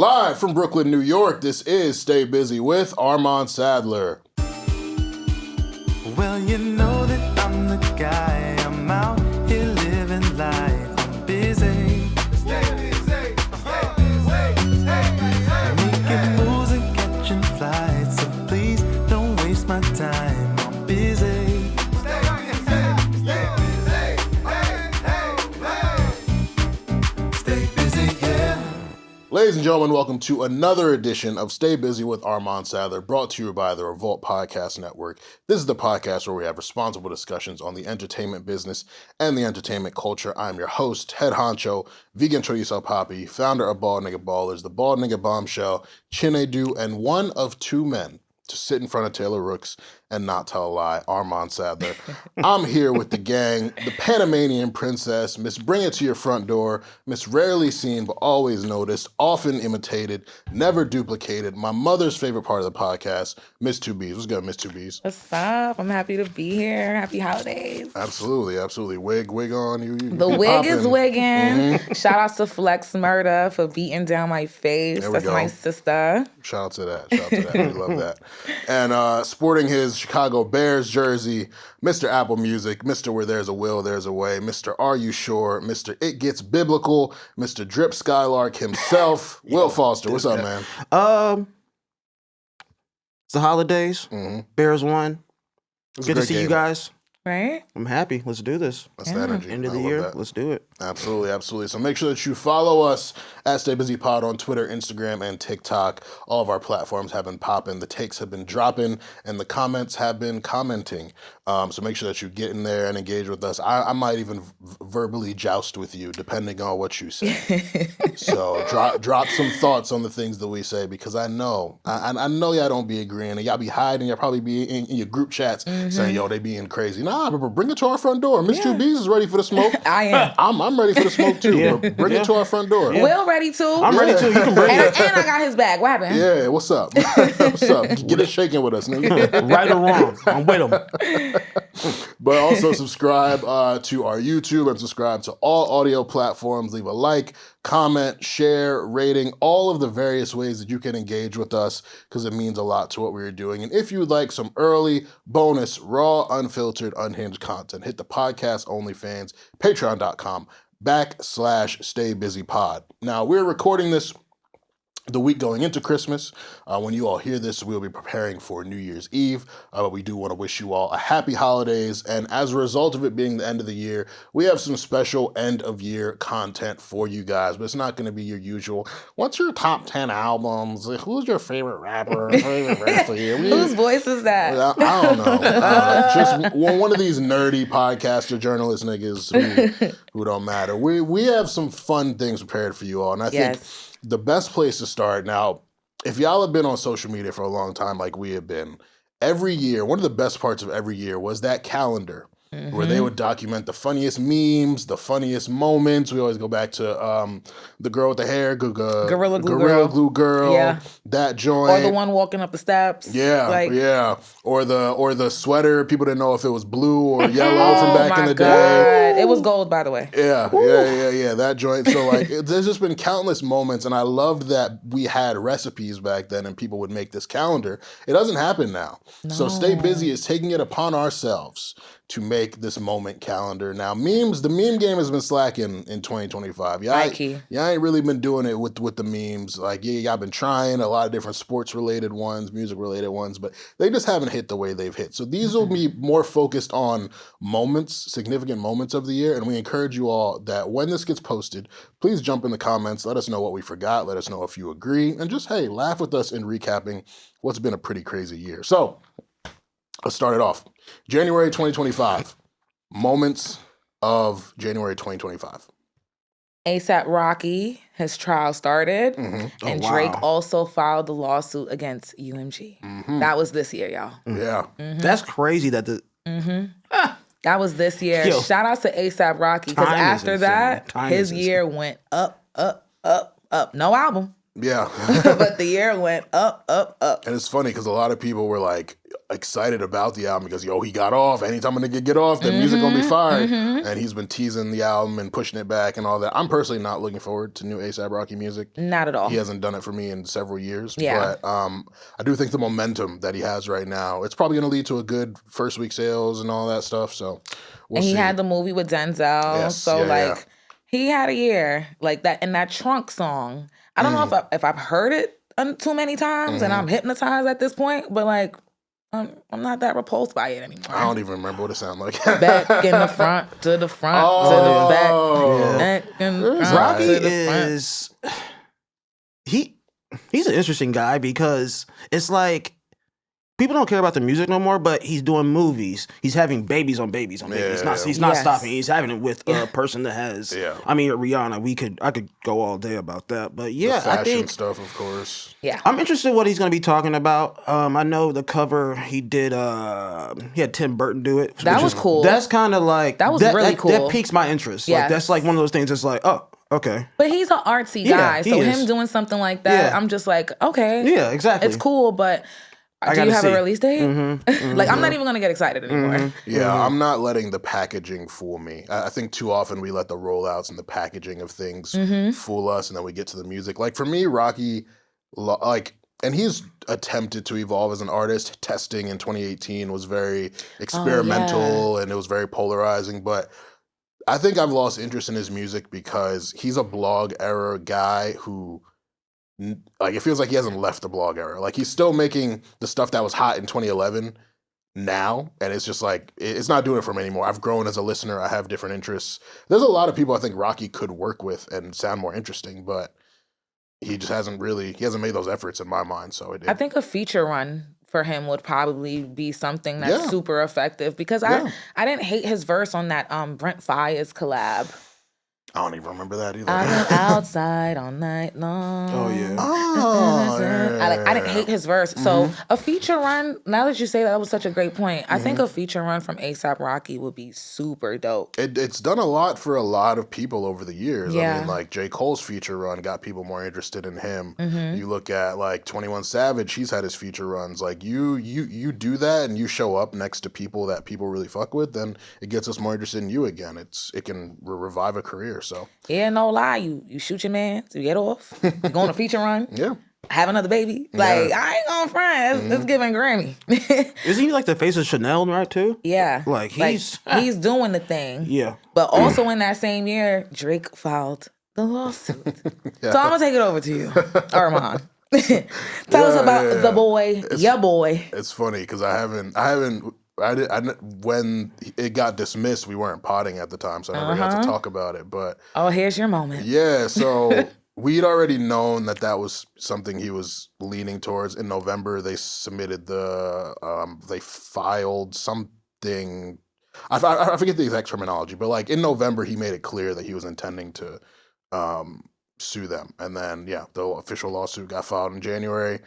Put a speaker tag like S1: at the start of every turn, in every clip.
S1: Live from Brooklyn, New York, this is Stay Busy with Armon Sadler.
S2: Well, you know that I'm the guy. I'm out here living life. I'm busy. Stay busy. Stay busy. Stay busy. Making moves and catching flights. So please don't waste my time. I'm busy.
S1: Ladies and gentlemen, welcome to another edition of Stay Busy with Armon Sadler, brought to you by the Revolt Podcast Network. This is the podcast where we have responsible discussions on the entertainment business and the entertainment culture. I'm your host, head honcho, vegan chorizo papi, founder of Bald Nigga Ballers, the Bald Nigga Bombshell, Chinedu, and one of two men to sit in front of Taylor Rooks and not tell a lie, Armon Sadler. I'm here with the gang, the Panamanian princess, Miss Bring It to Your Front Door, Miss Rarely Seen but Always Noticed, often imitated, never duplicated, my mother's favorite part of the podcast, Miss 2Bs. What's good, Miss 2Bs?
S3: What's up? I'm happy to be here. Happy holidays.
S1: Absolutely. Wig on. You
S3: the wig poppin'. Is wigging. Mm-hmm. Shout out to Flex Murder for beating down my face. That's my sister.
S1: Shout out to that. We love that. And sporting his Chicago Bears jersey, Mr. Apple Music, Mr. Where There's a Will, There's a Way, Mr. Are You Sure, Mr. It Gets Biblical, Mr. Drip Skylark himself, Will Foster. What's up, man?
S4: It's the holidays. Mm-hmm. Bears won. Good to see you guys.
S3: Right?
S4: I'm happy. Let's do this.
S1: That's the energy.
S4: End of the year. Let's do it.
S1: Absolutely. So make sure that you follow us at Stay Busy Pod on Twitter, Instagram, and TikTok. All of our platforms have been popping. The takes have been dropping, and the comments have been commenting. So make sure that you get in there and engage with us. I might even verbally joust with you, depending on what you say. So drop some thoughts on the things that we say, because I know y'all don't be agreeing, and y'all be hiding. Y'all probably be in your group chats saying, yo, they being crazy. Nah, but bring it to our front door. Miss 2Bs is ready for the smoke.
S3: I am.
S1: I'm ready for the smoke too. But bring it to our front door.
S3: Yeah. Will ready too.
S4: I'm ready too. You can bring it.
S3: And I got his bag. What happened?
S1: Yeah, what's up? What's up? Get it shaking with us, nigga.
S4: Right or wrong, I'm with him.
S1: But also subscribe to our YouTube and subscribe to all audio platforms. Leave a like, comment, share, rating, all of the various ways that you can engage with us, because it means a lot to what we're doing. And if you would like some early, bonus, raw, unfiltered, unhinged content, hit the podcast OnlyFans, patreon.com/StayBusyPod. Now, we're recording this the week going into Christmas. When you all hear this, we'll be preparing for New Year's Eve. But we do want to wish you all a happy holidays. And as a result of it being the end of the year, we have some special end of year content for you guys. But it's not going to be your usual, what's your top 10 albums? Who's your favorite rapper?
S3: Whose voice is that?
S1: I don't know. Just one of these nerdy podcaster journalist niggas who don't matter. We have some fun things prepared for you all. And I think the best place to start, now, if y'all have been on social media for a long time like we have been, every year, one of the best parts of every year was that calendar where they would document the funniest memes, the funniest moments. We always go back to the girl with the hair,
S3: Gorilla
S1: Glue Girl,
S3: yeah.
S1: That joint.
S3: Or the one walking up the steps.
S1: Yeah. Or the sweater, people didn't know if it was blue or yellow from back in the day.
S3: It was gold, by the way.
S1: Yeah, that joint. So there's just been countless moments, and I loved that we had recipes back then and people would make this calendar. It doesn't happen now. No. So Stay Busy is taking it upon ourselves to make this moment calendar. Now, the meme game has been slacking in 2025. Y'all ain't really been doing it with the memes. Y'all been trying a lot of different sports-related ones, music-related ones, but they just haven't hit the way they've hit. So these will be more focused on moments, significant moments of the year, and we encourage you all that when this gets posted, please jump in the comments, let us know what we forgot, let us know if you agree, and just, hey, laugh with us in recapping what's been a pretty crazy year. So, let's start it off. January 2025. Moments of January 2025.
S3: ASAP Rocky, his trial started, and Drake also filed the lawsuit against UMG. That was this year, y'all.
S1: Yeah.
S4: That's crazy that
S3: that was this year.
S4: Yo.
S3: Shout out to ASAP Rocky, because after that, his year went up. No album.
S1: Yeah.
S3: But the year went up.
S1: And it's funny because a lot of people were like, excited about the album because he got off. Anytime a nigga get off, the music gonna be fire. And he's been teasing the album and pushing it back and all that. I'm personally not looking forward to new A$AP Rocky music.
S3: Not at all.
S1: He hasn't done it for me in several years.
S3: Yeah.
S1: But I do think the momentum that he has right now, it's probably gonna lead to a good first week sales and all that stuff. So we'll see.
S3: And he had the movie with Denzel.
S1: Yes.
S3: So
S1: Yeah.
S3: he had a year like that. And that Trunk song, I don't know if I've heard it too many times and I'm hypnotized at this point, but like I'm not that repulsed by it anymore.
S1: I don't even remember what it sounded like.
S3: Back in the front to the front to the back. Back in the front
S4: Rocky
S3: to the front.
S4: is he's an interesting guy because it's like people don't care about the music no more, but he's doing movies. He's having babies on babies on babies.
S1: Yeah.
S4: He's not
S3: Yes.
S4: stopping. He's having it with a person that has.
S1: Yeah.
S4: I mean, Rihanna. I could go all day about that, but
S1: The
S4: yeah,
S1: fashion
S4: I think
S1: stuff, of course.
S3: Yeah.
S4: I'm interested in what he's going to be talking about. I know the cover he did. He had Tim Burton do it.
S3: That
S4: which
S3: was
S4: is-
S3: cool.
S4: That's kind of like
S3: That was really cool.
S4: That piques my interest.
S3: Yes.
S4: Like that's like one of those things. That's like, oh, okay.
S3: But he's an artsy
S4: Yeah,
S3: guy.
S4: he
S3: So
S4: is.
S3: him doing something like that,
S4: Yeah.
S3: I'm just like, okay.
S4: Yeah, exactly.
S3: It's cool, but do you
S4: gotta
S3: have
S4: see.
S3: a release date? Like, I'm not even going to get excited anymore.
S1: Yeah, I'm not letting the packaging fool me. I think too often we let the rollouts and the packaging of things fool us, and then we get to the music. Like for me, Rocky, and he's attempted to evolve as an artist. Testing in 2018 was very experimental and it was very polarizing. But I think I've lost interest in his music because he's a blog era guy who. Like, it feels like he hasn't left the blog era. Like, he's still making the stuff that was hot in 2011 now, and it's just like, it's not doing it for me anymore. I've grown as a listener. I have different interests. There's a lot of people I think Rocky could work with and sound more interesting, but he just hasn't made those efforts in my mind. So
S3: I think a feature run for him would probably be something that's
S1: Yeah.
S3: super effective because I didn't hate his verse on that Brent Fires collab.
S1: I don't even remember that either.
S3: I've been outside all night long.
S4: Oh yeah.
S1: Oh,
S3: I didn't hate his verse. So a feature run, now that you say that was such a great point, I think a feature run from A$AP Rocky would be super dope.
S1: It's done a lot for a lot of people over the years. I
S3: Yeah.
S1: mean, like J. Cole's feature run got people more interested in him. You look at like 21 Savage, he's had his feature runs. Like you do that and you show up next to people that people really fuck with, then it gets us more interested in you again. It can revive a career. So
S3: Yeah, no lie. You shoot your man, you get off, you go on a feature run,
S1: yeah.
S3: have another baby. Like, I ain't gonna front. It's giving Grammy.
S4: Isn't he like the face of Chanel, right? Too.
S3: Yeah.
S4: Like, he's-
S3: he's doing the thing.
S4: Yeah.
S3: But also in that same year, Drake filed the lawsuit. So I'm gonna take it over to you, Armon. Tell us about the boy, your boy.
S1: It's funny because when it got dismissed, we weren't potting at the time, so I never got to talk about it. But
S3: Oh, here's your moment.
S1: yeah, so we'd already known that was something he was leaning towards. In November, they submitted they filed something. I forget the exact terminology, but like in November, he made it clear that he was intending to sue them. And then, yeah, the official lawsuit got filed in January.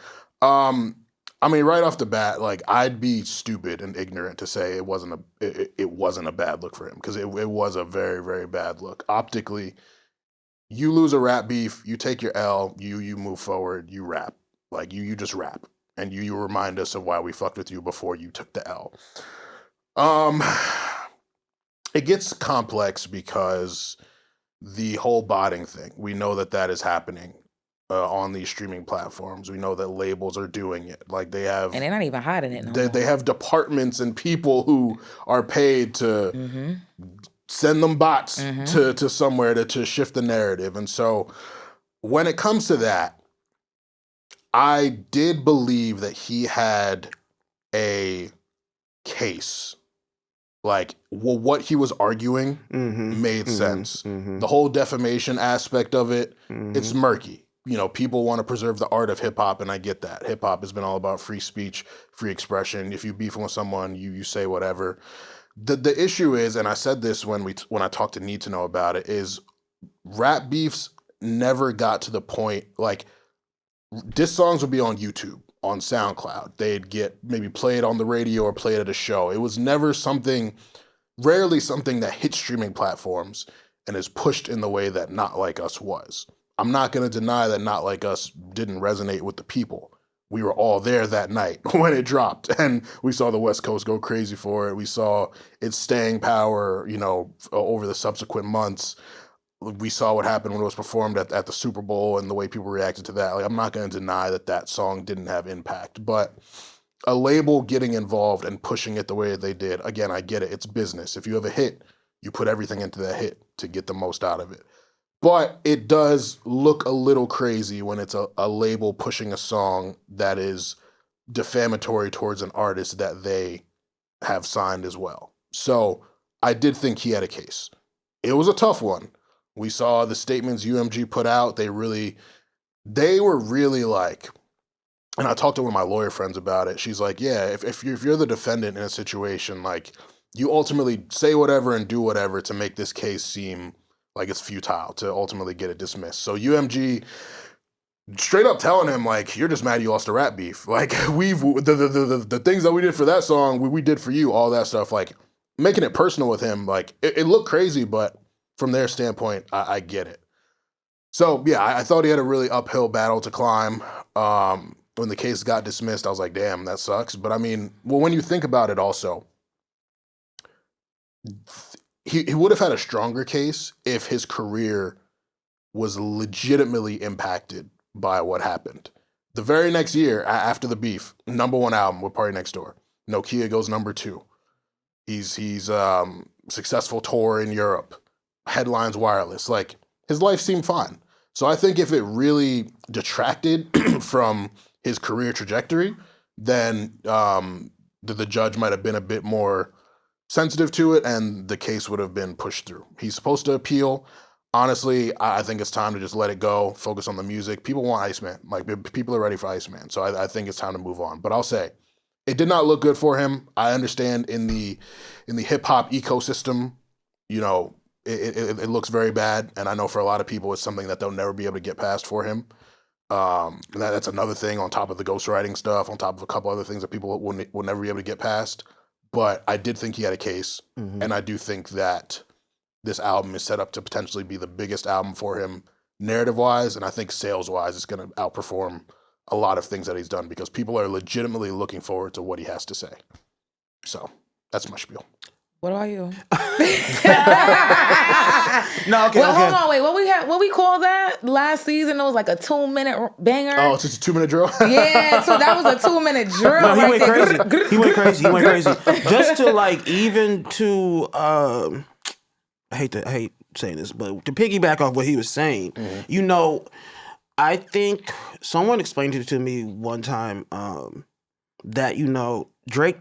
S1: I mean, right off the bat, like I'd be stupid and ignorant to say it wasn't a bad look for him because it was a very, very bad look. Optically, you lose a rap beef, you take your L, you move forward, you rap. Like you just rap. And you remind us of why we fucked with you before you took the L. It gets complex because the whole botting thing, we know that is happening on these streaming platforms. We know that labels are doing it. Like they have,
S3: And they're not even hiding it no more.
S1: they have departments and people who are paid to send them bots to somewhere to shift the narrative. And so when it comes to that, I did believe that he had a case. Like, well, what he was arguing made sense. The whole defamation aspect of it, it's murky. You know, people want to preserve the art of hip hop, and I get that. Hip hop has been all about free speech, free expression. If you beefing with someone, you say whatever. The issue is, and I said this when I talked to Need to Know about it, is rap beefs never got to the point like diss songs would be on YouTube, on SoundCloud. They'd get maybe played on the radio or played at a show. It was never rarely something that hit streaming platforms and is pushed in the way that Not Like Us was. I'm not going to deny that Not Like Us didn't resonate with the people, we were all there that night when it dropped, and we saw the West Coast go crazy for it. We saw its staying power, over the subsequent months. We saw what happened when it was performed at the Super Bowl and the way people reacted to that. Like, I'm not going to deny that song didn't have impact, but a label getting involved and pushing it the way they did, again, I get it. It's business. If you have a hit, you put everything into that hit to get the most out of it. But it does look a little crazy when it's a label pushing a song that is defamatory towards an artist that they have signed as well. So I did think he had a case. It was a tough one. We saw the statements UMG put out. They were really like, and I talked to one of my lawyer friends about it. She's like, yeah, if you're the defendant in a situation, like, you ultimately say whatever and do whatever to make this case seem like it's futile to ultimately get it dismissed. So UMG straight up telling him, like, you're just mad you lost a rap beef. Like, the things that we did for that song, we did for you, all that stuff. Like, making it personal with him, like, it looked crazy, but from their standpoint, I get it. So, yeah, I thought he had a really uphill battle to climb. When the case got dismissed, I was like, damn, that sucks. But, I mean, well, when you think about it also, he would have had a stronger case if his career was legitimately impacted by what happened. The very next year, after the beef, #1 album with Party Next Door. Nokia goes #2. He's successful tour in Europe. Headlines wireless. Like, his life seemed fine. So I think if it really detracted from his career trajectory, then the judge might have been a bit more sensitive to it, and the case would have been pushed through. He's supposed to appeal. Honestly, I think it's time to just let it go, focus on the music. People want Iceman. Like, people are ready for Iceman. So I think it's time to move on. But I'll say, it did not look good for him. I understand in the hip-hop ecosystem, it looks very bad, and I know for a lot of people it's something that they'll never be able to get past for him. That's another thing on top of the ghostwriting stuff, on top of a couple other things that people will never be able to get past. But I did think he had a case, and I do think that this album is set up to potentially be the biggest album for him narrative-wise, and I think sales-wise it's going to outperform a lot of things that he's done because people are legitimately looking forward to what he has to say. So that's my spiel.
S3: What about you?
S4: No, okay.
S3: Well, hold on, wait. What we call that last season? It was like a 2-minute banger.
S1: Oh, it's just a 2-minute drill.
S3: Yeah, so that was a 2-minute drill.
S4: No, he
S3: right
S4: went
S3: there.
S4: crazy. He went crazy. Just to I hate saying this, but to piggyback off what he was saying, I think someone explained it to me one time that Drake.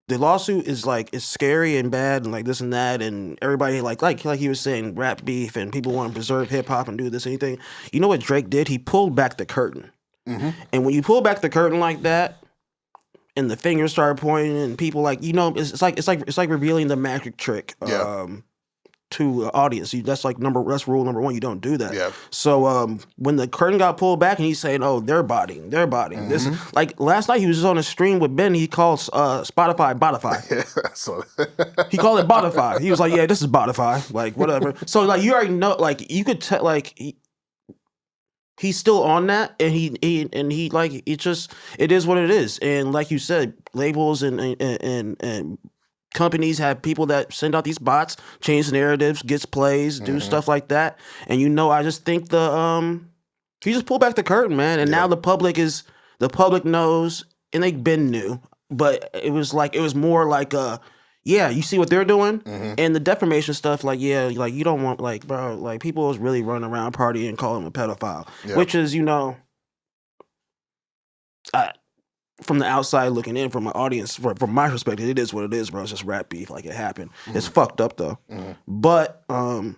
S4: The lawsuit is it's scary and bad and like this and that, and everybody like he was saying rap beef and people want to preserve hip hop and do this anything. You know what Drake did? He pulled back the curtain, and when you pull back the curtain like that, and the fingers start pointing, and people it's like revealing the magic trick to the audience. That's rule number one. You don't do that. Yeah. So when the curtain got pulled back and he's saying, "Oh, they're bodying." This last night he was just on a stream with Ben. He called Spotify Botify.
S1: Yeah, so
S4: he called it Botify. He was like, "Yeah, this is Botify." Like whatever. So you already know. You could tell. He's still on that, and he it is what it is. And like you said, labels and companies have people that send out these bots, change the narratives, gets plays, do stuff like that. And I just think he just pulled back the curtain, man. And now the public knows, and they been new, but it was more like you see what they're doing, and the defamation stuff. You don't want bro, people was really running around partying and calling him a pedophile, which is from the outside looking in, from my audience, from my perspective, it is what it is, bro. It's just rap beef, it happened. It's fucked up though. But I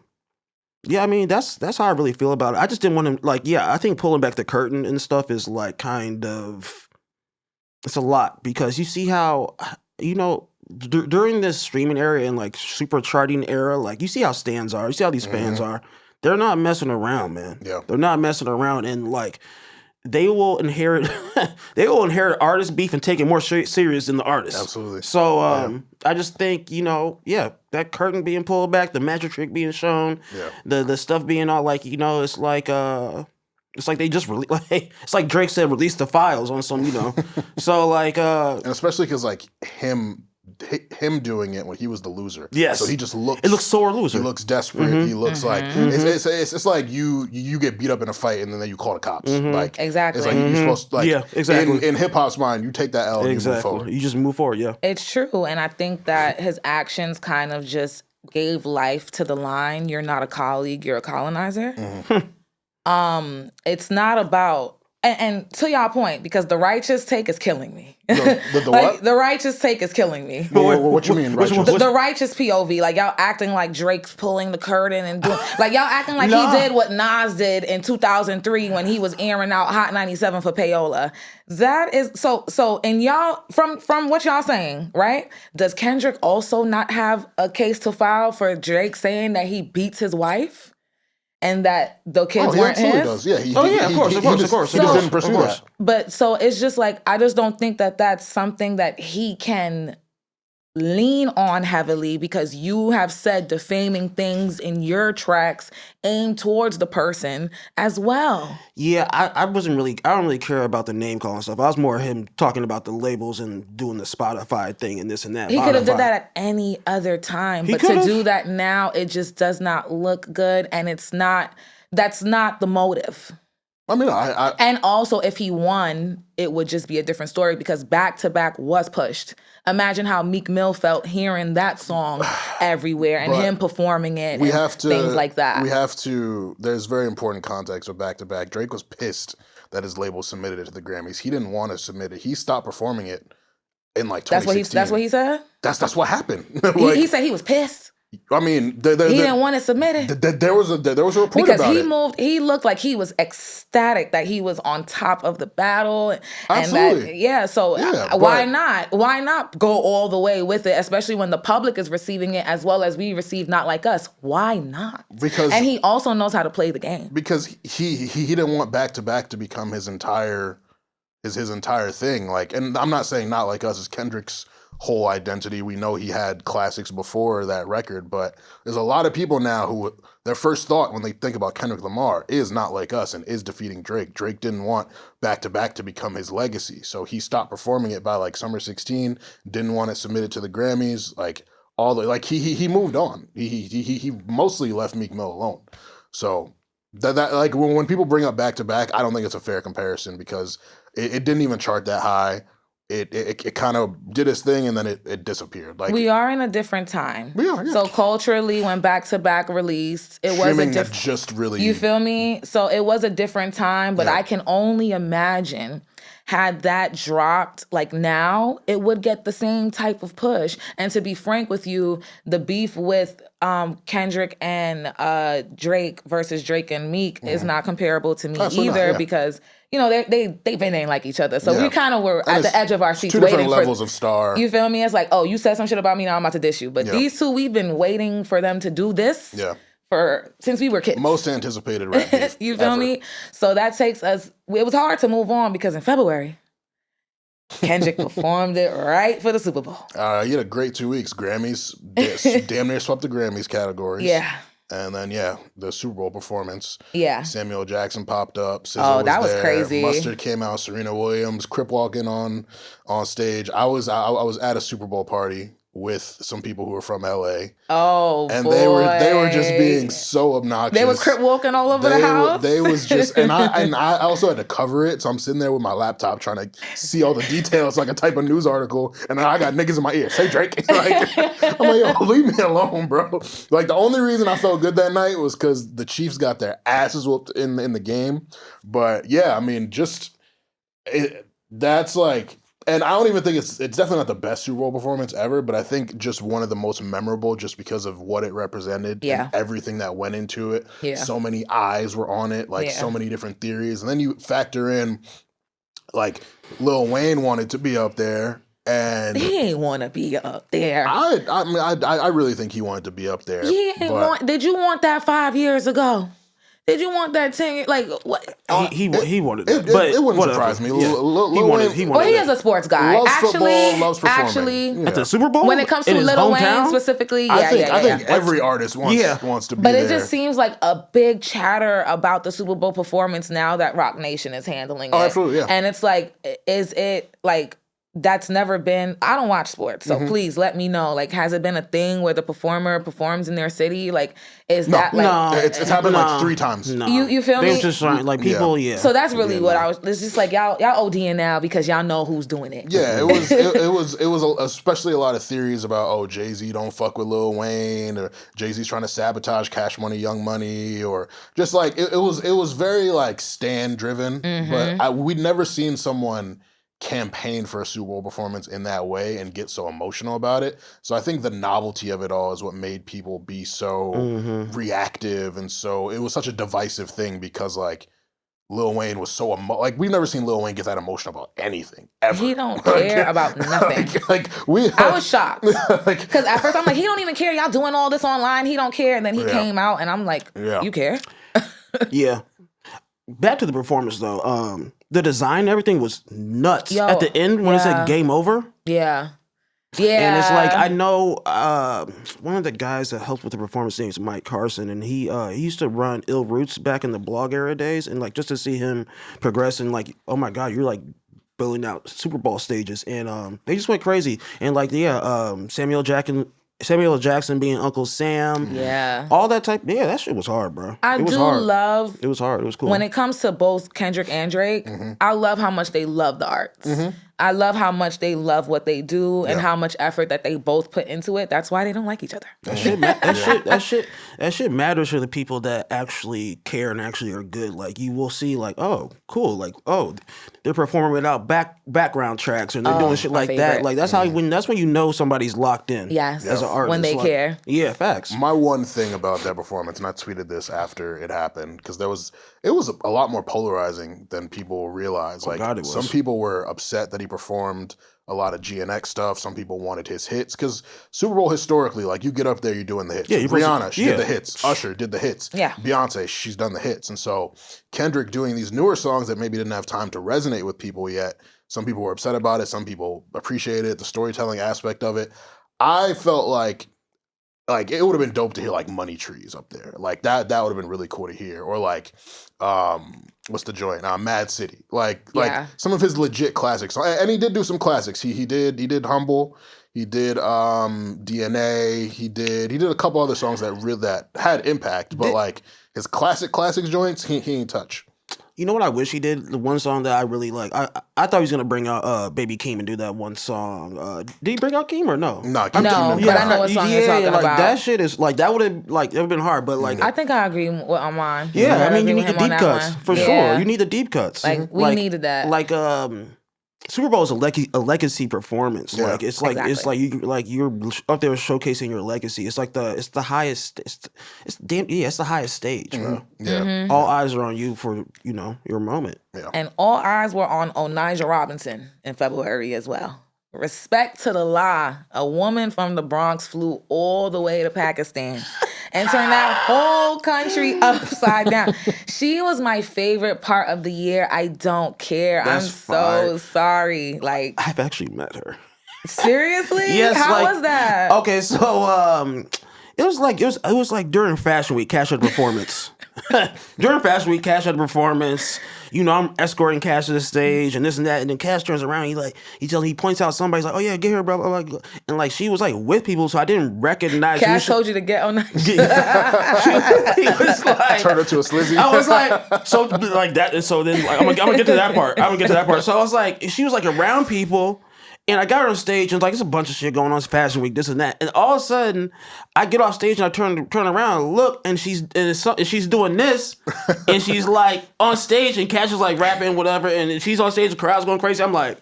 S4: mean that's how I really feel about it. I just didn't want him I think pulling back the curtain and stuff is kind of, it's a lot, because you see how during this streaming era and super charting era, you see how stans are, you see how these fans are. They're not messing around, man. Yeah, they're not messing around, and they will inherit artist beef and take it more serious than the artist. Absolutely. So I just think that curtain being pulled back, the magic trick being shown, the stuff being all it's It's like they just it's like Drake said, release the files on some, So like,
S1: and especially because like him doing it when he was the loser.
S4: Yes.
S1: So he just looks.
S4: It looks sore loser.
S1: He looks desperate. He looks like it's like you get beat up in a fight and then you call the cops. Like
S3: Exactly.
S1: It's like you're supposed to, like
S4: exactly.
S1: in hip hop's mind, you take that L and you move forward.
S4: You just move forward. Yeah.
S3: It's true, and I think that his actions kind of just gave life to the line. You're not a colleague. You're a colonizer. It's not about. And to y'all point, because the righteous take is killing me.
S1: The
S3: like,
S1: what?
S3: The righteous take is killing me.
S1: What you mean, righteous?
S3: The righteous POV, like y'all acting like Drake's pulling the curtain and doing, like y'all acting like he did what Nas did in 2003 when he was airing out Hot 97 for Payola. That is so. And y'all, from what y'all saying, right? Does Kendrick also not have a case to file for Drake saying that he beats his wife? And that the kids weren't his?
S1: Does. Yeah,
S4: of course.
S1: He just didn't pursue that.
S3: But so it's just like, I just don't think that that's something that he can lean on heavily, because you have said defaming things in your tracks aimed towards the person as well.
S4: Yeah, I don't really care about the name calling stuff. I was more him talking about the labels and doing the Spotify thing and this and that.
S3: He could have did that at any other time, but to do that now, it just does not look good, and that's not the motive.
S1: I mean,
S3: and also, if he won, it would just be a different story, because Back to Back was pushed. Imagine how Meek Mill felt hearing that song everywhere and him performing it. Things like that.
S1: There's very important context with Back to Back. Drake was pissed that his label submitted it to the Grammys. He didn't want to submit it. He stopped performing it in like 2016.
S3: That's what he said?
S1: That's what happened.
S3: He said he was pissed.
S1: I mean,
S3: he didn't want it submitted.
S1: There was a report
S3: because
S1: about
S3: he
S1: it.
S3: moved. He looked like he was ecstatic that he was on top of the battle.
S1: Absolutely.
S3: Why not? Why not go all the way with it? Especially when the public is receiving it as well as we receive Not Like Us. Why not? And he also knows how to play the game.
S1: Because he didn't want Back to Back to become his entire thing. Like, and I'm not saying Not Like Us is Kendrick's whole identity. We know he had classics before that record, but there's a lot of people now who their first thought when they think about Kendrick Lamar is Not Like Us and is defeating Drake. Drake didn't want Back to Back to become his legacy, so he stopped performing it by like summer 16. Didn't want it submitted to the Grammys. He moved on. He mostly left Meek Mill alone. So that like when people bring up Back to Back, I don't think it's a fair comparison, because it didn't even chart that high. It kind of did its thing and then it disappeared. Like,
S3: we are in a different time.
S1: We are, yeah.
S3: So culturally, when Back to Back released, it was a different.
S1: Just really.
S3: You feel me? So it was a different time, but I can only imagine, had that dropped like now, it would get the same type of push. And to be frank with you, the beef with Kendrick and Drake versus Drake and Meek is not comparable to me either, because they've been ain't like each other. So we kind of were at the edge of our seats waiting for... 2 different levels
S1: of star.
S3: You feel me? It's like, oh, you said some shit about me, now I'm about to diss you. But these two, we've been waiting for them to do this since we were kids.
S1: Most anticipated rap beef
S3: you feel me? So that takes us... It was hard to move on, because in February, Kendrick performed it right for the Super Bowl.
S1: He had a great 2 weeks. Grammys, damn near swept the Grammys categories.
S3: Yeah.
S1: And then, the Super Bowl performance.
S3: Yeah.
S1: Samuel Jackson popped up. SZA
S3: that was
S1: there.
S3: crazy.
S1: Mustard came out. Serena Williams, Crip walking on stage. I was at a Super Bowl party with some people who were from LA.
S3: Oh,
S1: and
S3: boy.
S1: they were just being so obnoxious.
S3: They was Crip walking all over the house.
S1: They was just, and I also had to cover it, so I'm sitting there with my laptop trying to see all the details like a type of news article, and then I got niggas in my ear. Say Drake. Like, I'm like, yo, leave me alone, bro. Like, the only reason I felt good that night was because the Chiefs got their asses whooped in the game. But yeah, I mean, that's like. And I don't even think it's definitely not the best Super Bowl performance ever, but I think just one of the most memorable, just because of what it represented and everything that went into it. Yeah. So many eyes were on it, like so many different theories. And then you factor in, like, Lil Wayne wanted to be up there. And
S3: he ain't want to be up there.
S1: I really think he wanted to be up there.
S3: Did you want that 5 years ago? Did you want that 10? Like what?
S4: He wanted
S1: It,
S4: that, but
S1: it wouldn't
S4: whatever.
S1: surprise me.
S4: Yeah.
S1: Lil
S4: He
S1: Wayne
S4: wanted. He
S3: Well,
S4: wanted.
S3: he
S4: that.
S3: is a sports guy.
S1: loves
S3: Actually,
S1: football, loves performing.
S3: actually,
S4: At the Super Bowl.
S3: when it comes to
S4: in his
S3: Lil Wayne
S4: hometown?
S3: specifically,
S1: I
S3: yeah,
S1: think every artist wants to be
S3: But
S1: there.
S3: it just seems like a big chatter about the Super Bowl performance now that Rock Nation is handling it.
S1: Oh, absolutely, yeah.
S3: And it's like, is it like that's never been? I don't watch sports, so please let me know. Like, has it been a thing where the performer performs in their city? Like, is that like?
S4: No,
S1: it's happened like 3 times.
S4: No.
S3: You feel
S4: They
S3: me?
S4: was just trying, like people, yeah.
S3: So that's really
S4: Yeah,
S3: what
S4: no.
S3: I was. It's just like y'all ODing now because y'all know who's doing it.
S1: Yeah, it was especially a lot of theories about Jay-Z don't fuck with Lil Wayne, or Jay-Z's trying to sabotage Cash Money, Young Money, or just like it was very like Stan driven. But we'd never seen someone campaign for a Super Bowl performance in that way and get so emotional about it. So I think the novelty of it all is what made people be so reactive, and so it was such a divisive thing because like Lil Wayne was so like we've never seen Lil Wayne get that emotional about anything ever.
S3: He don't care about nothing. I was shocked because at first I'm like, he don't even care. Y'all doing all this online. He don't care. And then he came out, and I'm like, you care?
S4: Yeah. Back to the performance though. The design, and everything was nuts.
S3: Yo,
S4: at the end when it said "Game Over."
S3: Yeah. Yeah.
S4: And it's like, I know one of the guys that helped with the performance name is Mike Carson, and he used to run Ill Roots back in the blog era days, and like just to see him progress and like, oh my God, you're like building out Super Bowl stages, and they just went crazy. And like, Samuel L. Jackson being Uncle Sam.
S3: Yeah.
S4: All that type. Yeah, that shit was hard, bro.
S3: I do love.
S4: It was hard. It was cool.
S3: When it comes to both Kendrick and Drake, I love how much they love the arts. I love how much they love what they do and how much effort that they both put into it. That's why they don't like each other.
S4: That shit matters for the people that actually care and actually are good. Like you will see, like, oh, cool, like, oh, they're performing without background tracks and they're doing shit like that. Like that's that's when you know somebody's locked in.
S3: Yes,
S4: as an artist
S3: when they care.
S4: Yeah, facts.
S1: My one thing about that performance, and I tweeted this after it happened, because it was a lot more polarizing than people realize. Like
S4: God, it was.
S1: Some people were upset that he performed a lot of GNX stuff. Some people wanted his hits, because Super Bowl historically, like you get up there, you're doing the hits.
S4: Yeah,
S1: Rihanna, she did the hits. Usher did the hits.
S3: Yeah.
S1: Beyonce, she's done the hits. And so Kendrick doing these newer songs that maybe didn't have time to resonate with people yet. Some people were upset about it. Some people appreciated it, the storytelling aspect of it. I felt like it would have been dope to hear like Money Trees up there. Like that would have been really cool to hear. Or like what's the joint? Mad City. Like some of his legit classics. And he did do some classics. He did Humble. He did DNA. He did a couple other songs that had impact, but like his classic joints, he ain't touch.
S4: You know what I wish he did? The one song that I really like. I thought he was gonna bring out Baby Keem and do that one song. Did he bring out Keem or no?
S1: No,
S3: but I know what song you're talking
S4: like,
S3: about.
S4: That shit is like that would have been hard, but like
S3: I think I agree with Armon.
S4: Yeah, I mean you need the deep cuts for sure. You need the deep cuts.
S3: Like we needed that.
S4: Like Super Bowl is a legacy performance. Yeah. Like it's like you're up there showcasing your legacy. It's like it's the highest. It's the highest stage, bro.
S1: Yeah.
S4: All eyes are on you for your moment.
S1: Yeah.
S3: And all eyes were on Onija Robinson in February as well. Respect to the lie. A woman from the Bronx flew all the way to Pakistan and turned that whole country upside down. She was my favorite part of the year. I don't care. I'm so sorry. Like,
S4: I've actually met her.
S3: Seriously?
S4: Yes.
S3: How was that?
S4: Okay, so it was like during Fashion Week, Cash at the performance. During Fashion Week, Cash at the performance. I'm escorting Cash to the stage and this and that, and then Cash turns around. He points out somebody's like, "Oh yeah, get here, blah blah blah," and like she was like with people, so I didn't recognize.
S3: Cash told you to get on that.
S4: He was like,
S1: turn her to a slizzy.
S4: I was like, so like that, and so then like, I'm gonna get to that part. So I was like, she was like around people. And I got her on stage, and like, there's a bunch of shit going on. It's Fashion Week, this and that. And all of a sudden, I get off stage, and I turn around and look, and she's doing this, and she's like on stage, and Cash is like rapping, whatever, and she's on stage, the crowd's going crazy. I'm like,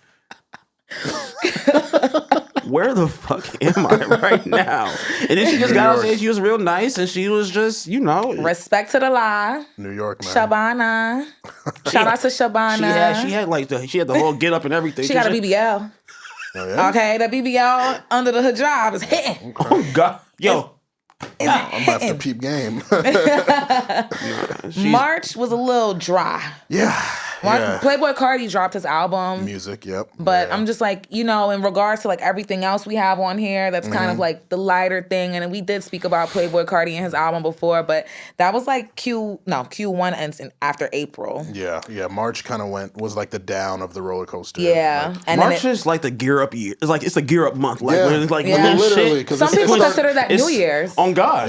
S4: where the fuck am I right now? And then she just got on stage. She was real nice, and she was just,
S3: Respect to the lie.
S1: New York, man.
S3: Shabana. Shout out to Shabana.
S4: She had the whole get up and everything.
S3: She got a BBL.
S1: Oh, yeah?
S3: Okay, that BBL under the hijab is hitting.
S4: Oh God, yo,
S3: is
S1: I'm gonna have to
S3: hitting.
S1: peep game.
S3: March was a little dry.
S1: Yeah. Yeah.
S3: Playboy Cardi dropped his album.
S1: Music, yep.
S3: But
S1: yeah.
S3: I'm just like, in regards to like everything else we have on here, that's kind of like the lighter thing. And we did speak about Playboy Cardi and his album before, but that was like Q1 ends after April.
S1: Yeah, March kind of was like the down of the roller coaster.
S3: Yeah.
S1: Like,
S3: And
S4: March
S3: then
S4: is like the gear up year. It's like it's a gear up month. Like,
S1: Yeah.
S4: when it's like
S3: Yeah.
S4: when
S1: Literally,
S4: shit.
S1: 'cause
S3: some
S1: it's
S3: people
S1: like-
S3: consider that New Year's.
S4: On God.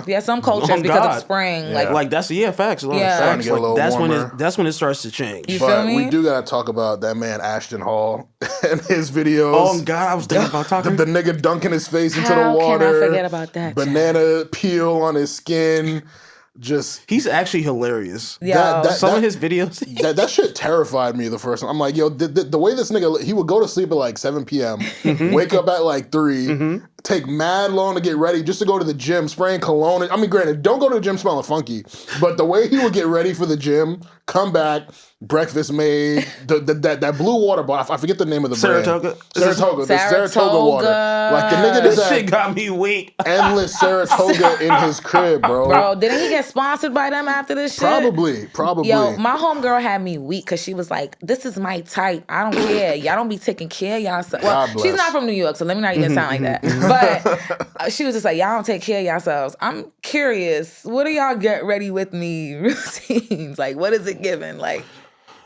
S1: yeah.
S3: Some cultures
S4: Oh,
S3: because
S4: God.
S3: of spring.
S1: Yeah.
S4: Like that's facts. A lot of
S3: Yeah.
S4: facts.
S1: Starting to get a little
S4: that's
S1: warmer.
S4: that's when it starts to change.
S3: You feel
S1: But
S3: me?
S1: we do gotta talk about that man Ashton Hall and his videos.
S4: Oh God, I was thinking about talking.
S1: the nigga dunking his face into
S3: How
S1: the water.
S3: can I forget about that?
S1: Banana peel on his skin. Just
S4: He's actually hilarious.
S3: Yo,
S4: Some of his videos.
S1: that shit terrified me the first time. I'm like, yo, the way this nigga, he would go to sleep at like 7 p.m., wake up at like 3, take mad long to get ready just to go to the gym, spraying cologne. I mean, granted, don't go to the gym smelling funky, but the way he would get ready for the gym, come back, breakfast made, that blue water bottle, I forget the name of the
S4: Saratoga.
S1: brand. Saratoga. The Saratoga water. Like the nigga
S4: This
S1: just
S4: shit
S1: had
S4: got me weak.
S1: endless Saratoga in his crib, bro.
S3: bro, didn't he get sponsored by them after this shit?
S1: Probably.
S3: Yo, my homegirl had me weak because she was like, this is my type. I don't care. Y'all don't be taking care of yourself. Well,
S1: God bless.
S3: she's not from New York, so let me not even sound like that. But she was just like, y'all don't take care of yourselves. I'm curious, what are y'all get ready with me routines? Like, what is it giving? Like,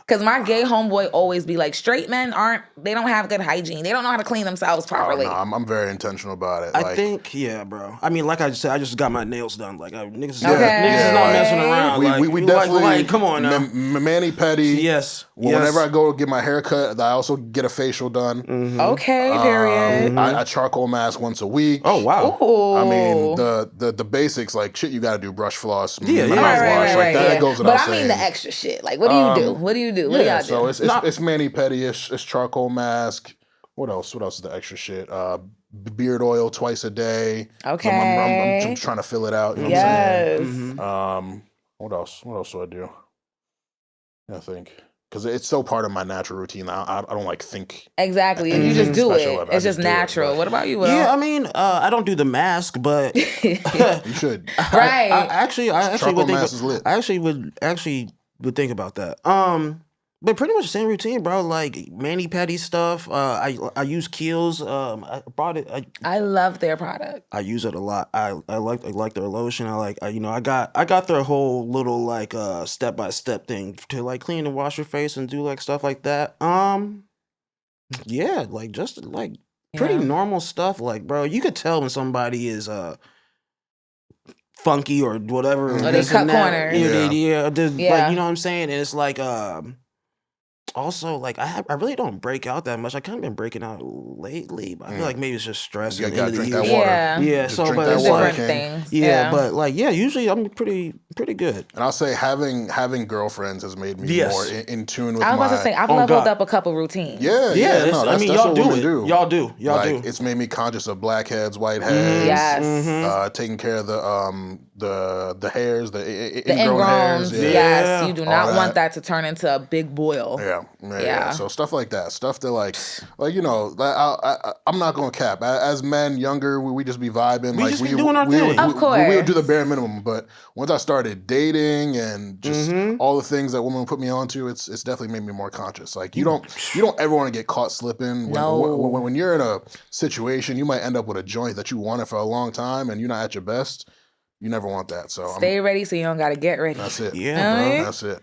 S3: because my gay homeboy always be like, straight men they don't have good hygiene. They don't know how to clean themselves
S1: Oh,
S3: properly.
S1: no, I'm very intentional about it.
S4: I think, yeah, bro. I mean, like I said, I just got my nails done. Like, niggas is
S3: Okay.
S4: niggas is not
S1: Yeah.
S4: messing around.
S1: we
S4: like,
S1: definitely
S4: like, come on now.
S1: Manny Petty.
S4: Yes.
S1: Well,
S4: yes.
S1: whenever I go get my hair cut, I also get a facial done.
S3: Okay, period.
S1: I charcoal mask once a week.
S4: Oh wow.
S3: Ooh.
S1: I mean the basics like shit you got to do, brush floss,
S4: Yeah, yeah.
S1: mouthwash, like that
S3: yeah.
S1: goes without
S3: But I
S1: saying.
S3: mean the extra shit. Like, what do you do? What do you do? What do
S1: Yeah,
S3: y'all do?
S1: so it's Manny Petty-ish. It's charcoal mask. What else? What else is the extra shit? Beard oil twice a day.
S3: Okay.
S1: I'm just trying to fill it out. You know what I'm saying?
S3: Yes.
S1: What else? What else do I do? I think because it's so part of my natural routine. I don't like think.
S3: Exactly. You
S1: anything
S3: just do
S1: special
S3: it.
S1: about it. I
S3: It's just
S1: just do it,
S3: natural.
S1: but-
S3: What about you, Will?
S4: Yeah, I mean, I don't do the mask, but
S1: You should.
S3: Right.
S4: I actually
S1: Charcoal
S4: would think.
S1: mask is lit.
S4: I actually would think about that. But pretty much the same routine, bro. Like Manny Petty stuff. I use Kiehl's. I bought it.
S3: I love their product.
S4: I use it a lot. I like their lotion. I got their whole little like step by step thing to like clean and wash your face and do like stuff like that. Yeah, like just like pretty
S3: Yeah.
S4: normal stuff. Like, bro, you could tell when somebody is funky or whatever.
S3: Or they
S4: this
S3: cut
S4: and that.
S3: corners.
S4: Yeah.
S3: Yeah.
S4: Like, you know what I'm saying? And it's like also, like I really don't break out that much. I kind of been breaking out lately, but I feel like maybe it's just stress.
S1: You
S4: and
S1: gotta
S4: end of the
S1: drink that
S4: year.
S1: water.
S3: Yeah.
S4: Yeah,
S1: Just
S4: so
S1: drink
S4: but
S1: that
S4: it's
S1: water,
S4: like,
S3: Different things.
S4: yeah, but like usually I'm pretty good.
S1: And I'll say having girlfriends has made me
S4: Yes.
S1: more in tune with
S3: I was
S1: my.
S3: about to say, I've
S4: Oh,
S3: leveled
S4: God.
S3: up a couple routines.
S1: yeah,
S4: Yeah,
S1: no,
S4: I mean,
S1: that's
S4: y'all
S1: what
S4: do
S1: women
S4: it.
S1: do.
S4: Y'all do.
S1: Like, it's made me conscious of blackheads, whiteheads.
S4: Mm-hmm.
S3: Yes.
S1: Taking care of the hairs, the
S3: The
S1: ingrown hairs.
S3: ingrowns.
S1: Yeah.
S3: Yes. You do
S1: All
S3: not want
S1: that.
S3: that to turn into a big boil.
S1: Yeah. So stuff like that, stuff that like you know, I'm not gonna cap. As men, younger, we just be vibing.
S4: We
S1: like
S4: just be doing our thing.
S3: Of
S1: we would do the
S3: course.
S1: bare minimum. But once I started dating and just all the things that women put me onto, it's definitely made me more conscious. Like you don't ever want to get caught slipping.
S3: No.
S1: When you're in a situation, you might end up with a joint that you wanted for a long time, and you're not at your best. You never want that. So
S3: Stay ready so you don't got to get ready.
S1: that's it.
S4: Yeah,
S3: bro.
S1: That's it.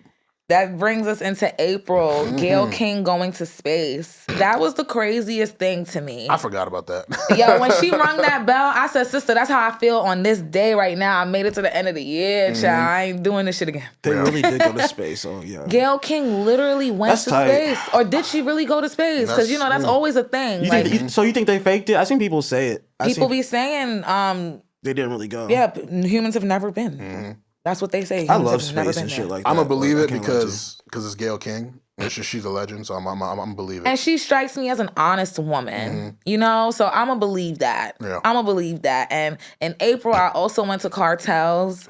S3: That brings us into April. Gayle King going to space. That was the craziest thing to me.
S1: I forgot about that.
S3: Yo, when she rung that bell, I said, sister, that's how I feel on this day right now. I made it to the end of the year, child. I ain't doing this shit again.
S4: They really did go to space. Oh yeah.
S3: Gayle King literally went
S4: That's
S3: to
S4: tight.
S3: space. Or did she really go to space? Because, you know, that's always a thing.
S4: You
S3: Like,
S4: think, so you think they faked it? I seen people say it.
S3: people be saying,
S4: they didn't really go.
S3: yeah, humans have never been. That's what they say.
S4: I
S3: Humans
S4: love
S3: have never
S4: space and
S3: been
S4: shit
S3: there.
S4: like that.
S1: I'm gonna believe
S4: but I
S1: it
S4: can't lie to you.
S1: because it's Gayle King. She's a legend, so I'm believing.
S3: And she strikes me as an honest woman, you know? So I'm going to believe that.
S1: Yeah.
S3: I'm going to believe that. And in April, I also went to Cartel's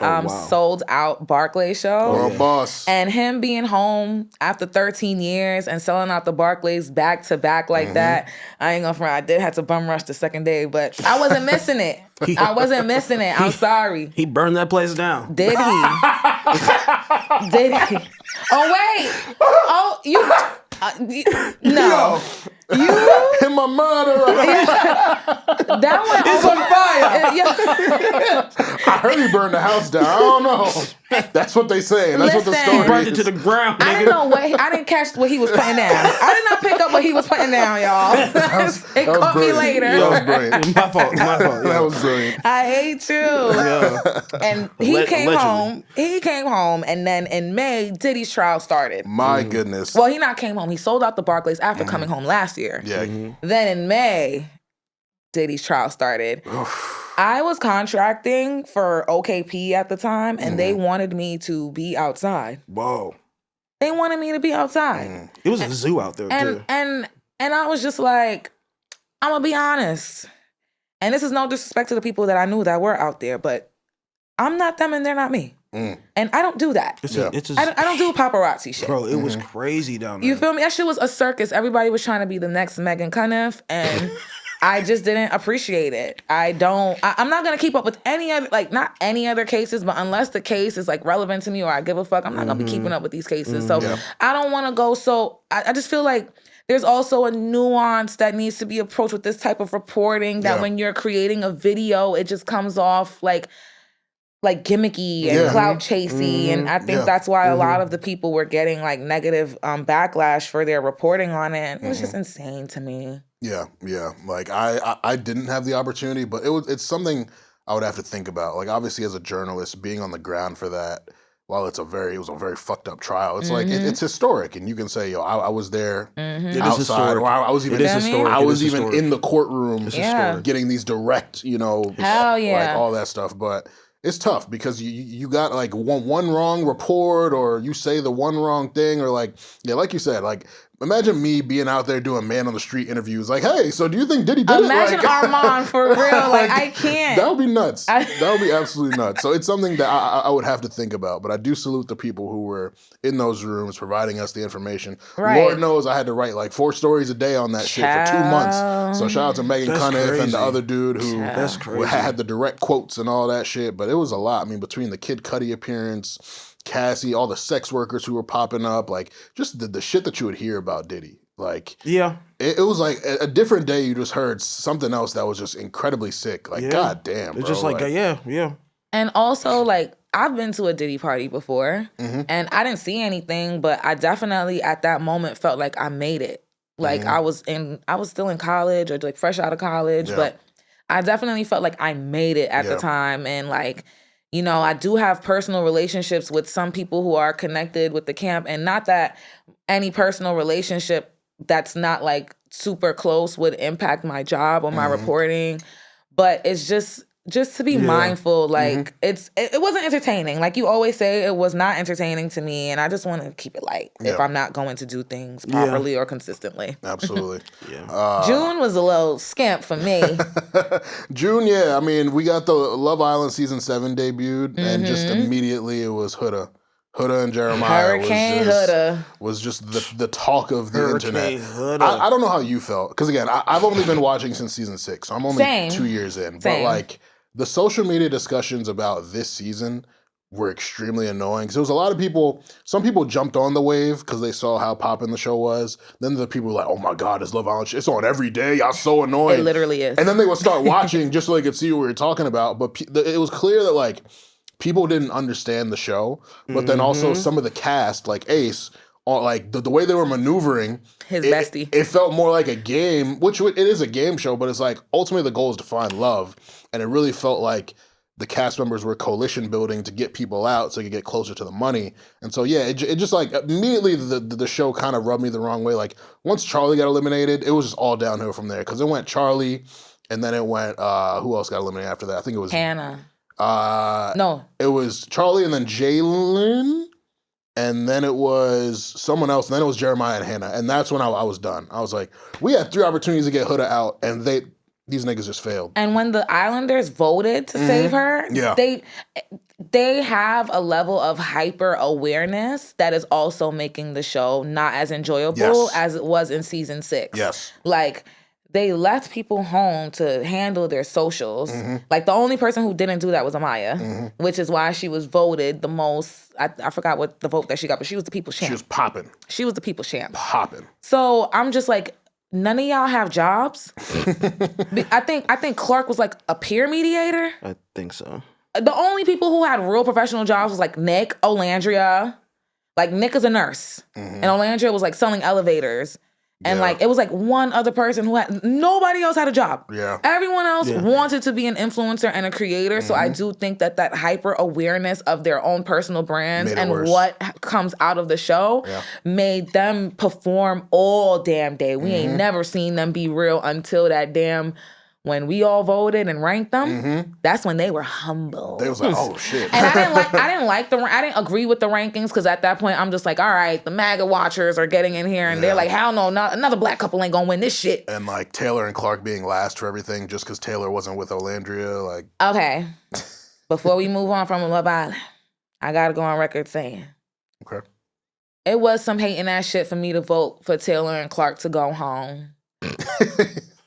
S3: sold out Barclays show.
S1: Oh, boss.
S3: And him being home after 13 years and selling out the Barclays back to back like that, I ain't gonna front. I did have to bum rush the second day, but I wasn't missing it. I wasn't missing it. I'm sorry.
S4: He burned that place down.
S3: Did he? Did he? Oh, wait. Oh, no. You
S1: In my murderer.
S3: that one
S4: It's on fire.
S1: I heard he burned the house down. I don't know. That's what they say, and that's what the
S3: Listen.
S1: story
S4: Burned
S1: is.
S4: it to the ground,
S3: I
S4: nigga.
S3: didn't know I didn't catch what he was putting down. I did not pick up what he was putting down, y'all. It
S1: that was
S3: caught me
S1: brilliant.
S3: later.
S1: That was brilliant.
S4: My fault.
S1: That was brilliant.
S3: I hate you.
S4: Yeah.
S3: And he came
S4: Allegedly.
S3: home. He came home, and then in May, Diddy's trial started.
S1: My goodness.
S3: Well, he not came home. He sold out the Barclays after coming home last year.
S1: Yeah.
S3: Then in May, Diddy's trial started. I was contracting for OKP at the time, and they wanted me to be outside.
S4: Whoa.
S3: They wanted me to be outside.
S4: It was a zoo out there, too.
S3: And I was just like, I'm gonna be honest. And this is no disrespect to the people that I knew that were out there, but I'm not them and they're not me. And I don't do that. I don't do paparazzi shit.
S4: Bro, it was crazy down there.
S3: You feel me? That shit was a circus. Everybody was trying to be the next Megan Cuniff, and I just didn't appreciate it. I'm not gonna keep up with any other, like, not any other cases, but unless the case is like relevant to me or I give a fuck, I'm not gonna be keeping up with these cases. So I don't want to go. So I just feel like there's also a nuance that needs to be approached with this type of reporting. That when you're creating a video, it just comes off like gimmicky and clout chasey, and I think that's why a lot of the people were getting like negative backlash for their reporting on it. It was just insane to me.
S1: Yeah. Like I didn't have the opportunity, but it's something I would have to think about. Like obviously as a journalist, being on the ground for that, while it was a very fucked up trial, it's like it's historic, and you can say, yo, I was there outside, or I was even I was even in the courtroom getting these direct,
S3: Hell yeah,
S1: like all that stuff, but. It's tough because you got like one wrong report, or you say the one wrong thing, or like you said, like imagine me being out there doing man on the street interviews, like, hey, so do you think Diddy did
S3: Imagine
S1: it? Like,
S3: Armon for real, like I can't.
S1: That would be nuts. That would be absolutely nuts. So it's something that I would have to think about, but I do salute the people who were in those rooms providing us the information.
S3: Right.
S1: Lord knows I had to write like 4 stories a day on that shit for 2 months. So shout out to Megan Cuniff and the other dude who had the direct quotes and all that shit, but it was a lot. I mean, between the Kid Cudi appearance, Cassie, all the sex workers who were popping up, like just the shit that you would hear about Diddy. Like, it was like a different day. You just heard something else that was just incredibly sick. Like, god damn, bro.
S4: It's just like yeah.
S3: And also, like, I've been to a Diddy party before, and I didn't see anything, but I definitely at that moment felt like I made it. Like I was still in college or like fresh out of college, but I definitely felt like I made it at the time, and like. I do have personal relationships with some people who are connected with the camp, and not that any personal relationship that's not like super close would impact my job or my reporting, but it's just to be mindful. Like it wasn't entertaining. Like you always say, it was not entertaining to me, and I just want to keep it light if I'm not going to do things properly or consistently.
S1: Absolutely.
S3: June was a little skimp for me.
S1: June, I mean, we got the Love Island season 7 debuted, and just immediately it was Huda. Huda and Jeremiah was just the talk of the internet. I don't know how you felt, because again, I've only been watching since season 6, so I'm only 2 years in. But like the social media discussions about this season were extremely annoying. Because there was a lot of people, some people jumped on the wave because they saw how poppin' the show was. Then the people were like, oh my God, it's Love Island. It's on every day. Y'all so annoying.
S3: It literally is.
S1: And then they would start watching just so they could see what we were talking about. But it was clear that like people didn't understand the show. But then also some of the cast, like Ace, like the way they were maneuvering,
S3: his bestie.
S1: It felt more like a game, which it is a game show, but it's like ultimately the goal is to find love. And it really felt like the cast members were coalition building to get people out so you could get closer to the money. And so, it just like immediately the show kind of rubbed me the wrong way. Like once Charlie got eliminated, it was just all downhill from there. Because it went Charlie, and then it went, who else got eliminated after that? I think it was
S3: Hannah.
S1: No. It was Charlie and then Jalen. and then it was someone else, and then it was Jeremiah and Hannah, and that's when I was done. I was like, we had 3 opportunities to get Huda out, and these niggas just failed.
S3: And when the Islanders voted to save her, they have a level of hyper awareness that is also making the show not as enjoyable as it was in season 6.
S1: Yes.
S3: Like, they left people home to handle their socials. Like, the only person who didn't do that was Amaya, which is why she was voted the most. I forgot what the vote that she got, but she was the people's champ.
S1: She was popping.
S3: She was the people's champ.
S1: Popping.
S3: So I'm just like, none of y'all have jobs. I think Clark was like a peer mediator.
S4: I think so.
S3: The only people who had real professional jobs was like Nick, Olandria. Like, Nick is a nurse, and Olandria was like selling elevators. And like, it was like one other person who nobody else had a job.
S1: Yeah.
S3: Everyone else wanted to be an influencer and a creator. So I do think that hyper awareness of their own personal brands and what comes out of the show made them perform all damn day. We ain't never seen them be real until that damn, when we all voted and ranked them, that's when they were humble.
S1: They was like, oh shit.
S3: And I didn't agree with the rankings, because at that point I'm just like, all right, the MAGA watchers are getting in here and they're like, hell no, not another black couple ain't gonna win this shit.
S1: And like Taylor and Clark being last for everything just because Taylor wasn't with Olandria, like.
S3: Okay, before we move on from Love Island, I gotta go on record saying,
S1: okay,
S3: it was some hating ass shit for me to vote for Taylor and Clark to go home.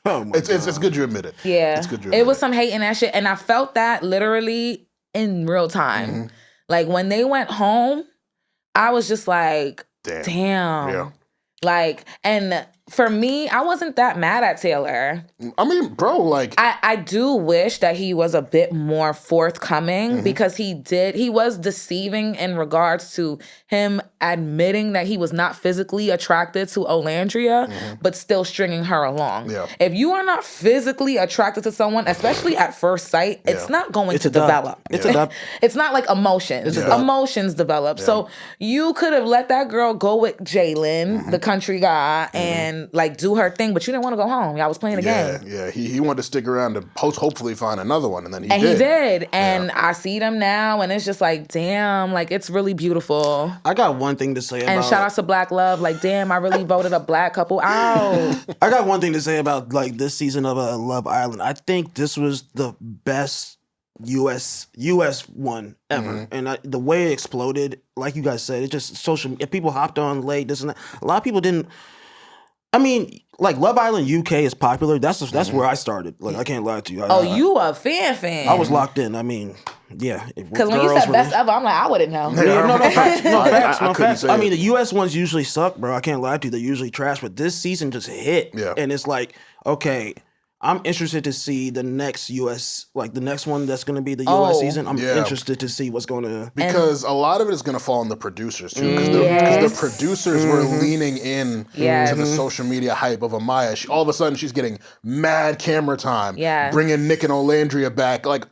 S1: Oh my God. It's good you admit it.
S3: Yeah.
S1: It's good you
S3: admit it. Was some hating that shit. And I felt that literally in real time. Like, when they went home, I was just like, damn. Yeah. Like, and for me, I wasn't that mad at Taylor.
S1: I mean, bro, like...
S3: I do wish that he was a bit more forthcoming, because he was deceiving in regards to him admitting that he was not physically attracted to Olandria, but still stringing her along. Yeah. If you are not physically attracted to someone, especially at first sight, it's not going to develop. It's not like emotions. Emotions develop. Yeah. So you could have let that girl go with Jalen, the country guy, and like do her thing, but you didn't want to go home. Y'all was playing a game.
S1: Yeah, he wanted to stick around to hopefully find another one, and then he
S3: did. And I see them now, and it's just like, damn, like, it's really beautiful.
S4: I got one thing to say about...
S3: And shout out to Black Love. Like, damn, I really voted a black couple out.
S4: I got one thing to say about, like, this season of Love Island. I think this was the best U.S. one ever. And the way it exploded, like you guys said, it just social... If people hopped on late, this and that. A lot of people didn't... I mean, like, Love Island UK is popular. That's where I started. Like, I can't lie to you.
S3: You a fan.
S4: I was locked in. I mean, yeah.
S3: Because when you said best ever, I'm like, I wouldn't know.
S4: No facts. No facts. I mean,
S1: it.
S4: the US ones usually suck, bro. I can't lie to you. They're usually trash. But this season just hit. Yeah. And it's like, okay, I'm interested to see the next US, like the next one that's going to be the US season. I'm interested to see what's going to...
S1: Because a lot of it is going to fall on the producers, too. Because the producers were leaning in to the social media hype of Amaya. All of a sudden, she's getting mad camera time. Yeah. Bringing Nick and Olandria back. Like,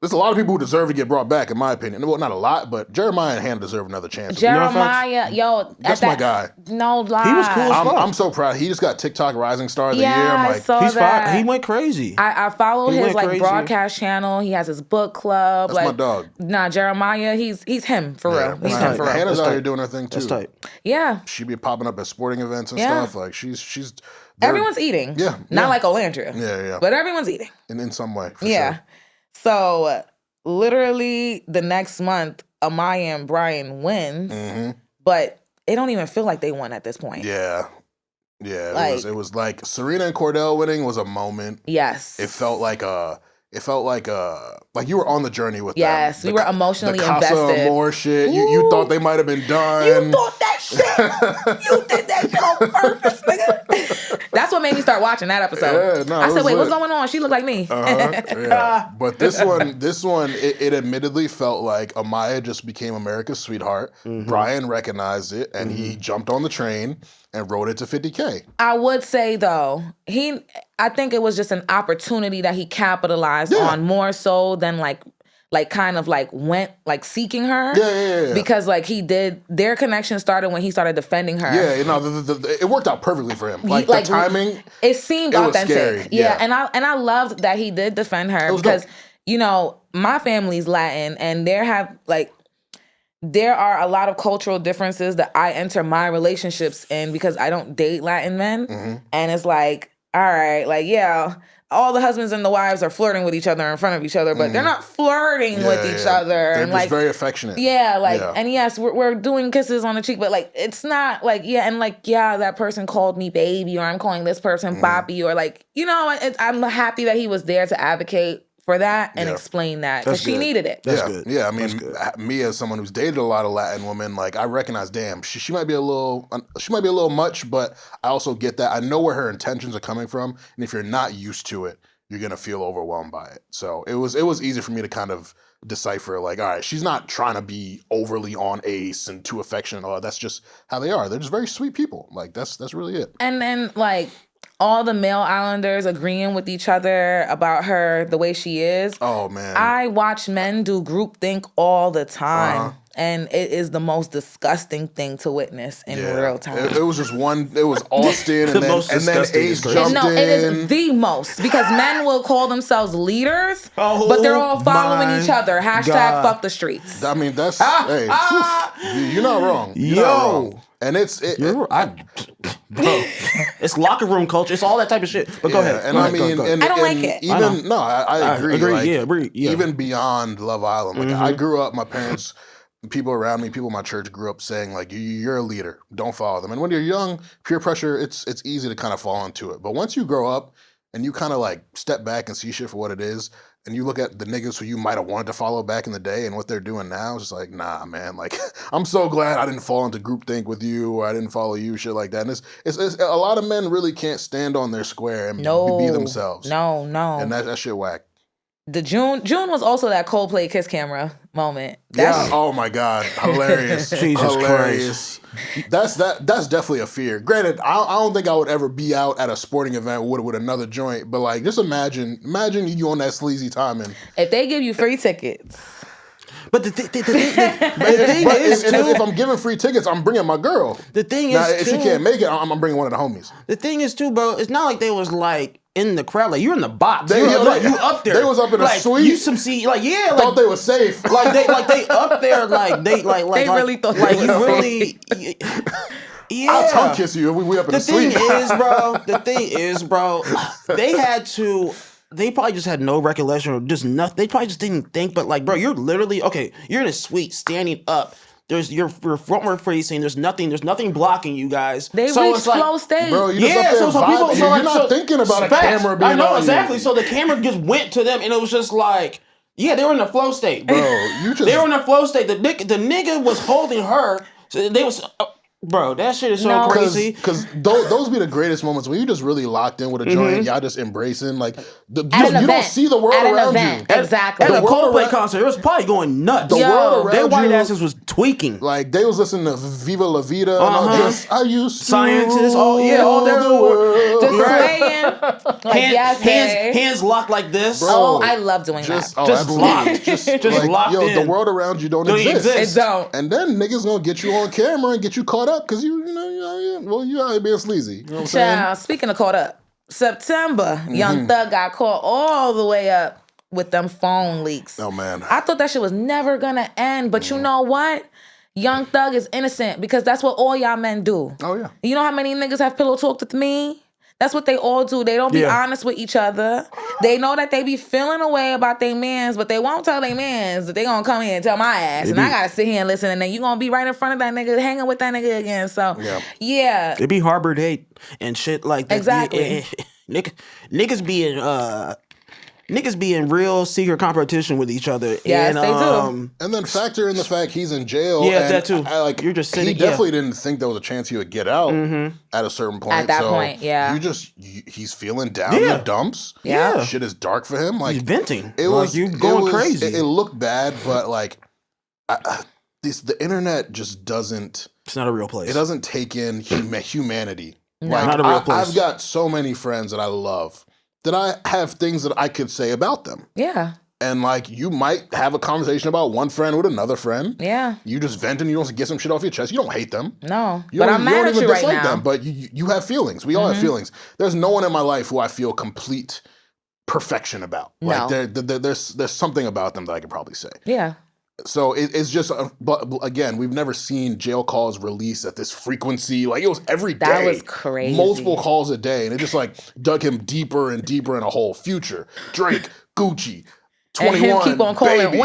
S1: there's a lot of people who deserve to get brought back, in my opinion. Well, not a lot, but Jeremiah and Hannah deserve another chance.
S3: Jeremiah,
S1: that's my guy.
S3: No lie.
S4: He was cool as fuck.
S1: I'm so proud. He just got TikTok Rising Star of the Year. I'm like,
S3: he's
S4: fine. He went crazy.
S3: I follow his like broadcast channel. He has his book club.
S1: That's my dog.
S3: Nah, Jeremiah, he's him for real. He's him for real.
S1: Hannah's out here doing her thing too.
S4: That's tight.
S3: Yeah.
S1: She be popping up at sporting events and stuff. Like she's.
S3: Everyone's eating. Yeah. Not like Olandria.
S1: Yeah.
S3: But everyone's eating.
S1: In some way.
S3: Sure. So. Literally the next month, Amaya and Brian wins, but it don't even feel like they won at this point.
S1: Yeah. It was like Serena and Cordell winning was a moment.
S3: Yes.
S1: It felt like you were on the journey with them.
S3: Yes, we were emotionally invested.
S1: The Casa Amor shit. You thought they might have been done.
S3: You thought that shit. You did that shit on purpose, nigga. That's what made me start watching that episode. Yeah, I said, wait, what's going on? She looked like me.
S1: Yeah. But this one, it admittedly felt like Amaya just became America's sweetheart. Brian recognized it, and he jumped on the train and rode it to 50K.
S3: I would say, though, I think it was just an opportunity that he capitalized on more so than like kind of like went like seeking her. Yeah. Because like their connection started when he started defending her.
S1: Yeah, it worked out perfectly for him. Like the timing.
S3: It seemed authentic.
S1: Was scary.
S3: Yeah. And I loved that he did defend her because, you know, my family's Latin and there are a lot of cultural differences that I enter my relationships in because I don't date Latin men. And it's like, all right, like, yeah, all the husbands and the wives are flirting with each other in front of each other, but they're not flirting with each other.
S1: They're
S3: and
S1: just
S3: like
S1: very affectionate.
S3: Yeah, like, and yes, we're doing kisses on the cheek, but like, it's not like, and like, that person called me baby, or I'm calling this person Bobby, or like, I'm happy that he was there to advocate for that and explain that because she needed it.
S4: That's good.
S1: Yeah, I mean, me as someone who's dated a lot of Latin women, like I recognize, damn, she might be a little much, but I also get that. I know where her intentions are coming from, and if you're not used to it, you're gonna feel overwhelmed by it. So it was easy for me to kind of decipher, like, all right, she's not trying to be overly on ace and too affectionate. Oh, that's just how they are. They're just very sweet people. Like that's really it.
S3: And then like all the male Islanders agreeing with each other about her the way she is.
S1: Oh man,
S3: I watch men do groupthink all the time. And it is the most disgusting thing to witness in real time.
S1: It was just one. It was Austin, and then Ace jumped in.
S3: No, it is the most because men will call themselves leaders, but they're all following each other. Hashtag fuck the streets.
S1: I mean, that's hey, you're not wrong. You're not wrong. And it's
S4: locker room culture. It's all that type of shit. But go ahead.
S1: And I mean,
S3: I don't like it.
S1: Even I agree.
S4: Like,
S1: even beyond Love Island, like I grew up, my parents. People around me, people in my church grew up saying, like, you're a leader. Don't follow them. And when you're young, peer pressure, it's easy to kind of fall into it. But once you grow up and you kind of like step back and see shit for what it is, and you look at the niggas who you might have wanted to follow back in the day and what they're doing now, it's just like, nah, man. Like, I'm so glad I didn't fall into groupthink with you, or I didn't follow you, shit like that. And it's a lot of men really can't stand on their square and be themselves.
S3: No.
S1: And that shit whack.
S3: The June was also that Coldplay kiss camera moment.
S1: Oh my God, hilarious!
S4: Jesus
S1: hilarious. Christ. That's definitely a fear. Granted, I don't think I would ever be out at a sporting event with another joint, but like, just imagine you on that sleazy timing.
S3: If they give you free tickets.
S4: But the thing
S1: is, if I'm giving free tickets, I'm bringing my girl.
S4: The thing
S1: now,
S4: is,
S1: if she can't make it, I'm bringing one of the homies.
S4: The thing is, too, bro, it's not like they was like in the crowd, like you're in the box. You up there.
S1: They was up in a suite.
S4: You some see, like
S1: thought they were safe.
S4: Like they up there, like they
S3: really thought
S4: like
S3: they
S4: you
S3: were
S4: really. Yeah.
S1: I'll tongue kiss you if we up in a suite.
S4: The thing is, bro, they had to. They probably just had no recollection or just nothing. They probably just didn't think. But like, bro, you're literally you're in a suite, standing up. There's your frontward facing. There's nothing blocking you guys.
S3: They reached flow state.
S1: Bro, you just up there vibing. You're not thinking about a camera being on you.
S4: I know exactly. So the camera just went to them, and it was just like, they were in the flow state,
S1: bro.
S4: They were in the flow state. The nigga was holding her. So they was. Bro, that shit is so crazy.
S1: Because those be the greatest moments when you just really locked in with a joint, y'all just embracing. Like, you don't see the world around you.
S3: Exactly.
S4: At a Coldplay concert, it was probably going nuts.
S1: The world around
S4: their white
S1: you,
S4: asses was tweaking.
S1: Like, they was listening to Viva La Vida. I used to
S4: scientists, all their
S1: world.
S3: Just swaying.
S4: Hands locked like this.
S1: Bro,
S3: oh, I love doing that.
S4: Just locked. Just like, locked in.
S1: The world around you don't exist.
S3: It don't.
S1: And then niggas gonna get you on camera and get you caught up because you out here being sleazy. You know what I'm saying?
S3: Speaking of caught up, September, Young Thug got caught all the way up with them phone leaks.
S1: Oh man,
S3: I thought that shit was never gonna end, but you know what? Young Thug is innocent because that's what all y'all men do.
S1: Oh yeah.
S3: You know how many niggas have pillow talked with me? That's what they all do. They don't be honest with each other. They know that they be feeling away about their mans, but they won't tell their mans that they gonna come here and tell my ass. And I gotta sit here and listen, and then you gonna be right in front of that nigga, hanging with that nigga again. So, yeah.
S4: They be harbored hate and shit like that.
S3: Exactly.
S4: Niggas be in real secret competition with each other.
S3: Yes,
S4: and,
S3: they do.
S1: And then factor in the fact he's in jail.
S4: Yeah,
S1: and
S4: that too.
S1: You're just sitting. He definitely didn't think there was a chance he would get out at a certain point.
S3: At that point, yeah.
S1: He's feeling down in the dumps.
S3: Yeah.
S1: Shit is dark for him. Like,
S4: he's venting.
S1: You
S4: going crazy.
S1: It looked bad, but like, the internet just doesn't.
S4: It's not a real place.
S1: It doesn't take in humanity.
S3: No.
S1: Like,
S4: not a real place.
S1: I've got so many friends that I love that I have things that I could say about them.
S3: Yeah.
S1: And like, you might have a conversation about one friend with another friend.
S3: Yeah.
S1: You just vent and you don't get some shit off your chest. You don't hate them.
S3: No. But I'm mad at you right now.
S1: Them, but you have feelings. We all have feelings. There's no one in my life who I feel complete perfection about.
S3: No.
S1: Like there's something about them that I could probably say.
S3: Yeah.
S1: So it's just, but again, we've never seen jail calls released at this frequency. Like it was every day.
S3: That was crazy.
S1: Multiple calls a day. And it just like dug him deeper and deeper in a hole. Future, Drake, Gucci, 21,
S3: and him keep on calling
S1: Baby,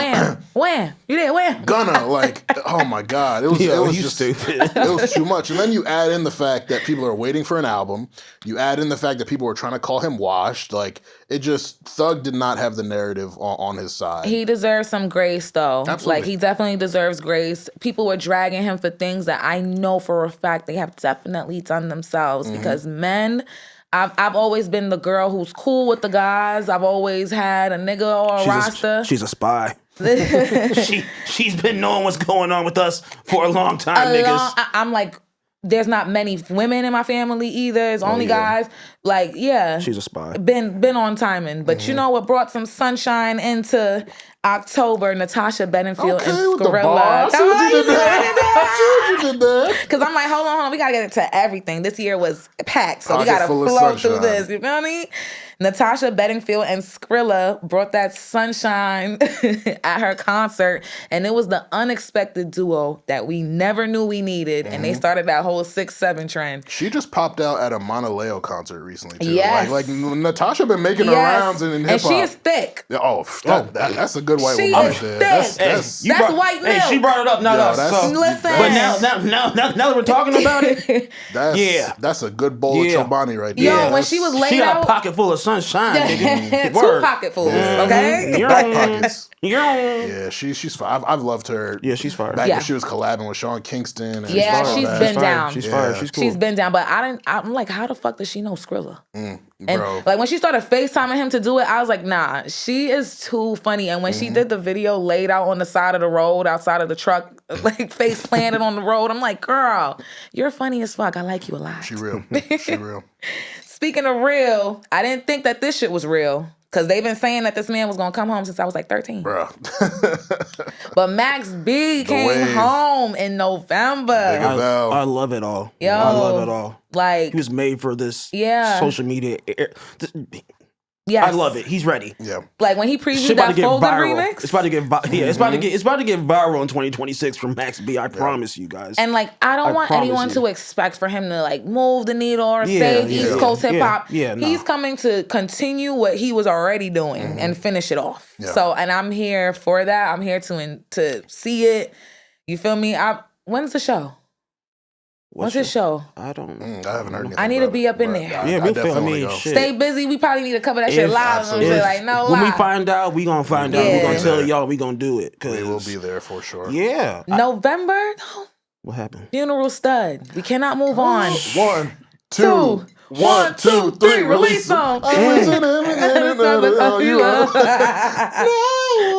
S3: Wham, you did Wham.
S1: Gunna, like, oh my God. It was just
S4: stupid.
S1: it was too much. And then you add in the fact that people are waiting for an album. You add in the fact that people were trying to call him washed. Like, it just, Thug did not have the narrative on his side.
S3: He deserves some grace, though.
S1: Absolutely.
S3: Like, he definitely deserves grace. People were dragging him for things that I know for a fact they have definitely done themselves. Because men, I've always been the girl who's cool with the guys. I've always had a nigga or a roster.
S4: She's a spy. She's been knowing what's going on with us for a long time, niggas.
S3: I'm like, there's not many women in my family either. It's only guys. Like, yeah.
S4: She's a spy.
S3: Been on timing. But you know what brought some sunshine into October? Natasha Bedingfield and
S1: with the
S3: Skrilla.
S1: bar. I see what you did there. I see what you did there.
S3: Because I'm like, hold on. We got to get into everything. This year was packed, so we
S1: Pocket
S3: got to
S1: full of
S3: flow through
S1: sunshine.
S3: this. You feel me? Natasha Bedingfield and Skrilla brought that sunshine at her concert, and it was the unexpected duo that we never knew we needed, and they started that whole 6'7" trend.
S1: She just popped out at a Mauna Leo concert recently, too.
S3: Yes.
S1: Like Natasha been making her rounds in hip-hop.
S3: And she is thick.
S1: That's a good white
S3: She
S1: woman
S3: is
S1: right there.
S3: thick.
S1: That's
S3: That's white milk.
S4: Hey, she brought it up. No,
S1: Yo,
S4: no.
S1: that's-
S4: So,
S3: Listen.
S4: but now that we're talking about it,
S1: that's a good bowl of Chobani right there.
S3: Yo, when she was laid
S4: she got
S3: out,
S4: a pocket full of sunshine, nigga.
S3: two
S4: Word.
S3: pocketfuls, okay?
S1: Back pockets.
S4: Yeah,
S1: Yeah, she's fire. I've loved her.
S4: Yeah, she's fire.
S1: Back
S3: Yeah.
S1: when she was collabing with Sean Kingston. And
S3: Yeah,
S1: all
S3: she's
S1: that.
S3: been down.
S4: She's
S1: Yeah.
S4: fire. She's cool.
S3: She's been down, but I'm like, how the fuck does she know Skrilla? And
S1: Bro.
S3: like when she started FaceTiming him to do it, I was like, nah, she is too funny. And when she did the video laid out on the side of the road, outside of the truck, like face planted on the road, I'm like, girl, you're funny as fuck. I like you a lot.
S1: She real. She real.
S3: Speaking of real, I didn't think that this shit was real. Because they've been saying that this man was going to come home since I was like 13.
S1: Bro.
S3: But Max B came
S1: wave.
S3: home in November.
S4: I love it all.
S3: Yo.
S4: I love it all.
S3: Like,
S4: He was made for this
S3: Yeah.
S4: social media.
S3: yes.
S4: I love it. He's ready.
S1: Yeah.
S3: Like when he
S4: Shit
S3: previewed
S4: about to
S3: that
S4: get
S3: Folded
S4: viral.
S3: remix.
S4: It's about to get it's about to get viral in 2026 from Max B. I promise you guys.
S3: And like, I don't want
S4: promise
S3: anyone
S4: you.
S3: to expect for him to like move the needle or
S4: Yeah,
S3: save
S4: yeah,
S3: East Coast hip hop.
S4: yeah, no.
S3: He's coming to continue what he was already doing and finish it off.
S1: Yeah.
S3: So, and I'm here for that. I'm here to see it. You feel me? When's the show? What's his show?
S4: I don't.
S1: I haven't heard anything.
S3: I need to
S1: about
S3: be
S1: it,
S3: up in
S1: but
S3: there.
S1: I
S4: Yeah, we'll feel. I
S1: definitely
S4: mean,
S1: go.
S4: shit.
S3: Stay busy. We probably need to cover that shit
S4: If-
S3: live. Some shit like no
S4: when we
S3: lie.
S4: find out, we gonna find out.
S3: Yeah.
S4: We gonna tell y'all. We gonna do it.
S1: We will be there for sure.
S4: Yeah.
S3: November? No.
S4: What happened?
S3: Funeral Stud. We cannot move on.
S1: 1, 2, 1, 2, 3, release them. Oh, you are.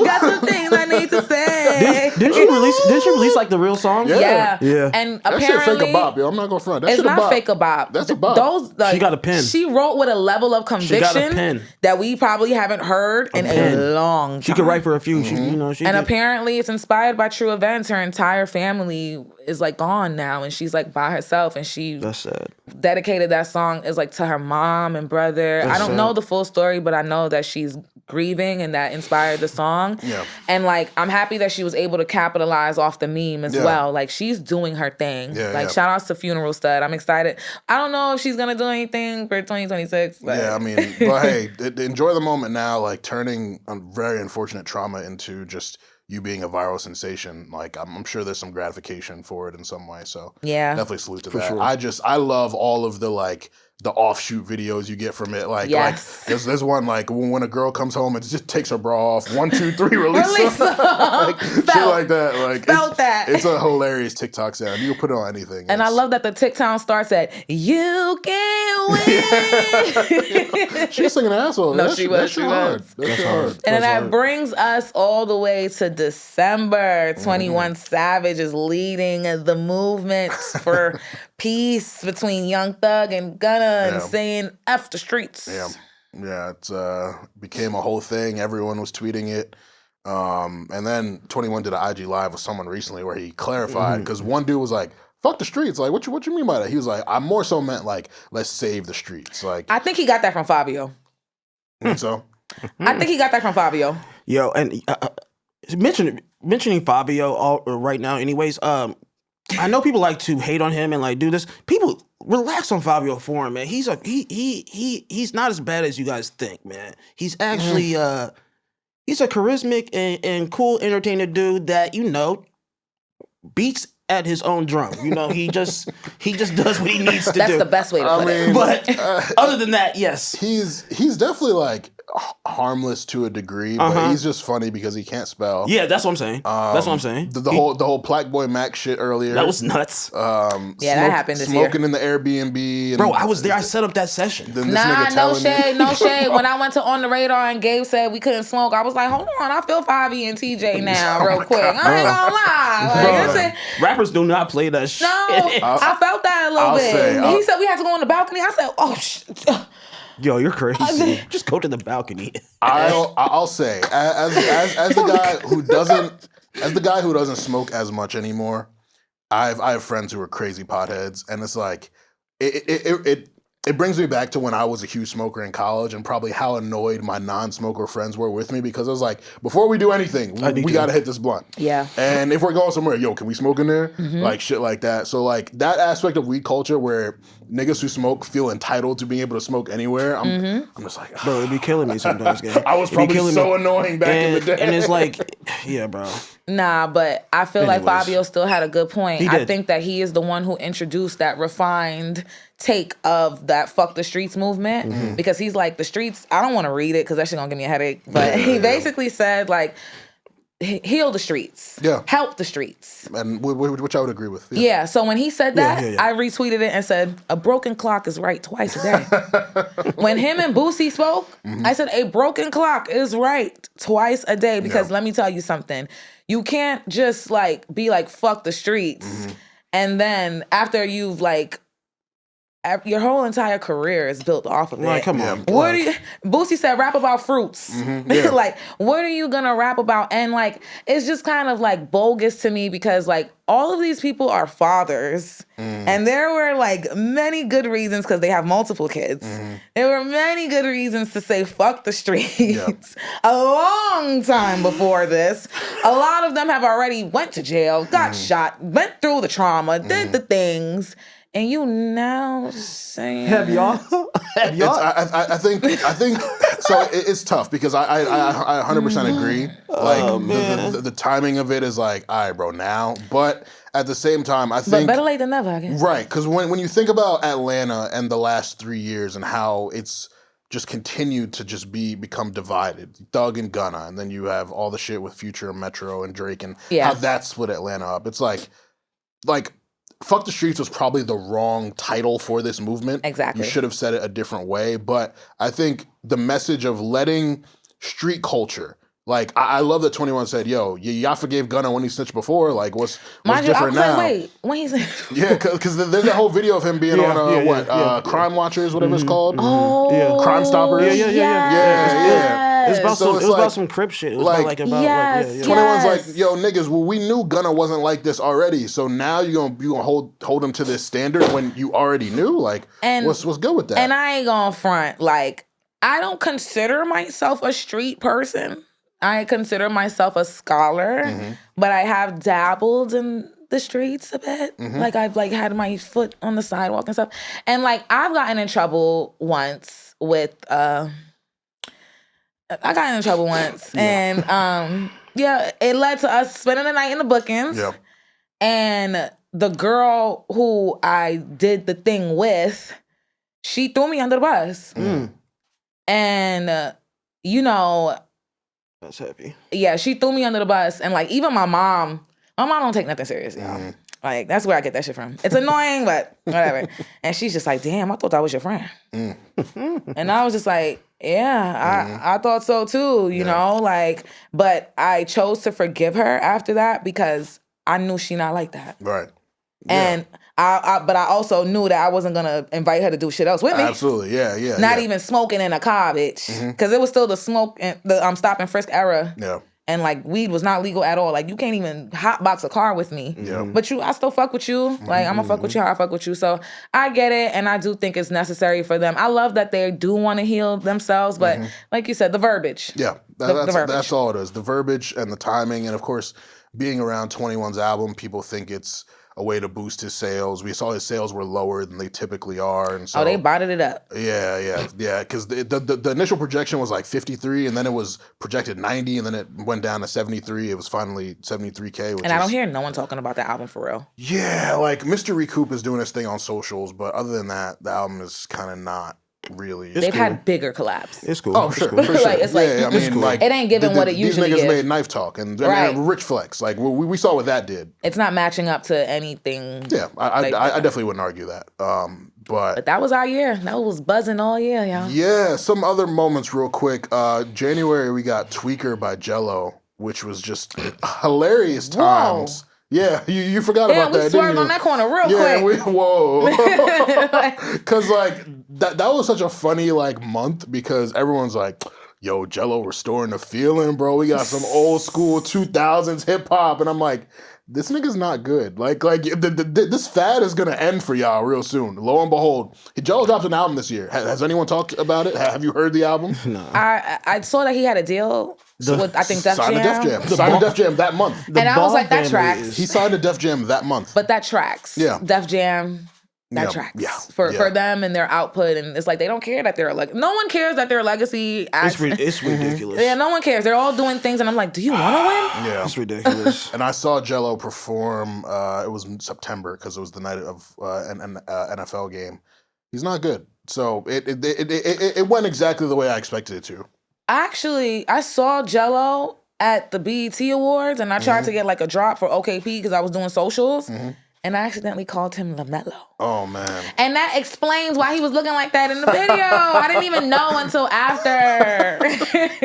S3: Got some things I need to say.
S4: Did she release like the real song?
S3: Yeah.
S4: Yeah.
S3: And
S1: That shit
S3: apparently,
S1: fake a bop, yo. I'm not gonna front. That
S3: it's
S1: shit a
S3: not
S1: bop.
S3: fake a bop.
S1: That's a bop.
S3: Those, like,
S4: She got a pen.
S3: She wrote with a level of
S4: got a
S3: conviction
S4: pen.
S3: that we probably haven't heard in
S4: pen.
S3: a long time.
S4: She could write for a few. She, you know, she
S3: And
S4: could-
S3: apparently it's inspired by true events. Her entire family is like gone now and she's like by herself and she
S4: That's sad.
S3: dedicated that song is like to her mom and brother. I don't
S4: sad.
S3: know the full story, but I know that she's grieving and that inspired the song.
S1: Yeah.
S3: And like I'm happy that she was able to capitalize off the meme as
S1: Yeah.
S3: well. Like she's doing her thing.
S1: Yeah,
S3: like
S1: yeah.
S3: shout outs to Funeral Stud. I'm excited. I don't know if she's gonna do anything for 2026. But
S1: Yeah, I mean, but hey, enjoy the moment now, like turning a very unfortunate trauma into just you being a viral sensation. Like, I'm sure there's some gratification for it in some way. So
S3: yeah.
S1: definitely salute to that.
S4: sure.
S1: I love all of the like the offshoot videos you get from it. Like,
S3: Yes.
S1: there's one like when a girl comes home and just takes her bra off. 1, 2, 3, release.
S3: Release
S1: them. like shit
S3: Felt-
S1: like that. Like
S3: felt that.
S1: It's a hilarious TikTok sound. You can put it on anything.
S3: And I love that the TikTok starts at "You can win."
S1: She's singing asshole.
S3: No,
S1: That
S3: she
S1: shit-
S3: was,
S1: that
S3: she
S1: shit
S3: was.
S1: hard. That shit hard.
S3: And then
S4: That's
S3: that
S4: hard.
S3: brings us all the way to December. 21 Savage is leading the movement for peace between Young Thug and Gunna and
S1: Yeah.
S3: saying F the streets.
S1: Yeah, it became a whole thing. Everyone was tweeting it. And then 21 did an IG live with someone recently where he clarified because one dude was like, "Fuck the streets." Like, what you mean by that? He was like, "I more so meant like, let's save the streets." Like,
S3: I think he got that from Fabio.
S1: think so.
S3: I think he got that from Fabio.
S4: Yo, and mentioning Fabio right now. Anyways, I know people like to hate on him and like do this. People relax on Fabio Foreign, man. He's not as bad as you guys think, man. He's actually he's a charismatic and cool, entertaining dude that beats at his own drum. He just does what he needs to do.
S3: That's the best way to put it.
S4: But other than that, yes,
S1: he's definitely like harmless to a degree, but he's just funny because he can't spell.
S4: Yeah, that's what I'm saying.
S1: The whole Black Boy Mac shit earlier.
S4: That was nuts.
S3: That happened this year.
S1: Smoking in the Airbnb. And
S4: bro, I was there. I set up that session.
S3: No shade. When I went to On the Radar and Gabe said we couldn't smoke, I was like, hold on, I feel Fabi and TJ now real quick. I ain't gonna lie.
S4: Rappers do not play that shit.
S3: No, I felt that a little bit. He said we had to go on the balcony. I said, oh, shit.
S4: Yo, you're crazy. Just go to the balcony.
S1: I'll say, as the guy who doesn't smoke as much anymore, I have friends who are crazy potheads, and it's like it brings me back to when I was a huge smoker in college and probably how annoyed my non-smoker friends were with me because I was like, before we do anything, we got to hit this blunt.
S3: Yeah.
S1: And if we're going somewhere, yo, can we smoke in there? Like shit like that. So like that aspect of weed culture where niggas who smoke feel entitled to being able to smoke anywhere, I'm just like,
S4: bro, it'd be killing me sometimes, gang.
S1: I was probably so annoying back in the day.
S4: And it's like, yeah, bro.
S3: Nah, but I feel like Fabio still had a good point. I think that he is the one who introduced that refined take of that fuck the streets movement because he's like, the streets, I don't want to read it because that shit gonna give me a headache, but he basically said like, heal the streets, help the streets.
S1: And which I would agree with.
S3: Yeah, so when he said that, I retweeted it and said, a broken clock is right twice a day. When him and Boosie spoke, I said, a broken clock is right twice a day because let me tell you something. You can't just like be like, fuck the streets. And then after you've like, your whole entire career is built off of it.
S4: Like, come on.
S3: Boosie said, rap about fruits. Like, what are you gonna rap about? And like, it's just kind of like bogus to me because like all of these people are fathers, and there were like many good reasons because they have multiple kids. There were many good reasons to say fuck the streets. A long time before this, a lot of them have already went to jail, got shot, went through the trauma, did the things. And you now saying
S4: have y'all?
S1: I think so. It's tough because I 100% agree. Like the timing of it is like, all right, bro, now. But at the same time, I think
S3: better late than never, I guess.
S1: Right, because when you think about Atlanta and the last 3 years and how it's just continued to just become divided, Thug and Gunna, and then you have all the shit with Future and Metro and Drake and how that split Atlanta up. It's like. Fuck the Streets was probably the wrong title for this movement.
S3: Exactly.
S1: You should have said it a different way. But I think the message of letting street culture, like, I love that 21 said, yo, y'all forgave Gunna when he snitched before. Like, what's different now?
S3: Wait, when he's...
S1: Yeah, because there's that whole video of him being on, Crime Watchers, whatever it's called.
S3: Oh.
S1: Crime Stoppers.
S3: Yeah.
S4: It was about some Crip shit. It was about
S1: 21's like, yo, niggas, well, we knew Gunna wasn't like this already, so now you're gonna hold him to this standard when you already knew? Like, what's good with that?
S3: And I ain't gonna front, like, I don't consider myself a street person. I consider myself a scholar, but I have dabbled in the streets a bit. Like, I've like had my foot on the sidewalk and stuff. And like, I've gotten in trouble once with and it led to us spending the night in the bookings. Yep. And the girl who I did the thing with, she threw me under the bus. And
S4: that's happy.
S3: Yeah, she threw me under the bus, and like even my mom don't take nothing serious, y'all. Like, that's where I get that shit from. It's annoying, but whatever. And she's just like, damn, I thought that was your friend. And I was just like, yeah, I thought so too, you know? Like, but I chose to forgive her after that because I knew she not like that.
S1: Right.
S3: And but I also knew that I wasn't gonna invite her to do shit else with me.
S1: Absolutely, yeah.
S3: Not even smoking in a car, bitch. Because it was still the smoke and the stop and frisk era.
S1: Yeah.
S3: and like weed was not legal at all. Like you can't even hotbox a car with me.
S1: Yeah.
S3: But I still fuck with you. Like I'm gonna fuck with you how I fuck with you. So I get it, and I do think it's necessary for them. I love that they do want to heal themselves, but like you said, the verbiage.
S1: Yeah,
S3: The verbiage.
S1: that's all it is. The verbiage and the timing, and of course, being around 21's album, people think it's a way to boost his sales. We saw his sales were lower than they typically are, and so
S3: They botted it up.
S1: yeah. Because the initial projection was like 53, and then it was projected 90, and then it went down to 73. It was finally 73K.
S3: And I don't hear no one talking about the album for real.
S1: Yeah, like Mr. Recoup is doing his thing on socials, but other than that, the album is kind of not really.
S3: They've had bigger collabs.
S4: It's cool.
S1: Oh,
S4: It's
S1: sure,
S4: cool.
S1: for sure.
S3: Like, it's like-
S1: I mean, like
S3: It ain't giving what it usually
S1: These niggas
S3: give.
S1: made Knife Talk and
S3: Right.
S1: Rich Flex. Like we saw what that did.
S3: It's not matching up to anything.
S1: Yeah, I definitely wouldn't argue that.
S3: But that was our year. That was buzzing all year, y'all.
S1: Yeah, some other moments real quick. January we got Tweaker by Jello, which was just hilarious times. Yeah, you forgot
S3: Yeah,
S1: about
S3: we
S1: that,
S3: swerved
S1: didn't you?
S3: on that corner real
S1: Yeah,
S3: quick.
S1: whoa. Because like that was such a funny like month because everyone's like, yo, Jello restoring the feeling, bro. We got some old school 2000s hip hop, and I'm like, this nigga's not good. Like this fad is gonna end for y'all real soon. Lo and behold, Jello dropped an album this year. Has anyone talked about it? Have you heard the album?
S4: No.
S3: I saw that he had a deal with, I think, Def
S1: Signed to Def
S3: Jam.
S1: Jam. Signed to Def Jam that month.
S3: And I was like, that
S4: Ball
S3: tracks.
S4: family
S1: He signed to Def Jam that month.
S3: But that tracks.
S1: Yeah.
S3: Def Jam, that
S1: Yeah,
S3: tracks.
S1: yeah,
S3: For
S1: yeah.
S3: them and their output. And it's like, they don't care that they're like, no one cares that their legacy acts.
S4: It's ridiculous.
S3: Yeah, no one cares. They're all doing things. And I'm like, do you want to win?
S1: Yeah.
S4: It's ridiculous.
S1: And I saw Jello perform. It was in September because it was the night of an NFL game. He's not good. So it went exactly the way I expected it to.
S3: Actually, I saw Jello at the BET Awards, and I tried to get like a drop for OKP because I was doing socials, and I accidentally called him LaMelo.
S1: Oh man.
S3: And that explains why he was looking like that in the video. I didn't even know until after.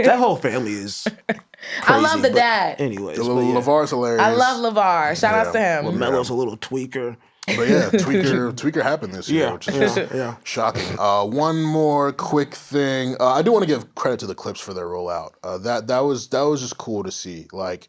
S4: That whole family is crazy.
S3: I love the
S4: but
S3: dad.
S4: Anyways,
S1: The
S4: but
S1: little
S4: yeah.
S1: LeVar's hilarious.
S3: I love LeVar. Shout outs to him.
S4: LaMelo's a little tweaker.
S1: But yeah, Tweaker happened this year,
S4: Yeah,
S1: which is
S4: yeah.
S1: shocking. One more quick thing. I do want to give credit to the Clips for their rollout. That was just cool to see. Like,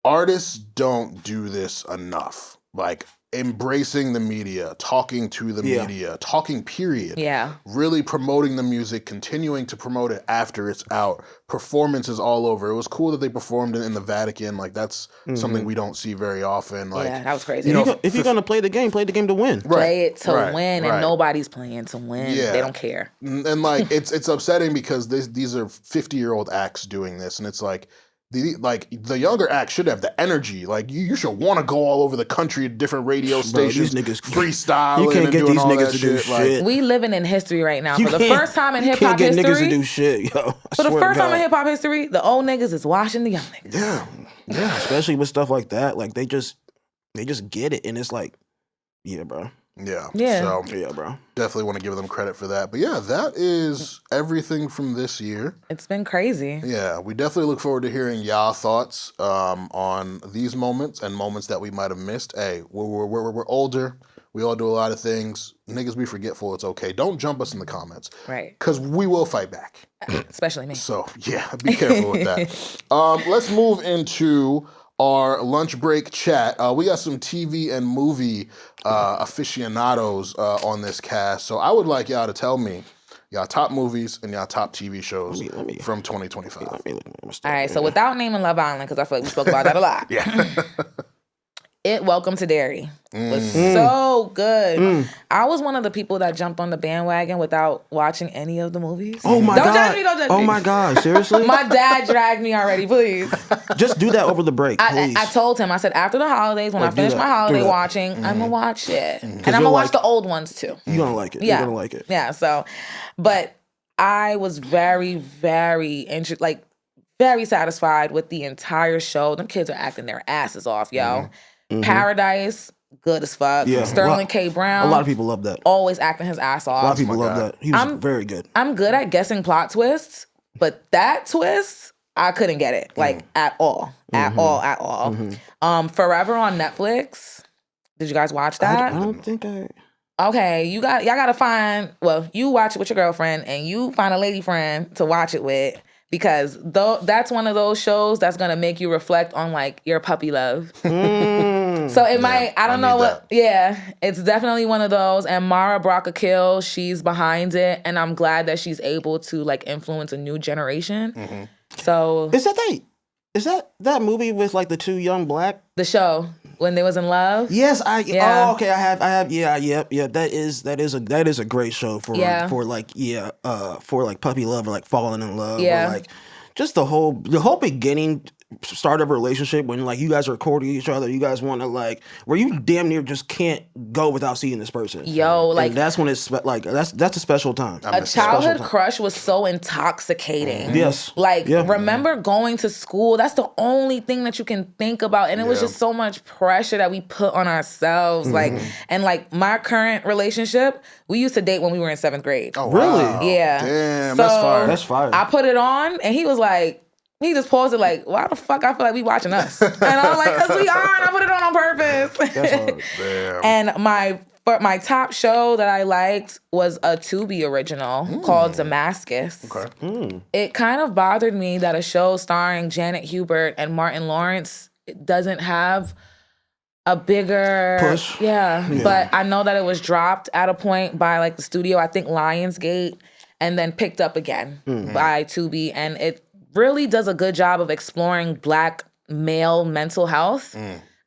S1: artists don't do this enough. Like, embracing the media, talking to the
S4: Yeah.
S1: media, talking period.
S3: Yeah.
S1: Really promoting the music, continuing to promote it after it's out. Performances all over. It was cool that they performed in the Vatican. Like, that's something we don't see very often. Like,
S3: Yeah, that was crazy.
S1: you know,
S4: If you're gonna play the game to win.
S3: Play it to
S1: right,
S3: win,
S1: right.
S3: and nobody's playing to win.
S1: Yeah.
S3: They don't care.
S1: And like it's upsetting because these are 50-year-old acts doing this, and it's like the younger acts should have the energy. Like you should want to go all over the country to different radio stations,
S4: these niggas
S1: freestyling.
S4: You can't
S1: and
S4: get
S1: doing
S4: these
S1: all
S4: niggas
S1: that
S4: to do
S1: shit.
S4: shit.
S3: We living in history right now.
S4: You
S3: For the
S4: can't-
S3: first time in
S4: you
S3: hip hop
S4: can't get niggas to
S3: history,
S4: do shit, yo.
S3: for the first time in hip hop history, the old niggas is washing the young niggas.
S1: Yeah.
S4: Especially with stuff like that, like they just get it, and it's like, yeah, bro.
S1: Yeah.
S3: Yeah.
S1: So
S4: Yeah, bro.
S1: definitely want to give them credit for that. But yeah, that is everything from this year.
S3: It's been crazy.
S1: Yeah, we definitely look forward to hearing y'all thoughts on these moments and moments that we might have missed. Hey, we're older. We all do a lot of things. Niggas be forgetful. It's okay. Don't jump us in the comments.
S3: Right.
S1: Because we will fight back.
S3: Especially me.
S1: So, yeah, be careful with that. Let's move into our lunch break chat. We got some TV and movie aficionados on this cast. So I would like y'all to tell me y'all top movies and y'all top TV shows
S4: Let me-
S1: from 2025.
S4: Let me look at my
S3: All
S4: stuff.
S3: right, so without naming Love Island, because I feel like we spoke about that a lot.
S1: Yeah.
S3: Welcome to Derry was so good. I was one of the people that jumped on the bandwagon without watching any of the movies.
S4: Oh my
S3: Don't
S4: god!
S3: judge me, don't judge
S4: oh
S3: me.
S4: my god! Seriously?
S3: My dad dragged me already, please.
S4: Just do that over the break, please.
S3: I told him, I said, after the holidays, when I
S4: do
S3: finish
S4: that,
S3: my
S4: do
S3: holiday
S4: that.
S3: watching, I'm going to watch it. And I'm going to
S4: you'll
S3: watch
S4: like
S3: the old ones too.
S4: You're gonna like it.
S3: Yeah.
S4: You're gonna like it.
S3: Yeah, so, but I was very, very interested, like, very satisfied with the entire show. Them kids are acting their asses off, yo. Paradise, good as fuck.
S4: Yeah.
S3: Sterling K. Brown.
S4: A lot of people love that.
S3: Always acting his ass off.
S4: A lot of people
S1: my
S4: love
S1: God.
S4: that. He was very good.
S3: I'm good at guessing plot twists, but that twist, I couldn't get it. Like, at all. At all. Forever on Netflix. Did you guys watch that?
S4: I don't think I.
S3: Okay, y'all gotta find, well, you watch it with your girlfriend and you find a lady friend to watch it with, because that's one of those shows that's gonna make you reflect on like your puppy love. So it might, I don't know what, it's definitely one of those. And Mara Brock-Akil, she's behind it, and I'm glad that she's able to like influence a new generation. So
S4: Is that movie with like the two young black?
S3: the show when they was in love.
S4: Yes,
S3: Yeah.
S4: Oh, okay, I have. Yeah. That is a great show for like puppy love or like falling in love.
S3: Yeah.
S4: Or like just the whole beginning start of a relationship when like you guys are courting each other, you guys want to like where you damn near just can't go without seeing this person.
S3: Yo, like
S4: and that's when it's like that's a special time.
S3: a childhood crush was so intoxicating.
S4: Yes.
S3: Like remember going to school, that's the only thing that you can think about, and it was just so much pressure that we put on ourselves. Like, and like my current relationship, we used to date when we were in 7th grade.
S1: Oh,
S4: really?
S1: wow.
S3: Yeah.
S1: Damn,
S3: So,
S1: that's fire.
S4: That's fire.
S3: I put it on and he was like, he just paused it like, why the fuck I feel like we watching us? And I was like, because we are, and I put it on purpose.
S4: That's hard.
S1: Damn.
S3: And my top show that I liked was a Tubi original called Damascus.
S1: Okay.
S3: It kind of bothered me that a show starring Janet Hubert and Martin Lawrence doesn't have a bigger
S4: push.
S3: Yeah. But I know that it was dropped at a point by like the studio, I think Lionsgate, and then picked up again by Tubi, and it really does a good job of exploring Black male mental health.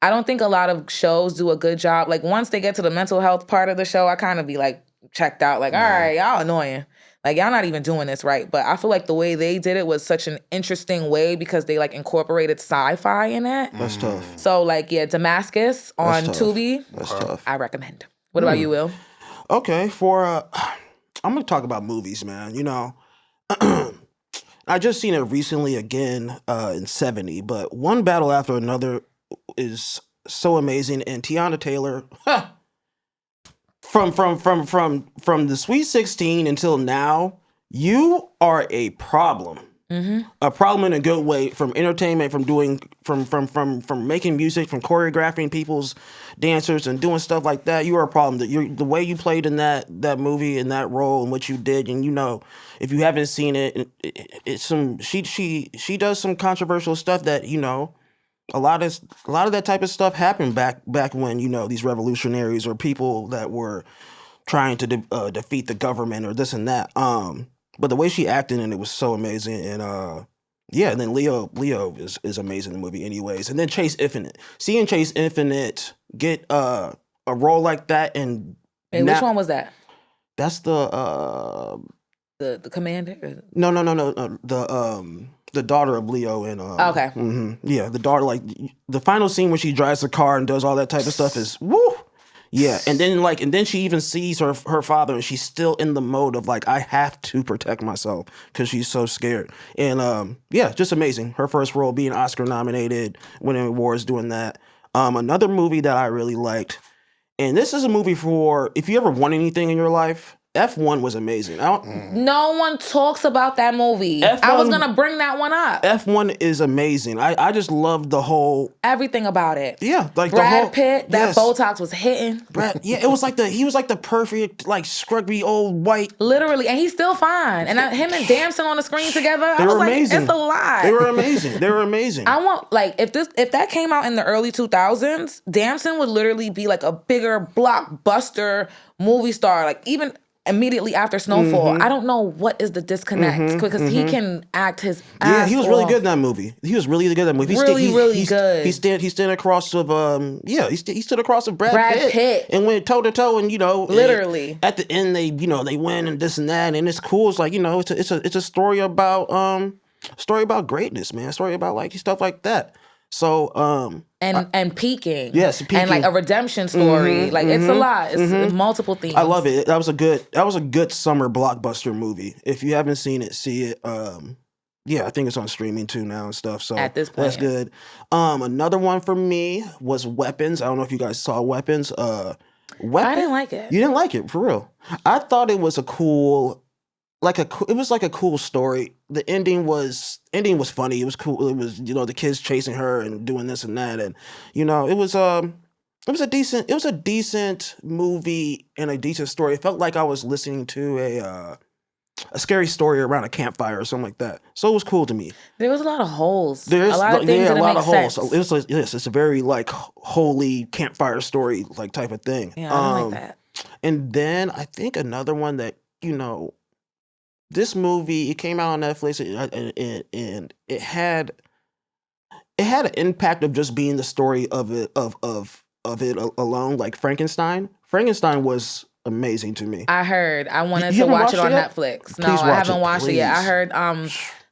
S3: I don't think a lot of shows do a good job. Like once they get to the mental health part of the show, I kind of be like checked out. Like, all right, y'all annoying. Like y'all not even doing this right. But I feel like the way they did it was such an interesting way because they like incorporated sci-fi in it.
S4: That's tough.
S3: So like Damascus on
S4: That's tough.
S3: Tubi,
S4: That's tough.
S3: I recommend. What about you, Will?
S4: Okay, I'm gonna talk about movies, man. You know, I just seen it recently again in 70, but One Battle After Another is so amazing, and Tiana Taylor, from the Sweet 16 until now, you are a problem. A problem in a good way, from entertainment, from making music, from choreographing people's dancers and doing stuff like that. You are a problem. The way you played in that movie, in that role, and what you did, and you know, if you haven't seen it, she does some controversial stuff that, you know, a lot of that type of stuff happened back when, you know, these revolutionaries or people that were trying to defeat the government or this and that. But the way she acted in it was so amazing, and and then Leo is amazing in the movie, anyways. And then Chase Infinite, seeing Chase Infinite get a role like that, and
S3: Which one was that?
S4: That's the
S3: commander.
S4: No, the daughter of Leo and
S3: Okay.
S4: The daughter, like the final scene when she drives the car and does all that type of stuff is woo. Yeah, and then she even sees her father, and she's still in the mode of like, I have to protect myself because she's so scared. And just amazing. Her first role being Oscar nominated, winning awards, doing that. Another movie that I really liked, and this is a movie for if you ever won anything in your life. F1 was amazing.
S3: No one talks about that movie. I was gonna bring that one up.
S4: F1 is amazing. I just love the whole
S3: everything about it.
S4: Yeah, like
S3: Brad
S4: the whole
S3: Pitt. That Botox was hitting.
S4: It was like he was like the perfect like scrubby old white.
S3: Literally, and he's still fine. And him and Damson on the screen together.
S4: They
S3: I was
S4: were amazing.
S3: Like, it's a lot.
S4: They were amazing. They were amazing.
S3: I want like if that came out in the early 2000s, Damson would literally be like a bigger blockbuster movie star. Like even immediately after Snowfall. I don't know what is the disconnect because he can act his ass
S4: Yeah, he was really
S3: off.
S4: good in that movie. He was really good in that movie.
S3: Really good.
S4: He stood across of he stood across of Brad
S3: Pitt
S4: and went toe to toe, and you know,
S3: literally
S4: at the end they win and this and that, and it's cool. It's like, you know, it's a story about greatness, man. A story about like stuff like that. So
S3: and peaking.
S4: Yes, peaking.
S3: And like a redemption story. Like it's a lot. It's multiple themes.
S4: I love it. That was a good summer blockbuster movie. If you haven't seen it, see it. I think it's on streaming too now and stuff. So
S3: at this point,
S4: that's good. Another one for me was Weapons. I don't know if you guys saw Weapons. Weapons.
S3: I didn't like it.
S4: You didn't like it, for real. I thought it was a cool story. The ending was funny. It was cool. It was, you know, the kids chasing her and doing this and that, and you know, it was a decent movie and a decent story. It felt like I was listening to a scary story around a campfire or something like that. So it was cool to me.
S3: There was a lot of holes.
S4: There's
S3: a lot of things that
S4: a lot
S3: make
S4: of holes.
S3: sense.
S4: So it was like, yes, it's a very like holy campfire story like type of thing.
S3: Yeah, I like that.
S4: And then I think another one that this movie, it came out on Netflix and it had an impact of just being the story of it alone. Like Frankenstein. Frankenstein was amazing to me.
S3: I heard. I wanted
S4: You
S3: to
S4: haven't
S3: watch it
S4: watched
S3: on
S4: it yet?
S3: Netflix. No,
S4: Please
S3: I
S4: watch
S3: haven't
S4: it,
S3: watched it yet. I
S4: please.
S3: heard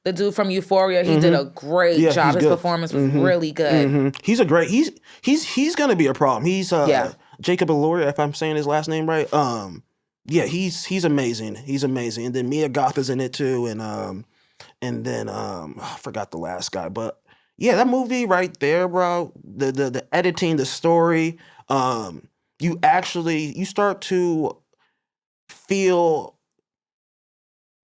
S3: the dude from Euphoria, he did a great
S4: Yeah,
S3: job.
S4: he's
S3: His
S4: good.
S3: performance was really good.
S4: He's a great. He's gonna be a problem. He's
S3: Yeah.
S4: Jacob Elordi, if I'm saying his last name right. Yeah, he's amazing. He's amazing. And then Mia Goth is in it too, and then I forgot the last guy, but yeah, that movie right there, bro. The editing, the story, you start to feel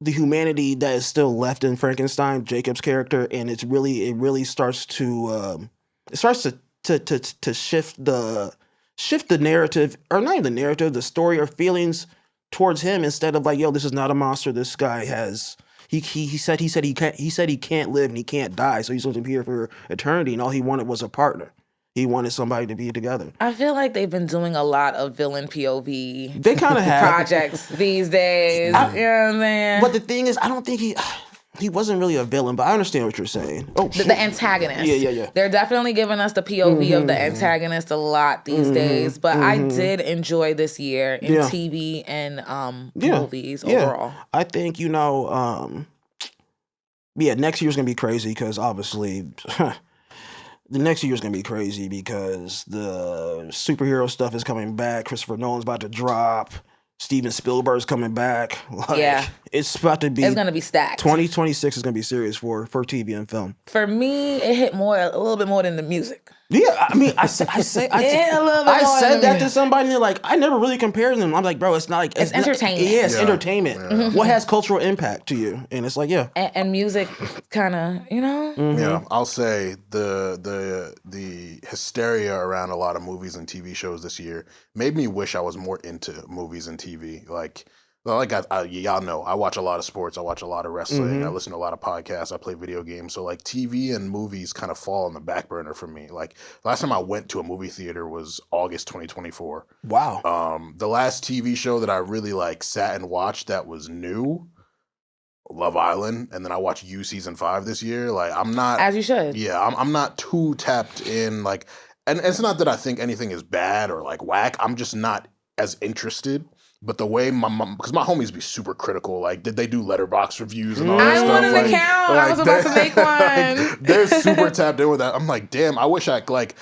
S4: the humanity that is still left in Frankenstein, Jacob's character, and it really starts to shift the narrative, or not even the narrative, the story or feelings towards him, instead of like, yo, this is not a monster. This guy has he said he can't live and he can't die, so he's going to be here for eternity, and all he wanted was a partner. He wanted somebody to be together.
S3: I feel like they've been doing a lot of villain POV
S4: They kind of have
S3: projects these days. You know what I'm saying?
S4: But the thing is, I don't think he wasn't really a villain, but I understand what you're saying. Oh,
S3: The antagonist.
S4: Yeah.
S3: They're definitely giving us the POV of the antagonist a lot these days. But I did enjoy this year in TV and movies overall.
S4: I think, next year's going to be crazy because obviously the next year's going to be crazy because the superhero stuff is coming back. Christopher Nolan's about to drop. Steven Spielberg's coming back. It's about to be.
S3: It's going to be stacked.
S4: 2026 is going to be serious for TV and film.
S3: For me, it hit a little bit more than the music.
S4: Yeah, I mean, I said that to somebody, and they're like, I never really compared them. I'm like, bro, it's not like
S3: it's entertainment.
S4: It's entertainment. Yeah. What has cultural impact to you? And it's like, yeah,
S3: and music, kind of,
S1: Yeah, I'll say the hysteria around a lot of movies and TV shows this year made me wish I was more into movies and TV. Like y'all know, I watch a lot of sports. I watch a lot of wrestling. I listen to a lot of podcasts. I play video games. So like TV and movies kind of fall on the back burner for me. Like last time I went to a movie theater was August 2024.
S4: Wow.
S1: The last TV show that I really like sat and watched that was new, Love Island, and then I watched You season 5 this year. Like I'm not,
S3: as you should.
S1: Yeah, I'm not too tapped in. Like, and it's not that I think anything is bad or like whack. I'm just not as interested. But the way because my homies be super critical, like did they do letterbox reviews and all that
S3: I
S1: stuff?
S3: wanted an account. I was about to make one.
S1: They're super tapped in with that. I'm like, damn, I wish I like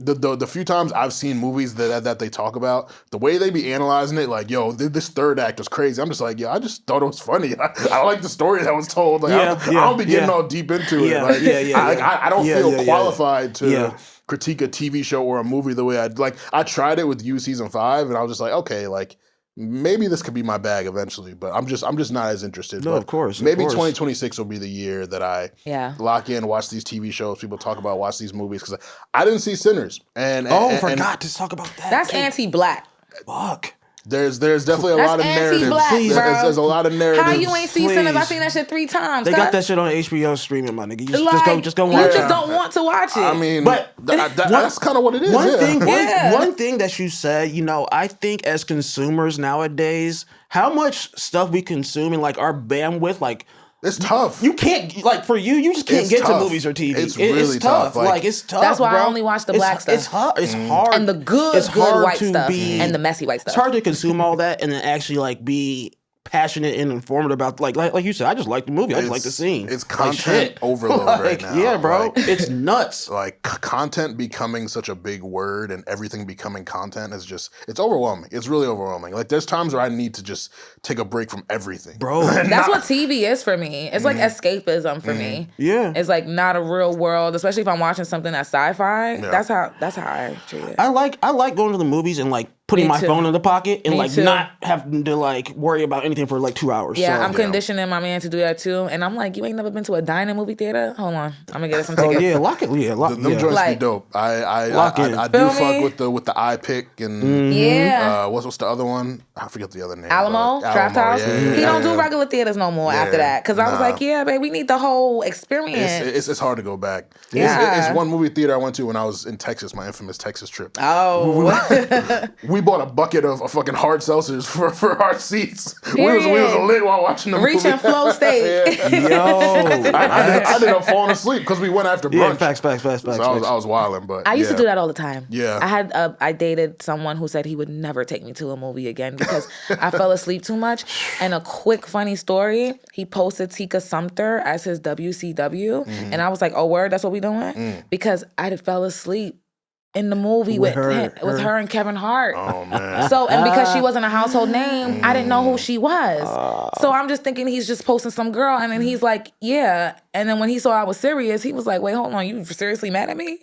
S1: the few times I've seen movies that they talk about, the way they be analyzing it, like, yo, this third act was crazy. I'm just like, yeah, I just thought it was funny. I like the story that was told. Like, I don't be getting all deep into it. Like, I don't feel qualified to critique a TV show or a movie the way I tried it with You season 5, and I was just like, okay, like maybe this could be my bag eventually, but I'm just not as interested.
S4: No,
S1: but
S4: of course.
S1: Maybe 2026 will be the year that I lock in, watch these TV shows people talk about, watch these movies, because I didn't see Sinners. And
S4: forgot to talk about that.
S3: That's anti-black.
S4: Fuck.
S1: There's definitely a lot of narratives. There's a lot of narratives.
S3: How you ain't seen Sinners? I seen that shit 3 times.
S4: They got that shit on HBO streaming, my nigga. Just go watch
S3: it.
S4: You
S3: just don't want to watch it.
S1: I mean, but that's kind of what it is.
S4: One thing that you said, I think as consumers nowadays, how much stuff we consume and like our bandwidth, like,
S1: it's tough.
S4: You can't, like, for you just can't get to movies or TV.
S1: It's really tough.
S4: Like, it's tough.
S3: That's why
S4: bro.
S3: I only watch the black stuff.
S4: It's hard. It's hard.
S3: And the good white stuff and the messy white stuff.
S4: It's hard to consume all that and then actually like be passionate and informed about like you said. I just like the movie. I just like the scene.
S1: It's content overload right now.
S4: Yeah, bro. It's nuts.
S1: Like content becoming such a big word and everything becoming content is it's overwhelming. It's really overwhelming. Like there's times where I need to just take a break from everything,
S4: bro.
S3: That's what TV is for me. It's like escapism for me.
S4: Yeah,
S3: it's like not a real world, especially if I'm watching something that's sci-fi. Yeah. That's how I treat it.
S4: I like going to the movies and like putting
S3: Me
S4: my
S3: too.
S4: phone in the pocket and
S3: Me
S4: like
S3: too.
S4: not having to like worry about anything for like 2 hours.
S3: Yeah,
S4: so,
S3: I'm conditioning my man to do that too. And I'm like, you ain't never been to a dine-in movie theater? Hold on, I'm gonna get us some
S4: Oh
S3: tickets.
S4: yeah, lock it. Yeah, lock.
S1: Them
S4: Yeah.
S1: joints be
S3: Like-
S1: dope.
S4: Lock in.
S1: I do
S3: Feel
S1: fuck
S3: me?
S1: with the eye pick and
S3: Yeah.
S1: what's the other one? I forget the other name.
S3: Alamo,
S1: but
S3: Draft House.
S1: Yeah,
S3: He don't do
S1: yeah.
S3: regular theaters no more after
S1: Yeah,
S3: that. Because I was
S1: nah.
S3: like, yeah, babe, we need the whole experience.
S1: It's hard to go back.
S3: Yeah.
S1: It's one movie theater I went to when I was in Texas, my infamous Texas trip.
S3: Oh.
S1: We bought a bucket of fucking hard seltzers for our seats. We was
S3: Period.
S1: lit while watching the movie.
S3: Reaching flow state.
S4: Yo,
S1: I ended up falling asleep because we went after brunch.
S4: facts.
S1: So I was wilding, but
S3: I used to
S1: yeah.
S3: do that all the time.
S1: Yeah.
S3: I dated someone who said he would never take me to a movie again because I fell asleep too much. And a quick funny story, he posted Tika Sumter as his WCW. And I was like, oh, word, that's what we doing? Because I fell asleep in the movie with her and Kevin Hart.
S1: Oh man.
S3: So, and because she wasn't a household name, I didn't know who she was. So I'm just thinking he's just posting some girl. And then he's like, yeah. And then when he saw I was serious, he was like, wait, hold on. You seriously mad at me?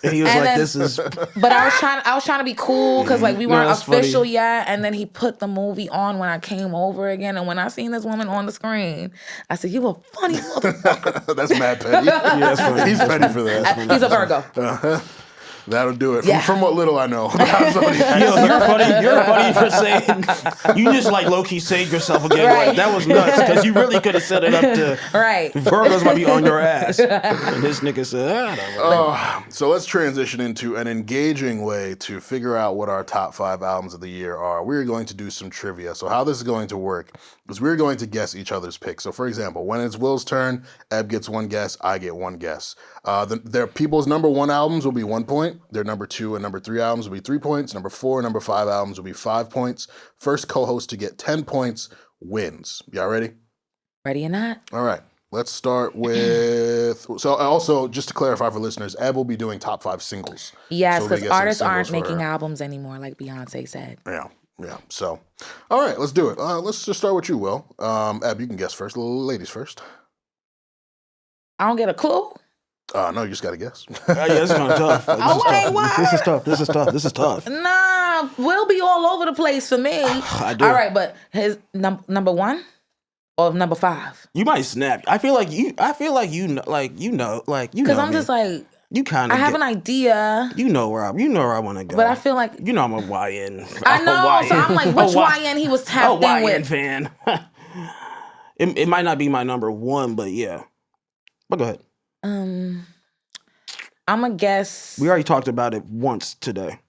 S4: And he was
S3: And
S4: like,
S3: then-
S4: "This is."
S3: But I was trying to be cool because like we weren't
S4: that's
S3: official
S4: funny.
S3: yet. And then he put the movie on when I came over again. And when I seen this woman on the screen, I said, "You a funny motherfucker."
S1: That's mad petty.
S4: that's funny.
S1: He's petty for that.
S3: He's a Virgo.
S1: That'll do it.
S3: Yeah.
S1: From what little I know.
S4: Yo, you're funny. You're funny for saying you just like low key saved yourself again.
S3: Right.
S4: Like that was nuts because you really could have set it up to
S3: Right.
S4: Virgos might be on your ass. And this nigga said,
S1: So let's transition into an engaging way to figure out what our top 5 albums of the year are. We're going to do some trivia. So how this is going to work is we're going to guess each other's picks. So for example, when it's Will's turn, Eb gets 1 guess, I get 1 guess. Their people's number 1 albums will be 1 point. Their number 2 and number 3 albums will be 3 points. Number 4 and number 5 albums will be 5 points. First co-host to get 10 points wins. Y'all ready?
S3: Ready or not?
S1: All right. Let's start with. So, also, just to clarify for listeners, Eb will be doing top 5 singles.
S3: Yes,
S1: So we're
S3: because
S1: gonna get some
S3: artists aren't
S1: singles for
S3: making
S1: her.
S3: albums anymore, like Beyonce said.
S1: Yeah. So, all right, let's do it. Let's just start with you, Will. Eb, you can guess first. Ladies first.
S3: I don't get a clue.
S1: No, you just got to guess.
S4: yeah, it's kind of tough. Like,
S3: Oh, wait, what?
S4: This is tough.
S3: Nah, we'll be all over the place for me.
S4: I do.
S3: All right, but his number 1 or number 5?
S4: You might snap. I feel like you know.
S3: Because I'm
S4: me.
S3: just like,
S4: You kind
S3: I
S4: of.
S3: have an idea,
S4: You know where I want to go.
S3: but I feel like
S4: You know I'm a YN.
S3: I know. So I'm like, which
S4: Y-
S3: YN he was
S4: a
S3: tapped in
S4: YN
S3: with?
S4: fan. It might not be my number 1, but yeah. But go ahead.
S3: I'm going to guess.
S4: We already talked about it once today.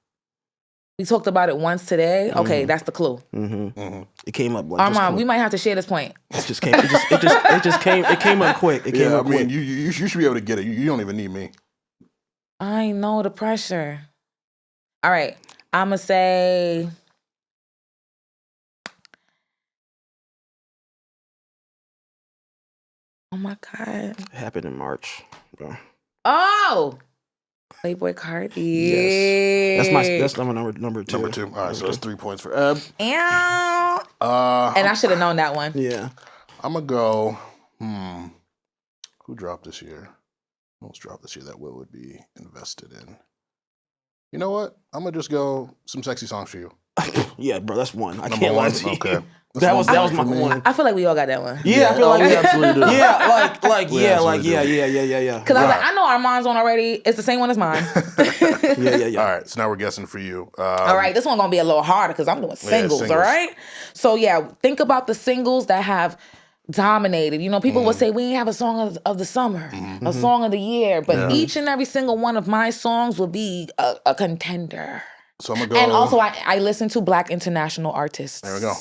S3: We talked about it once today. Okay, that's the clue.
S4: It came up like
S3: Armon, we might have to share this point.
S4: it just came. It came up quick. It came
S1: Yeah, I
S4: up quick.
S1: mean, you should be able to get it. You don't even need me.
S3: I know the pressure. All right, I'm going to say. Oh my God.
S4: It happened in March. Yeah.
S3: Oh! Playboy Cardi.
S4: Yes. That's number 2.
S1: Number 2. All right, so that's 3 points for Eb.
S3: Ew. And I should have known that one.
S4: Yeah.
S1: I'm going to go. Who dropped this year? Who else dropped this year that Will would be invested in? You know what? I'm going to just go some sexy songs for you.
S4: Yeah, bro, that's 1. I
S1: Number
S4: can't lie
S1: 1?
S4: to you.
S1: Okay.
S4: That was
S1: That's
S4: my
S1: for me.
S4: 1.
S3: I feel like we all got that one.
S4: Yeah, I feel like
S1: we absolutely do.
S4: Yeah,
S1: We absolutely do.
S4: yeah.
S3: Because I was like, I know Armand's one already. It's the same one as mine.
S4: Yeah.
S1: All right, so now we're guessing for you.
S3: All right, this one gonna be a little harder because I'm doing singles,
S1: singles.
S3: all right? So yeah, think about the singles that have dominated. You know, people would say we ain't have a song of the summer, a song of the year, but each and every single one of my songs will be a contender.
S1: So I'm going to go.
S3: And also, I listen to Black international artists.
S1: There we go.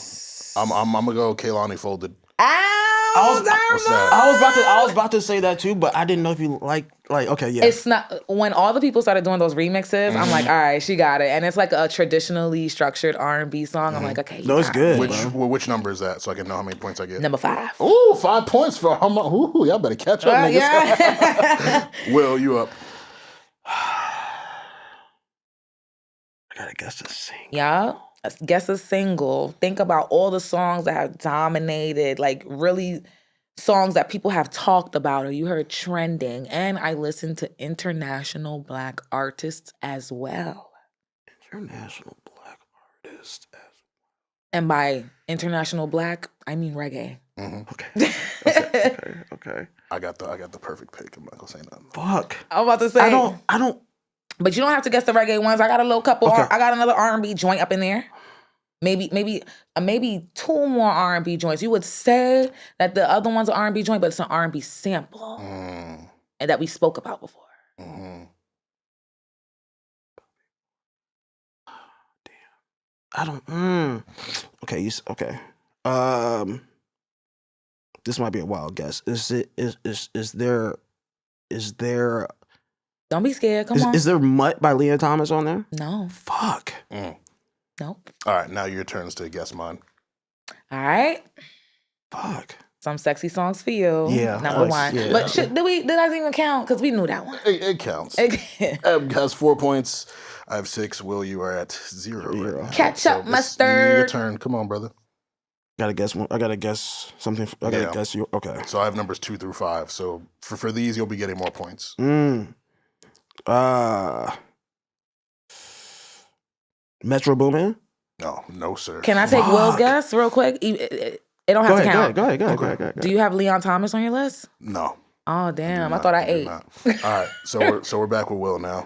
S1: I'm going to go Kehlani Folded.
S3: Ow,
S1: What's that?
S4: I was about to say that too, but I didn't know if you like okay, yeah.
S3: It's not when all the people started doing those remixes. I'm like, all right, she got it, and it's like a traditionally structured R&B song. I'm like, okay,
S4: No, it's good.
S1: Which number is that so I can know how many points I get?
S3: Number 5.
S1: Ooh, 5 points for how much? Ooh, y'all better catch up, niggas.
S3: Yeah.
S1: Will, you up?
S4: I gotta guess this thing.
S3: Yeah. Guess a single. Think about all the songs that have dominated, like really songs that people have talked about or you heard trending. And I listen to international Black artists as well.
S4: International Black
S3: And by international black, I mean reggae.
S4: Okay.
S1: I got the perfect pick. I'm not gonna say nothing.
S4: Fuck.
S3: I'm about to say.
S4: I don't.
S3: But you don't have to guess the reggae ones. I got a little couple.
S4: Okay.
S3: I got another R&B joint up in there. Maybe 2 more R&B joints. You would say that the other one's an R&B joint, but it's an R&B sample, and that we spoke about before.
S4: I don't. Okay. Okay. This might be a wild guess. Is there?
S3: Don't be scared. Come on.
S4: Is there Mutt by Leah Thomas on there?
S3: No.
S4: Fuck.
S3: Nope.
S1: All right, now your turns to guess mine.
S3: All right.
S4: Fuck.
S3: Some sexy songs for you.
S4: Yeah,
S3: Number one.
S4: yeah.
S3: But did that even count? Because we knew that one.
S1: It counts. Eb has 4 points. I have 6. Will, you are at 0. Right now.
S3: Catch up,
S1: Your
S3: mustard.
S1: turn. Come on, brother.
S4: Gotta guess one. I gotta guess something. I gotta guess you. Okay.
S1: So I have numbers 2 through 5. So for these, you'll be getting more points.
S4: Metro Boomin.
S1: No, sir.
S3: Can I take Will's guess real quick? It don't have to count.
S4: Go ahead.
S3: Do you have Leon Thomas on your list?
S1: No.
S3: Oh damn! I thought I ate.
S1: All right, so we're back with Will now.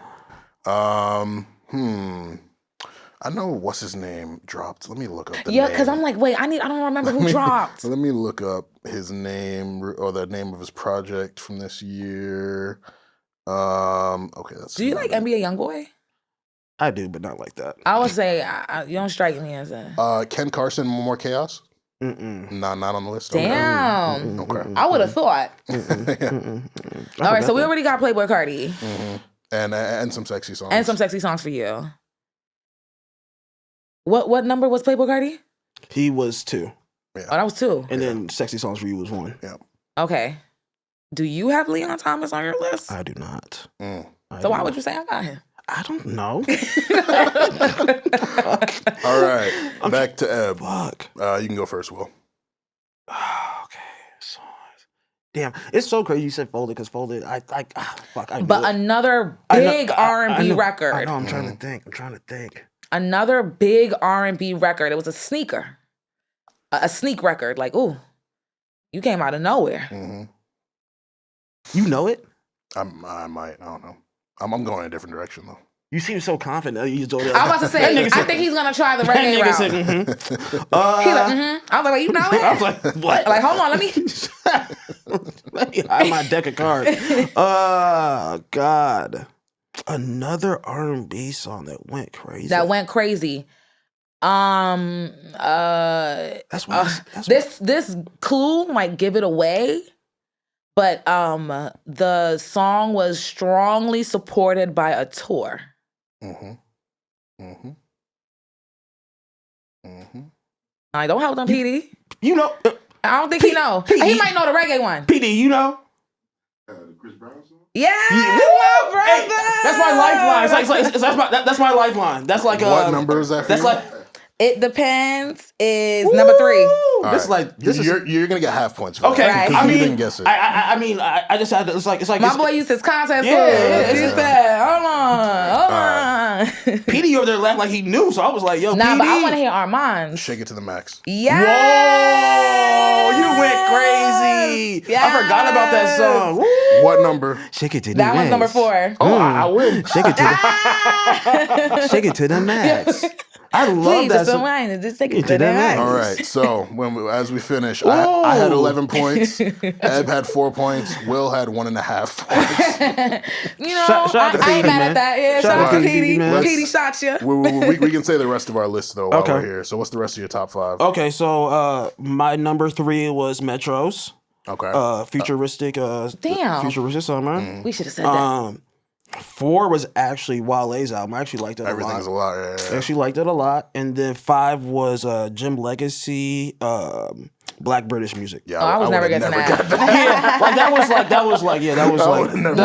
S1: I know what's his name dropped. Let me look up the name.
S3: Yeah, because I'm like, wait, I don't remember who dropped.
S1: Let me look up his name or the name of his project from this year. Okay, that's.
S3: Do you like NBA YoungBoy?
S4: I do, but not like that.
S3: I would say you don't strike me as a.
S1: Ken Carson, More Chaos? Not on the list.
S3: Damn.
S1: Okay.
S3: I would have thought. All right, so we already got Playboy Cardi.
S1: And some sexy songs.
S3: And some sexy songs for you. What number was Playboy Cardi?
S4: He was 2.
S1: Yeah.
S3: Oh, that was 2.
S4: And then Sexy Songs for You was 1.
S1: Yeah.
S3: Okay. Do you have Leon Thomas on your list?
S4: I do not.
S3: So why would you say I got him?
S4: I don't know.
S1: All right, back to Eb.
S4: Fuck.
S1: You can go first, Will.
S4: Okay, songs. Damn, it's so crazy you said Folded because Folded.
S3: But another big R&B record.
S4: I know. I'm trying to think.
S3: Another big R&B record. It was a sneaker, a sneak record. Like, ooh, you came out of nowhere.
S4: You know it?
S1: I might. I don't know. I'm going in a different direction though.
S4: You seem so confident. You told it.
S3: I was about to say, I think he's gonna try the reggae route.
S4: Said,
S3: He's like, I was like, well, you know it?
S4: I was like, what?
S3: Like, hold on,
S4: let me hide my deck of cards. God. Another R&B song that went crazy. That's why.
S3: This clue might give it away, but the song was strongly supported by a tour. I don't help them, PD.
S4: You know,
S3: I don't think he know. He might know the reggae one.
S4: PD, you know.
S1: Chris Brown song?
S3: Yeah, my brother.
S4: Hey, that's my lifeline. That's my lifeline. That's like
S1: what number is that? For
S4: that's
S1: you?
S4: like.
S3: It Depends is number 3.
S4: This
S1: right. You're gonna get half points for
S4: okay.
S1: that.
S3: Right.
S1: You didn't guess it.
S4: I just had to. It's like
S3: My boy used his contest.
S4: Yeah.
S3: He said, hold on.
S4: PD over there laughed like he knew, so I was like, yo,
S3: Nah,
S4: PD.
S3: but I want to hear Armon.
S1: Shake It to the Max.
S3: Yeah.
S4: Whoa, you went crazy.
S3: Yes.
S4: I forgot about that song. Woo.
S1: What number?
S4: Shake it to the
S3: That
S4: max.
S3: was number 4.
S1: Oh, I win.
S4: Shake it to the Shake it to the max. I love that song.
S3: Just take it to the max.
S1: All right, so as we finish, I had 11 points. Eb had 4 points. Will had 1.5 points.
S3: You know,
S4: Shout out to
S3: I ain't
S4: PD,
S3: mad
S4: man.
S3: at that. Yeah,
S4: Shout
S3: shout out to
S4: out to PD,
S3: PD.
S4: man.
S3: PD shot you.
S1: We can say the rest of our list though while
S4: Okay.
S1: we're here. So what's the rest of your top 5?
S4: Okay, so my number 3 was Metros.
S1: Okay.
S4: Futuristic.
S3: Damn.
S4: Futuristic summer.
S3: We should have said that.
S4: 4 was actually Wale's album. I actually liked it
S1: Everything's
S4: a
S1: a
S4: lot.
S1: lot.
S4: I
S1: Yeah.
S4: actually liked it a lot. And then 5 was Jim Legacy, Black British music.
S1: Yeah,
S3: I was never guessing that.
S1: got that.
S4: Yeah, that was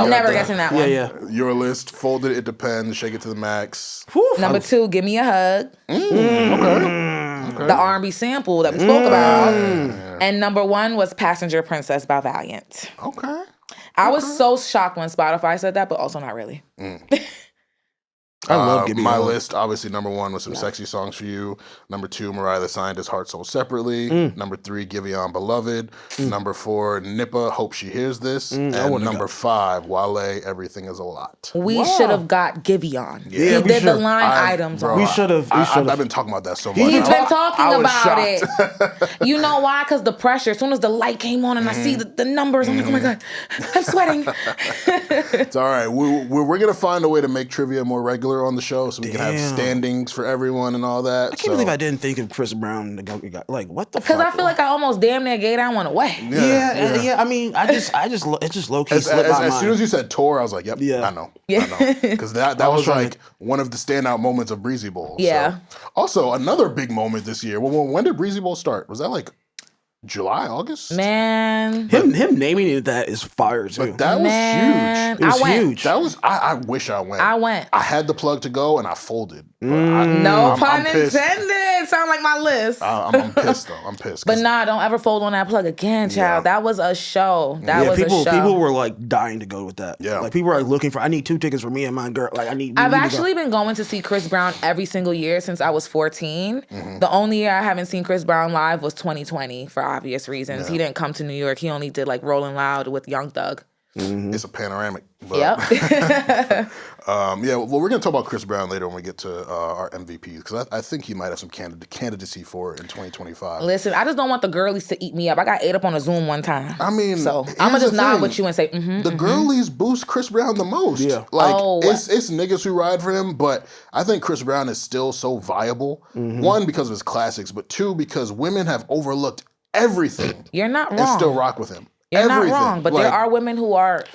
S3: Never guessing that one.
S4: Yeah.
S1: Your list: Folded, It Depends, Shake It to the Max.
S3: Number 2, Give Me a Hug.
S1: Okay.
S3: The R&B sample that we spoke about. And number 1 was Passenger Princess by Valiant.
S1: Okay.
S3: I was so shocked when Spotify said that, but also not really.
S4: I love Give Me
S1: my
S4: All.
S1: list. Obviously, number 1 was Some Sexy Songs for You. Number 2, Mariah the Scientist, Heart Soul Separately. Number 3, Giveon Beloved. Number 4, Nippa, Hope She Hears This. And number 5, Wale, Everything Is a Lot.
S3: We should have got Giveon.
S1: Yeah,
S3: He
S1: we
S3: did the
S4: should.
S3: line items on
S4: We
S3: it.
S4: should have.
S1: I've been talking about that so much.
S3: He's been talking
S1: I was
S3: about
S1: shocked.
S3: it. You know why? Because the pressure. As soon as the light came on and I see the numbers, I'm like, oh my God, I'm sweating.
S1: It's all right. We're going to find a way to make trivia more regular on the show so we can have standings for everyone and all that.
S4: I can't believe I didn't think of Chris Brown. Like, what the fuck?
S3: Because I feel like I almost damn near gave that one away.
S4: Yeah. I mean, it just low key slipped my mind.
S1: As soon as you said tour, I was like, yep,
S4: Yeah.
S1: I know. Because that was like one of the standout moments of Breezy Bowl.
S3: Yeah.
S1: So. Also, another big moment this year. When did Breezy Bowl start? Was that like July, August?
S3: Man.
S4: Him naming it that is fire too.
S1: But that was huge.
S4: It was
S3: I went.
S4: huge.
S1: That was. I wish I went.
S3: I went.
S1: I had the plug to go and I folded.
S3: No pun
S1: pissed.
S3: intended. Sound like my list.
S1: I'm pissed though. I'm pissed.
S3: But nah, don't ever fold on that plug again, child.
S1: Yeah.
S3: That was a show. That was a show.
S4: People were like dying to go with that.
S1: Yeah.
S4: Like people were like looking for. I need 2 tickets for me and my girl. Like
S3: I've actually been going to see Chris Brown every single year since I was 14. The only year I haven't seen Chris Brown live was 2020 for obvious reasons. He didn't come to New York. He only did like Rolling Loud with Young Thug.
S1: It's a panoramic. But,
S3: Yep.
S1: well, we're going to talk about Chris Brown later when we get to our MVP because I think he might have some candidacy for it in 2025.
S3: Listen, I just don't want the girlies to eat me up. I got ate up on a Zoom one time.
S1: I mean,
S3: so I'm gonna just nod with you and say,
S1: the girlies boost Chris Brown the most.
S4: Yeah.
S1: Like it's niggas who ride for him, but I think Chris Brown is still so viable. 1, because of his classics, but 2, because women have overlooked everything.
S3: You're not wrong.
S1: And still rock with him.
S3: You're
S1: Everything.
S3: not wrong, but there are women who won't.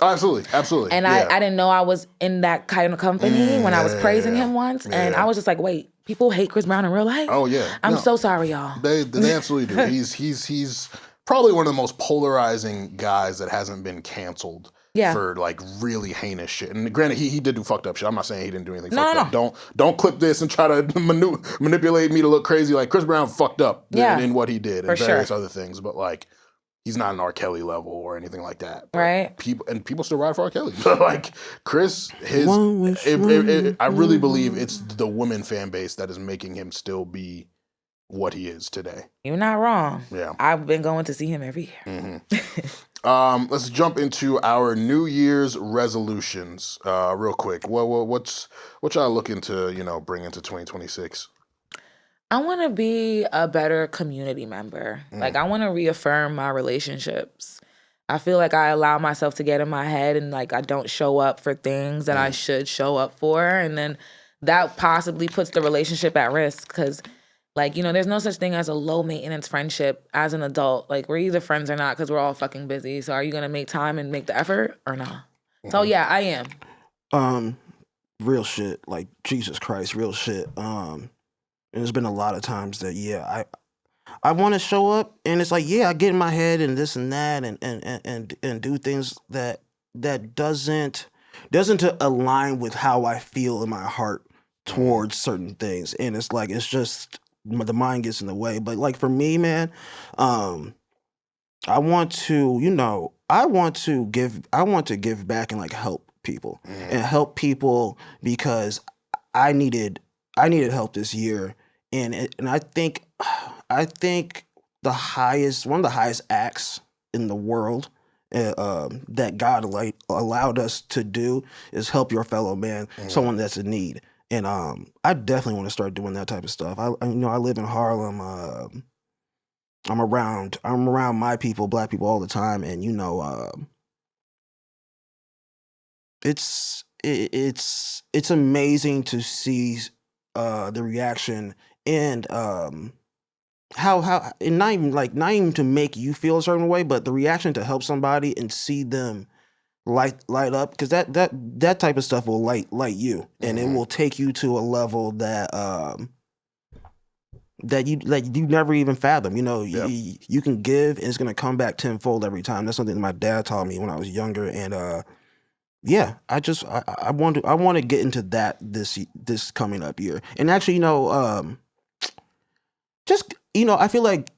S1: Absolutely.
S3: And I didn't know I was in that kind of company when I was praising him once, and I was just like, wait, people hate Chris Brown in real life?
S1: Oh yeah.
S3: I'm so sorry, y'all.
S1: They absolutely do. He's probably one of the most polarizing guys that hasn't been canceled.
S3: Yeah.
S1: For like really heinous shit. And granted, he did do fucked up shit. I'm not saying he didn't do anything
S3: No,
S1: fucked
S3: no.
S1: up. Don't clip this and try to manipulate me to look crazy. Like Chris Brown fucked up in what he did and various other things. But like, he's not an R. Kelly level or anything like that. But
S3: right.
S1: People still ride for R. Kelly. But like Chris, I really believe it's the women fan base that is making him still be what he is today.
S3: You're not wrong.
S1: Yeah.
S3: I've been going to see him every year.
S1: Let's jump into our New Year's resolutions real quick. What y'all looking to bring into 2026?
S3: I want to be a better community member. Like I want to reaffirm my relationships. I feel like I allow myself to get in my head and like I don't show up for things that I should show up for, and then that possibly puts the relationship at risk because. Like, there's no such thing as a low maintenance friendship as an adult. Like, we're either friends or not because we're all fucking busy. So are you going to make time and make the effort or not? So yeah, I am.
S4: Real shit. Like, Jesus Christ, real shit. And there's been a lot of times that, I want to show up and it's like, I get in my head and this and that and do things that doesn't align with how I feel in my heart towards certain things. And it's like, it's just... the mind gets in the way. But like for me, man, I want to give back and like help people because I needed help this year. And I think one of the highest acts in the world that God allowed us to do is help your fellow man, someone that's in need. And I definitely want to start doing that type of stuff. I live in Harlem. I'm around my people, Black people, all the time, and it's amazing to see the reaction and how and not even to make you feel a certain way, but the reaction to help somebody and see them light up, because that type of stuff will light you, and it will take you to a level that you never even fathom. You can give and it's gonna come back tenfold every time. That's something that my dad taught me when I was younger, and I want to get into that this coming up year. And actually, I feel like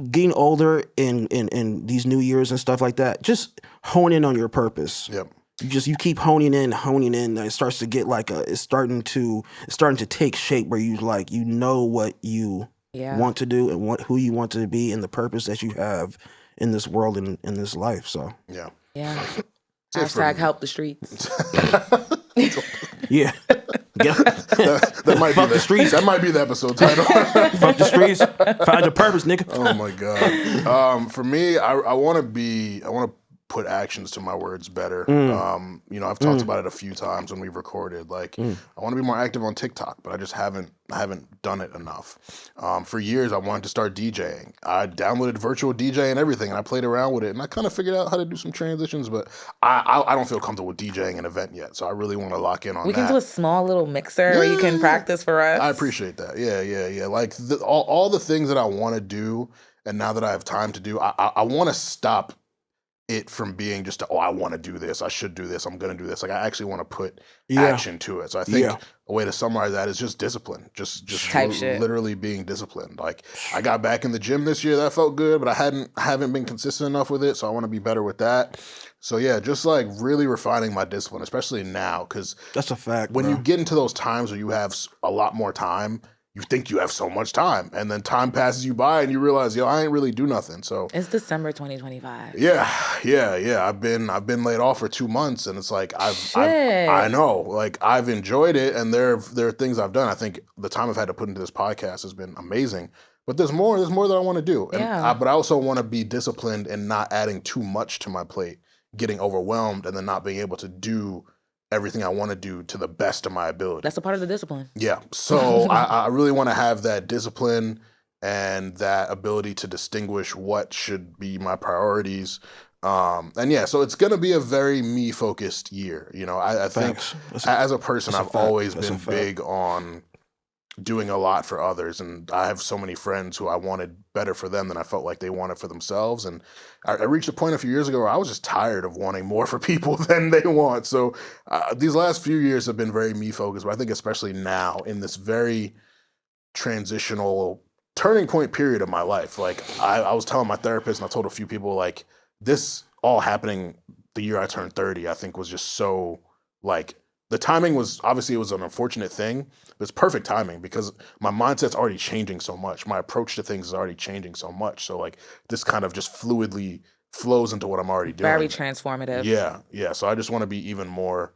S4: getting older in these new years and stuff like that, just hone in on your purpose.
S1: Yep.
S4: you keep honing in, and it starts to get like it's starting to take shape where you like what you want to do and who you want to be and the purpose that you have in this world and in this life. So
S3: yeah. Hashtag help the streets.
S4: Yeah.
S1: that might be the streets. That might be the episode title.
S4: Fuck the streets. Find your purpose, nigga.
S1: Oh my god. For me, I want to put actions to my words better. I've talked about it a few times when we've recorded. Like, I want to be more active on TikTok, but I just haven't done it enough. For years, I wanted to start DJing. I downloaded virtual DJ and everything, and I played around with it, and I kind of figured out how to do some transitions, but I don't feel comfortable with DJing an event yet, so I really want to lock in on that.
S3: We can do a small little mixer where you can practice for us.
S1: I appreciate that. Yeah. Like, all the things that I want to do, and now that I have time to do, I want to stop it from being just I want to do this, I should do this, I'm gonna do this. Like, I actually want to put action to it. So I think a way to summarize that is just discipline. Just literally being disciplined. Like, I got back in the gym this year, that felt good, but I haven't been consistent enough with it, so I want to be better with that. So yeah, just like really refining my discipline, especially now, because
S4: that's a fact.
S1: When you get into those times where you have a lot more time, you think you have so much time, and then time passes you by, and you realize, I ain't really do nothing. So
S3: it's December 2025.
S1: Yeah. I've been laid off for 2 months, and it's like I know, like, I've enjoyed it, and there are things I've done. I think the time I've had to put into this podcast has been amazing. But there's more that I want to do, and but I also want to be disciplined and not adding too much to my plate, getting overwhelmed, and then not being able to do everything I want to do to the best of my ability.
S3: That's a part of the discipline.
S1: Yeah. So I really want to have that discipline and that ability to distinguish what should be my priorities. So it's going to be a very me-focused year. I think as a person, I've always been big on doing a lot for others, and I have so many friends who I wanted better for them than I felt like they wanted for themselves, and I reached a point a few years ago where I was just tired of wanting more for people than they want. So these last few years have been very me focused, but I think especially now in this very transitional turning point period of my life, like I was telling my therapist, and I told a few people, like, this all happening the year I turned 30, I think was just so, like, the timing was, obviously it was an unfortunate thing, but it's perfect timing because my mindset's already changing so much. My approach to things is already changing so much. So, like, this kind of just fluidly flows into what I'm already doing.
S3: Very transformative.
S1: Yeah. So I just want to be even more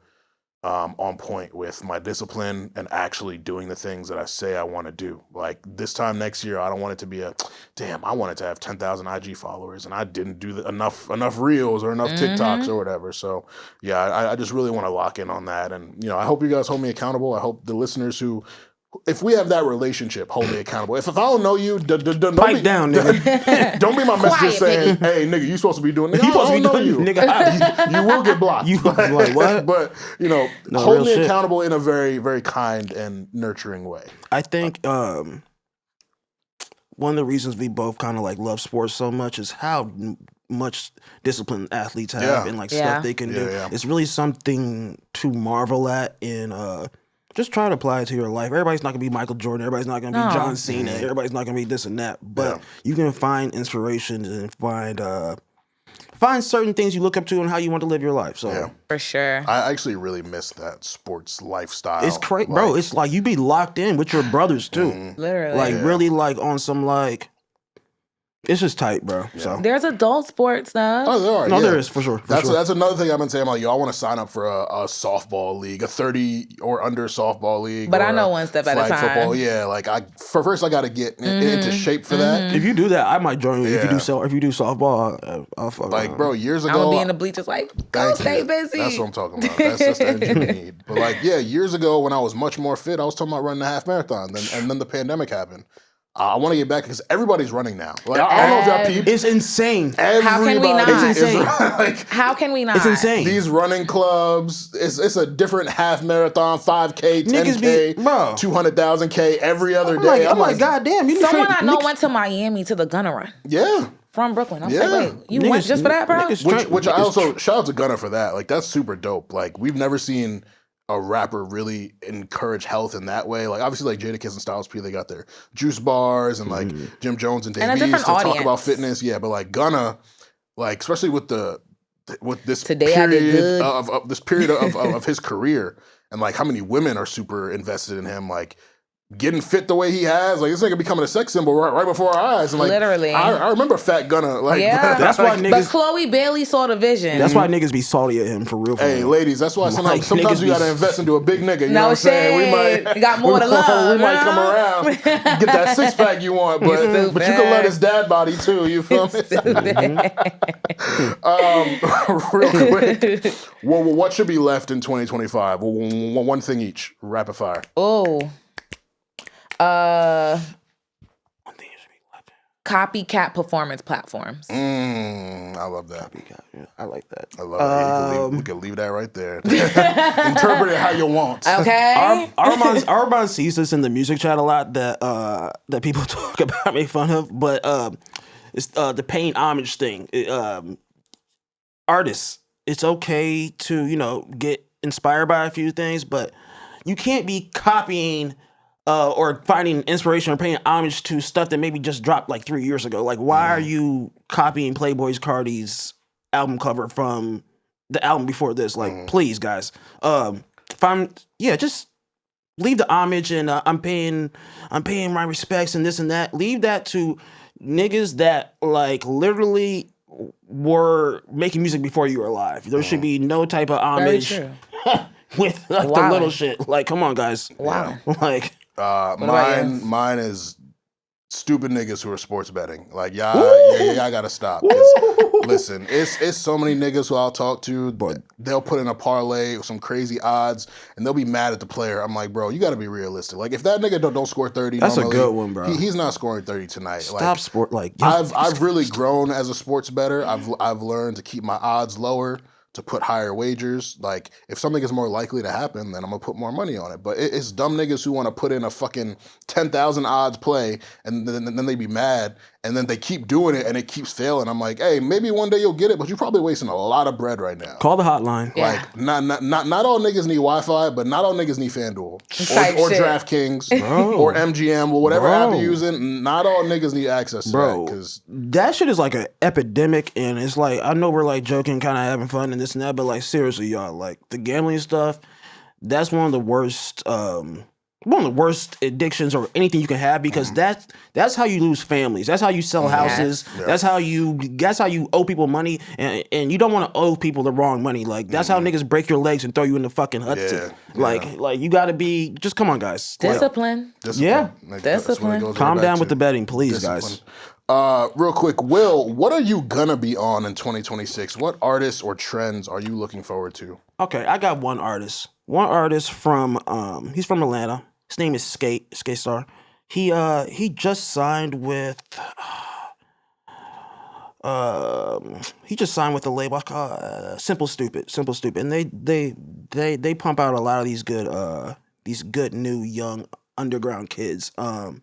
S1: on point with my discipline and actually doing the things that I say I want to do. Like, this time next year, I don't want it to be I wanted to have 10,000 IG followers and I didn't do enough reels or enough TikToks or whatever. So yeah, I just really want to lock in on that. And, I hope you guys hold me accountable. I hope the listeners if we have that relationship, hold me accountable. If I don't know you, don't
S4: pipe down, nigga.
S1: Don't be my message saying, "Hey, nigga, you supposed to be doing this." You supposed to be doing you, nigga. You will get blocked.
S4: You like what?
S1: But hold me accountable in a very, very kind and nurturing way.
S4: I think one of the reasons we both kind of like love sports so much is how much discipline athletes have and stuff they can do. Yeah. It's really something to marvel at in just try to apply it to your life. Everybody's not going to be Michael Jordan. Everybody's not going to be John Cena. Everybody's not going to be this and that. But you can find inspiration and find certain things you look up to and how you want to live your life. So
S3: for sure.
S1: I actually really miss that sports lifestyle.
S4: It's crazy, bro. It's like you be locked in with your brothers too.
S3: Literally.
S4: Like really like on some like... It's just tight, bro. Yeah. So
S3: there's adult sports stuff.
S1: Oh, there are.
S4: No, there is for sure.
S1: That's another thing I've been saying. I'm like, I want to sign up for a softball league, a 30 or under softball league.
S3: But I know one step at a time.
S1: Football. Yeah, like first I got to get into shape for that.
S4: If you do that, I might join you. Yeah. If you do softball, I'll fuck
S1: like, bro, years ago,
S3: I'm gonna be in the bleachers like, go stay busy.
S1: That's what I'm talking about. That's the energy we need. But like, years ago when I was much more fit, I was talking about running a half marathon. And then the pandemic happened. I want to get back because everybody's running now. Like, I don't know if y'all peeped.
S4: It's insane.
S3: How can we not?
S4: It's insane.
S3: How can we not?
S4: It's insane.
S1: These running clubs, it's a different half marathon, 5K, 10K, 200,000 K every other day.
S4: I'm like, God damn.
S3: Someone I know went to Miami to the Gunner Run.
S1: Yeah.
S3: From Brooklyn. I was like, wait, you went just for that, bro?
S1: Which I also, shout out to Gunner for that. Like, that's super dope. Like, we've never seen a rapper really encourage health in that way. Like, obviously, like Jadakiss and Styles P, they got their juice bars and like Jim Jones and Dave East to talk about fitness. Yeah, but like Gunna, like especially with the with this
S3: Today I did
S1: period
S3: good.
S1: of this period of his career, and like how many women are super invested in him, like getting fit the way he has, like this nigga becoming a sex symbol right before our eyes. And like
S3: Literally.
S1: I remember Fat Gunna. Like
S4: That's why
S3: But
S4: niggas.
S3: Chloe Bailey saw the vision.
S4: That's why niggas be salty at him for real. For
S1: Hey,
S4: real.
S1: ladies, that's why
S4: Like,
S1: sometimes
S4: niggas
S1: you
S4: be-
S1: gotta invest into a big nigga. You know
S3: No
S1: what I'm saying?
S3: shade. You got more to love,
S1: We might come
S3: huh?
S1: around, get that six pack you want, but you can love his dad body too. You feel me? Real quick, well, what should be left in 2025? Well, one thing each, rapid fire.
S3: Oh. Copycat performance platforms.
S1: I love that.
S4: I like that.
S1: I love that. We can leave that right there. Interpret it how you want.
S3: Okay.
S4: Armon sees this in the music chat a lot that people talk about, make fun of, but it's the paying homage thing. Artists, it's okay to get inspired by a few things, but you can't be copying or finding inspiration or paying homage to stuff that maybe just dropped like 3 years ago. Like, why are you copying Playboy Cardi's album cover from the album before this? Like, please, guys. Just leave the homage and I'm paying my respects and this and that. Leave that to niggas that like literally were making music before you were alive. There should be no type of homage with like the little shit. Like, come on, guys.
S3: Wow.
S4: Like.
S1: Mine is stupid niggas who are sports betting. Like y'all gotta stop. 'Cause, listen, it's so many niggas who I'll talk to, but they'll put in a parlay with some crazy odds, and they'll be mad at the player. I'm like, bro, you gotta be realistic. Like if that nigga don't score 30,
S4: that's
S1: normally,
S4: a good one, bro.
S1: He's not scoring 30 tonight.
S4: Stop sport. Like
S1: I've really grown as a sports bettor. I've learned to keep my odds lower, to put higher wagers. Like if something is more likely to happen, then I'm gonna put more money on it. But it's dumb niggas who want to put in a fucking 10,000 odds play and then they be mad and then they keep doing it and it keeps failing. I'm like, hey, maybe one day you'll get it, but you're probably wasting a lot of bread right now.
S4: Call the hotline.
S3: Yeah.
S1: Like not all niggas need Wi-Fi, but not all niggas need FanDuel or
S3: shit.
S1: DraftKings or MGM or whatever app
S4: Bro.
S1: you're using. Not all niggas need access to
S4: Bro,
S1: that. Because
S4: that shit is like an epidemic, and it's like, I know we're like joking, kind of having fun and this and that, but like seriously, y'all, like the gambling stuff, that's one of the worst addictions or anything you can have, because that's how you lose families. That's how you sell houses.
S1: Yeah.
S4: That's how you owe people money, and you don't want to owe people the wrong money. Like that's how niggas break your legs and throw you in the fucking Hudson. Like you got to be, just come on, guys.
S3: Discipline.
S4: Yeah.
S1: Like,
S3: Discipline.
S1: that's what it goes
S4: Calm
S1: right
S4: down
S1: back
S4: with
S1: to.
S4: the betting, please,
S1: Discipline.
S4: guys.
S1: Real quick, Will, what are you gonna be on in 2026? What artists or trends are you looking forward to?
S4: Okay, I got one artist. One artist from he's from Atlanta. His name is Skate Star. He just signed with he just signed with a label called Simple Stupid. And they pump out a lot of these good new young underground kids. I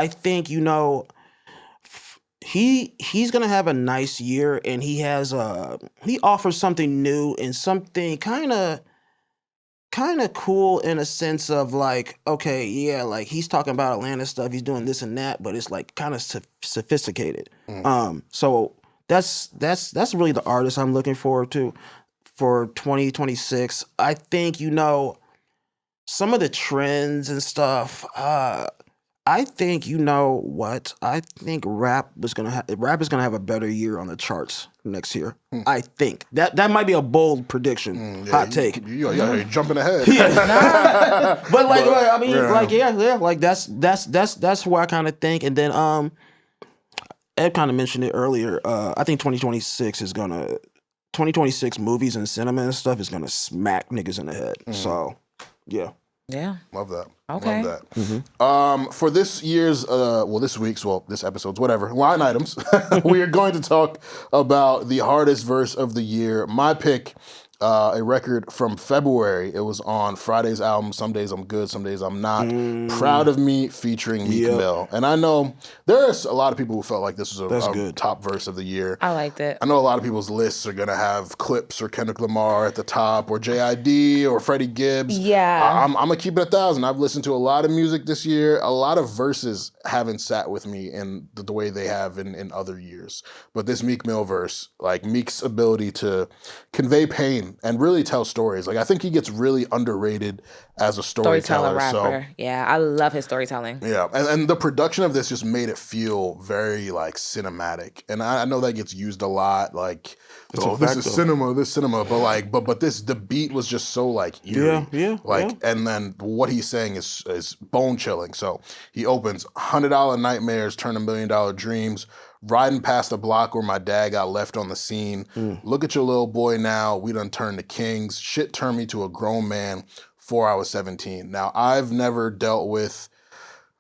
S4: think he's gonna have a nice year, and he offers something new and something kind of cool in a sense of like, okay, yeah, like he's talking about Atlanta stuff, he's doing this and that, but it's like kind of sophisticated. So that's really the artist I'm looking forward to for 2026. I think some of the trends and stuff. I think I think rap is gonna have a better year on the charts next year. I think that might be a bold prediction, hot take.
S1: You're jumping ahead.
S4: But like that's who I kind of think. And then Ed kind of mentioned it earlier. I think 2026 movies and cinema and stuff is gonna smack niggas in the head. So yeah.
S3: Yeah.
S1: Love that.
S3: Okay.
S1: Love that. For this year's, this episode's, whatever, line items, we are going to talk about the hardest verse of the year. My pick a record from February. It was on Friday's album, Some Days I'm Good, Some Days I'm Not. Proud of Me featuring Meek Mill. And I know there's a lot of people who felt like this was a top verse of the year.
S3: I liked it.
S1: I know a lot of people's lists are going to have Clips or Kendrick Lamar at the top or JID or Freddie Gibbs.
S3: Yeah.
S1: I'm going to keep it 1,000. I've listened to a lot of music this year. A lot of verses haven't sat with me in the way they have in other years. But this Meek Mill verse, like Meek's ability to convey pain and really tell stories. Like I think he gets really underrated as a storyteller.
S3: Rapper. Yeah, I love his storytelling.
S1: Yeah, and the production of this just made it feel very like cinematic. And I know that gets used a lot, like this is cinema, but the beat was just so like eerie. And then what he's saying is bone chilling. So he opens $100 nightmares turn $1 million dreams. Riding past the block where my dad got left on the scene. Look at your little boy now. We done turned to kings. Shit turned me to a grown man before I was 17. Now, I've never dealt with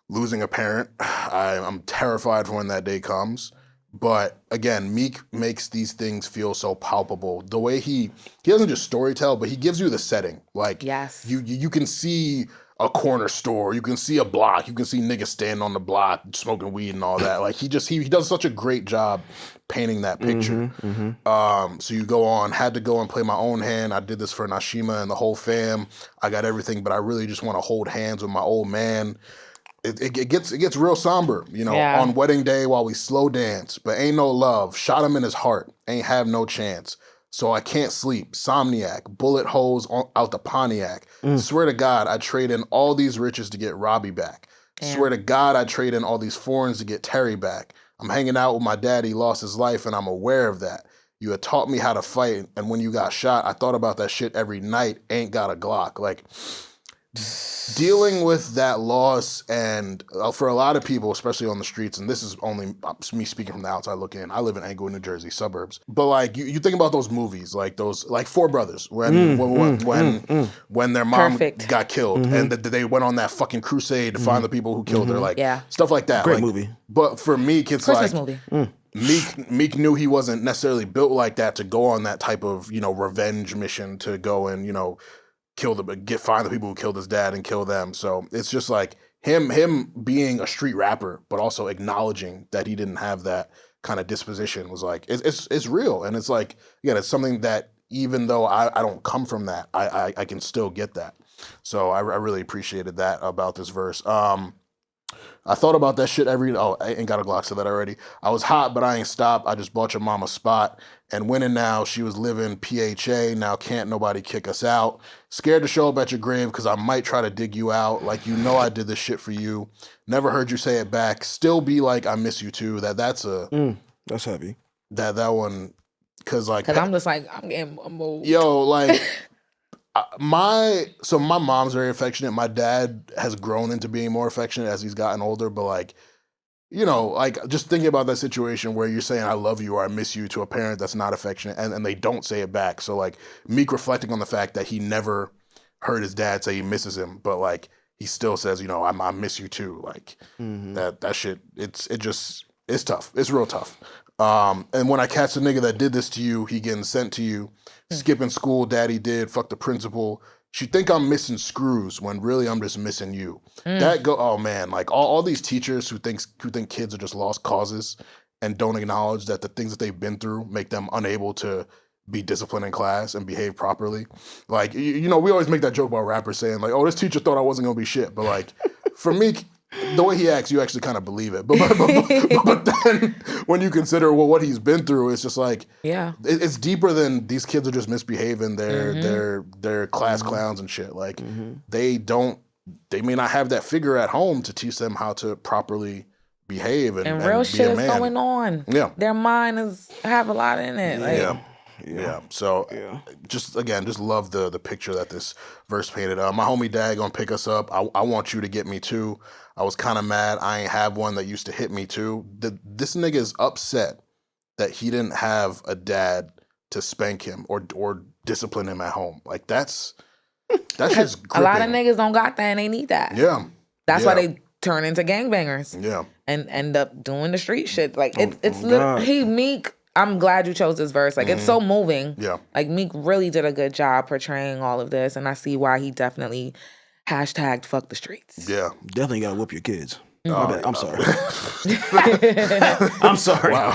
S1: losing a parent. I'm terrified for when that day comes. But again, Meek makes these things feel so palpable. The way he doesn't just storytell, but he gives you the setting. Like
S3: yes.
S1: you can see a corner store, you can see a block, you can see niggas standing on the block smoking weed and all that. Like he does such a great job painting that picture. So you go on, had to go and play my own hand. I did this for Nashima and the whole fam. I got everything, but I really just want to hold hands with my old man. It gets real somber, on wedding day while we slow dance, but ain't no love. Shot him in his heart, ain't have no chance. So I can't sleep, somniac, bullet holes out the Pontiac. Swear to God, I trade in all these riches to get Robbie back. Damn. Swear to God, I trade in all these foreigns to get Terry back. I'm hanging out with my daddy, lost his life, and I'm aware of that. You had taught me how to fight, and when you got shot, I thought about that shit every night, ain't got a Glock. Like, dealing with that loss, and for a lot of people, especially on the streets, and this is only me speaking from the outside looking in. I live in Englewood, New Jersey, suburbs. But like you think about those movies, like Four Brothers, when their mom got killed, and they went on that fucking crusade to find the people who killed her, like stuff like that.
S4: Great movie.
S1: But for Meek, it's
S3: Christmas
S1: like
S3: movie.
S1: Meek knew he wasn't necessarily built like that to go on that type of revenge mission to go and find the people who killed his dad and kill them. So it's just like him being a street rapper, but also acknowledging that he didn't have that kind of disposition was like, it's real. And it's like, again, it's something that even though I don't come from that, I can still get that. So I really appreciated that about this verse. I thought about that shit I ain't got a Glock, said that already. I was hot, but I ain't stopped. I just bought your mama spot. And winning now, she was living PHA. Now can't nobody kick us out. Scared to show up at your grave because I might try to dig you out. Like, I did this shit for you. Never heard you say it back. Still be like, I miss you too. That's
S4: heavy.
S1: That one, because I'm
S3: just like, I'm getting moved.
S1: Yo, like... my mom's very affectionate. My dad has grown into being more affectionate as he's gotten older, but like just thinking about that situation where you're saying I love you or I miss you to a parent that's not affectionate and they don't say it back. So like Meek reflecting on the fact that he never heard his dad say he misses him, but like he still says, I miss you too. Like that shit, it's tough. It's real tough. And when I catch the nigga that did this to you, he getting sent to you. Skipping school, daddy did. Fuck the principal. She think I'm missing screws when really I'm just missing you. Oh man, like all these teachers who think kids are just lost causes and don't acknowledge that the things that they've been through make them unable to be disciplined in class and behave properly. Like we always make that joke about rappers saying like, oh, this teacher thought I wasn't gonna be shit, but like for me. The way he acts, you actually kind of believe it. But then when you consider what he's been through, it's just like it's deeper than these kids are just misbehaving. They're class clowns and shit. Like they may not have that figure at home to teach them how to properly behave and
S3: real
S1: be
S3: shit
S1: a man.
S3: is going on.
S1: Yeah,
S3: their mind have a lot in it. Like,
S1: Yeah. So just love the picture that this verse painted. My homie dad gonna pick us up. I want you to get me too. I was kind of mad I ain't have one that used to hit me too. This nigga is upset that he didn't have a dad to spank him or discipline him at home. Like that's just gripping.
S3: A lot of niggas don't got that and they need that.
S1: Yeah.
S3: That's why they turn into gangbangers.
S1: Yeah.
S3: And end up doing the street shit. Like it's literally Meek. I'm glad you chose this verse. Like, it's so moving.
S1: Yeah.
S3: Like, Meek really did a good job portraying all of this, and I see why he definitely hashtagged fuck the streets.
S1: Yeah.
S4: Definitely gotta whoop your kids.
S1: Oh,
S4: My bad. I'm
S1: yeah.
S4: sorry. I'm sorry.
S1: Wow.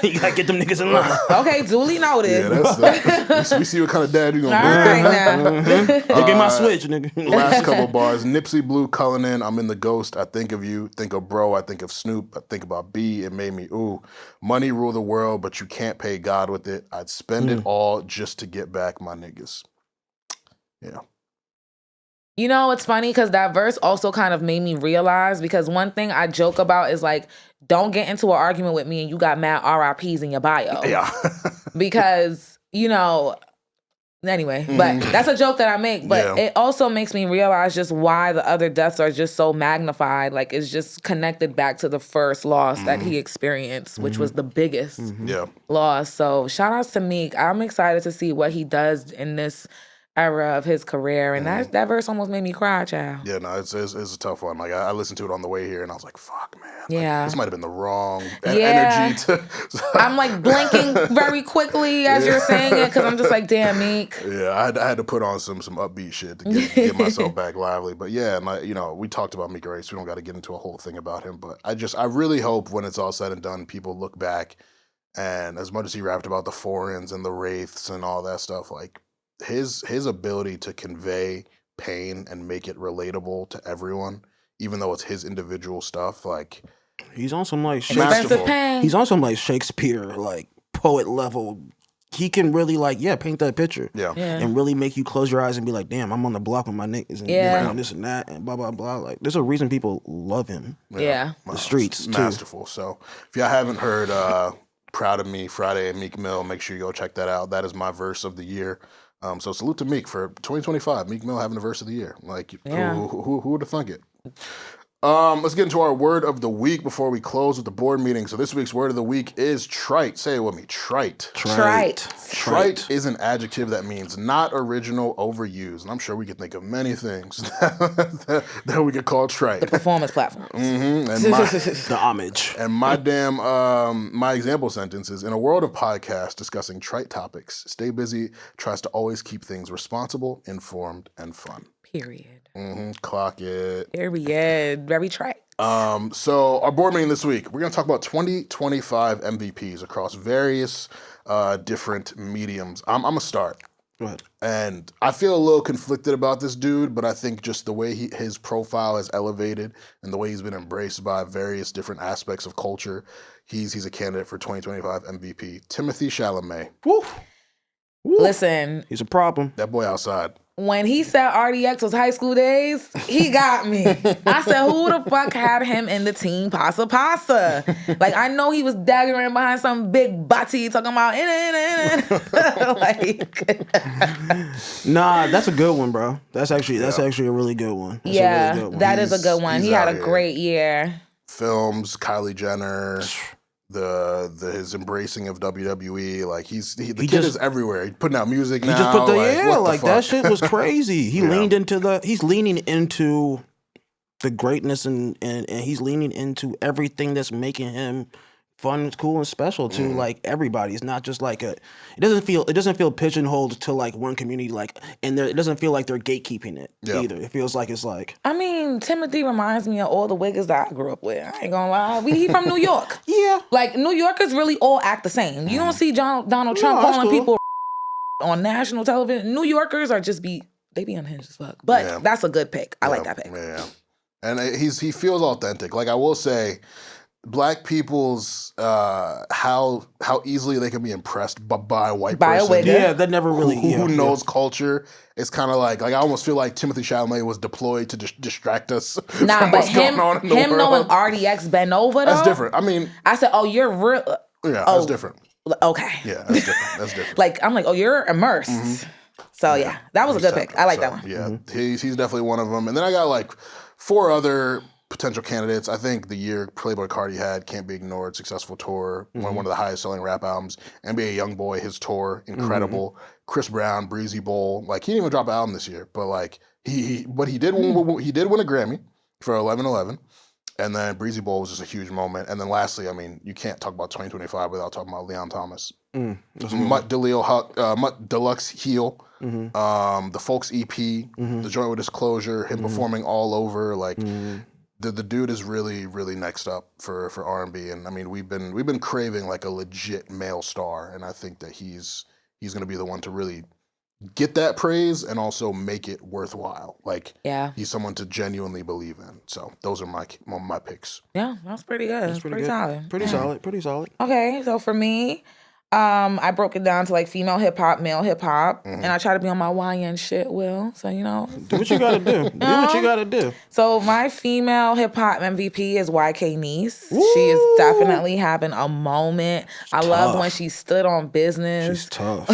S4: You gotta get them niggas in line.
S3: Okay, duly noted.
S1: Yeah, that's we see what kind of dad you
S3: All
S1: gonna
S3: right now.
S4: They get my switch, nigga.
S1: be. Last couple bars. Nipsey Blue Cullinan, I'm in the ghost. I think of you. Think of bro. I think of Snoop. I think about B. It made me ooh. Money rule the world, but you can't pay God with it. I'd spend it all just to get back my niggas. Yeah.
S3: You know, it's funny because that verse also kind of made me realize, because one thing I joke about is like, don't get into an argument with me and you got mad RIPs in your bio.
S1: Yeah.
S3: Because, you know, anyway, but that's a joke that I make. But it also makes me realize just why the other deaths are just so magnified. Like, it's just connected back to the first loss that he experienced, which was the biggest
S1: Yeah.
S3: loss. So shout outs to Meek. I'm excited to see what he does in this era of his career, and that verse almost made me cry, child.
S1: Yeah, no, it's a tough one. Like I listened to it on the way here, and I was like, "Fuck, man! Like,
S3: Yeah.
S1: this might have been the wrong
S3: Yeah.
S1: energy to."
S3: I'm like blinking very quickly as you're saying it, because I'm just like, damn, Meek.
S1: Yeah, I had to put on some upbeat shit to get myself back lively. But yeah, we talked about Meek already, so we don't got to get into a whole thing about him. But I really hope when it's all said and done, people look back, and as much as he rapped about the foreigns and the wraiths and all that stuff, like his ability to convey pain and make it relatable to everyone, even though it's his individual stuff, like
S4: He's on some like
S3: Expensive pain.
S4: He's on some like Shakespeare, like poet level. He can really like paint that picture, and really make you close your eyes and be like, damn, I'm on the block with my niggas and doing this and that and blah blah blah. Like, there's a reason people love him.
S3: Yeah.
S4: The streets too.
S1: Masterful. So if y'all haven't heard Proud of Me Friday and Meek Mill, make sure you go check that out. That is my verse of the year. So salute to Meek for 2025. Meek Mill having the verse of the year. Like, who would have thunk it? Let's get into our word of the week before we close with the board meeting. So this week's word of the week is trite. Say it with me, trite.
S3: Trite.
S1: Trite is an adjective that means not original, overused. And I'm sure we could think of many things that we could call trite.
S3: The performance platform.
S1: And
S4: The homage.
S1: and my my example sentence is, in a world of podcasts discussing trite topics, Stay Busy tries to always keep things responsible, informed, and fun.
S3: Period.
S1: Clock it.
S3: Period. Very trite.
S1: So our board meeting this week, we're going to talk about 2025 MVPs across various different mediums. I'm going to start.
S4: Go ahead.
S1: And I feel a little conflicted about this dude, but I think just the way his profile has elevated and the way he's been embraced by various different aspects of culture, he's a candidate for 2025 MVP. Timothy Chalamet.
S4: Woo.
S3: Listen,
S4: He's a problem.
S1: That boy outside.
S3: when he said RDX was high school days, he got me. I said, who the fuck had him in the team Pasa Pasa? Like, I know he was daggering behind some big butty talking about like.
S4: Nah, that's a good one, bro. That's actually a really good one. That's a
S3: Yeah,
S4: really good one.
S3: that is a good one.
S1: he's
S3: He had
S1: out
S3: a
S1: here.
S3: great year.
S1: Films, Kylie Jenner, his embracing of WWE, like the kid
S4: just-
S1: is everywhere. He's putting out music
S4: He
S1: now.
S4: just put the
S1: what the
S4: that
S1: fuck?
S4: shit was crazy. He's leaning into the greatness and he's leaning into everything that's making him fun, cool, and special to like everybody. It's not just like it doesn't feel pigeonholed to like one community, like, and it doesn't feel like they're gatekeeping it either. It feels like it's like,
S3: I mean, Timothy reminds me of all the Wiggers that I grew up with. I ain't gonna lie. He from New York.
S4: yeah.
S3: Like, New Yorkers really all act the same. You don't see Donald Trump
S4: that's
S3: calling
S4: cool.
S3: people on national television. New Yorkers are they be unhinged as fuck. But that's a good pick. I like that pick.
S1: Yeah, and he feels authentic. Like, I will say, Black people's how easily they can be impressed by a white
S3: By a
S1: person.
S3: Wigger.
S4: Yeah, that never really.
S1: Who knows culture? It's kind of like I almost feel like Timothy Chalamet was deployed to distract us
S3: Nah,
S1: from
S3: but
S1: what's going on in the
S3: him knowing
S1: world.
S3: RDX bent over, though.
S1: That's different. I mean,
S3: I said, oh, you're real.
S1: that's different.
S3: Okay.
S1: Yeah, that's different. That's different.
S3: Like, I'm like, oh, you're immersed. So, yeah, that was a good pick. I like that one.
S1: Yeah, he's definitely one of them. And then I got like 4 other potential candidates. I think the year Playboy Carti had, Can't Be Ignored, successful tour, one of the highest selling rap albums. NBA Youngboy, his tour, incredible. Chris Brown, Breezy Bowl. Like, he didn't even drop an album this year, but like he did win a Grammy for 11:11. And then Breezy Bowl was just a huge moment. And then lastly, I mean, you can't talk about 2025 without talking about Leon Thomas. Mutt Deluxe Heel, the Folks EP, the joint with Disclosure, him performing all over. Like the dude is really, really next up for R&B. And I mean, we've been craving like a legit male star, and I think that he's gonna be the one to really get that praise and also make it worthwhile. Like, he's someone to genuinely believe in. So those are my picks.
S3: Yeah, that's pretty good. That's pretty solid.
S4: Pretty solid.
S3: Okay, so for me, I broke it down to like female hip hop, male hip hop, and I try to be on my YN shit, Will. So
S4: do what you gotta do. Do what you gotta do.
S3: So my female hip hop MVP is YK Niece. Woo! She is definitely having a moment. I love when she stood on business.
S4: She's tough.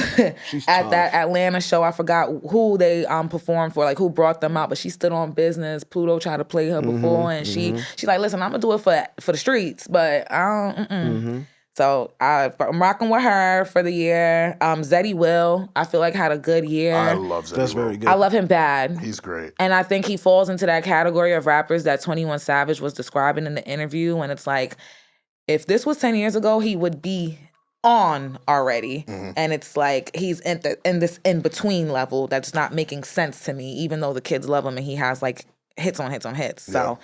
S3: At that Atlanta show, I forgot who they performed for, like who brought them out, but she stood on business. Pluto tried to play her before, and she like, listen, I'm gonna do it for the streets, but I don't. So I'm rocking with her for the year. Zeddy Will, I feel like had a good year.
S1: I love Zeddy.
S4: That's very good.
S3: I love him bad.
S1: He's great.
S3: And I think he falls into that category of rappers that 21 Savage was describing in the interview, when it's like, if this was 10 years ago, he would be on already. And it's like he's in this in-between level that's not making sense to me, even though the kids love him and he has like hits on hits on hits. So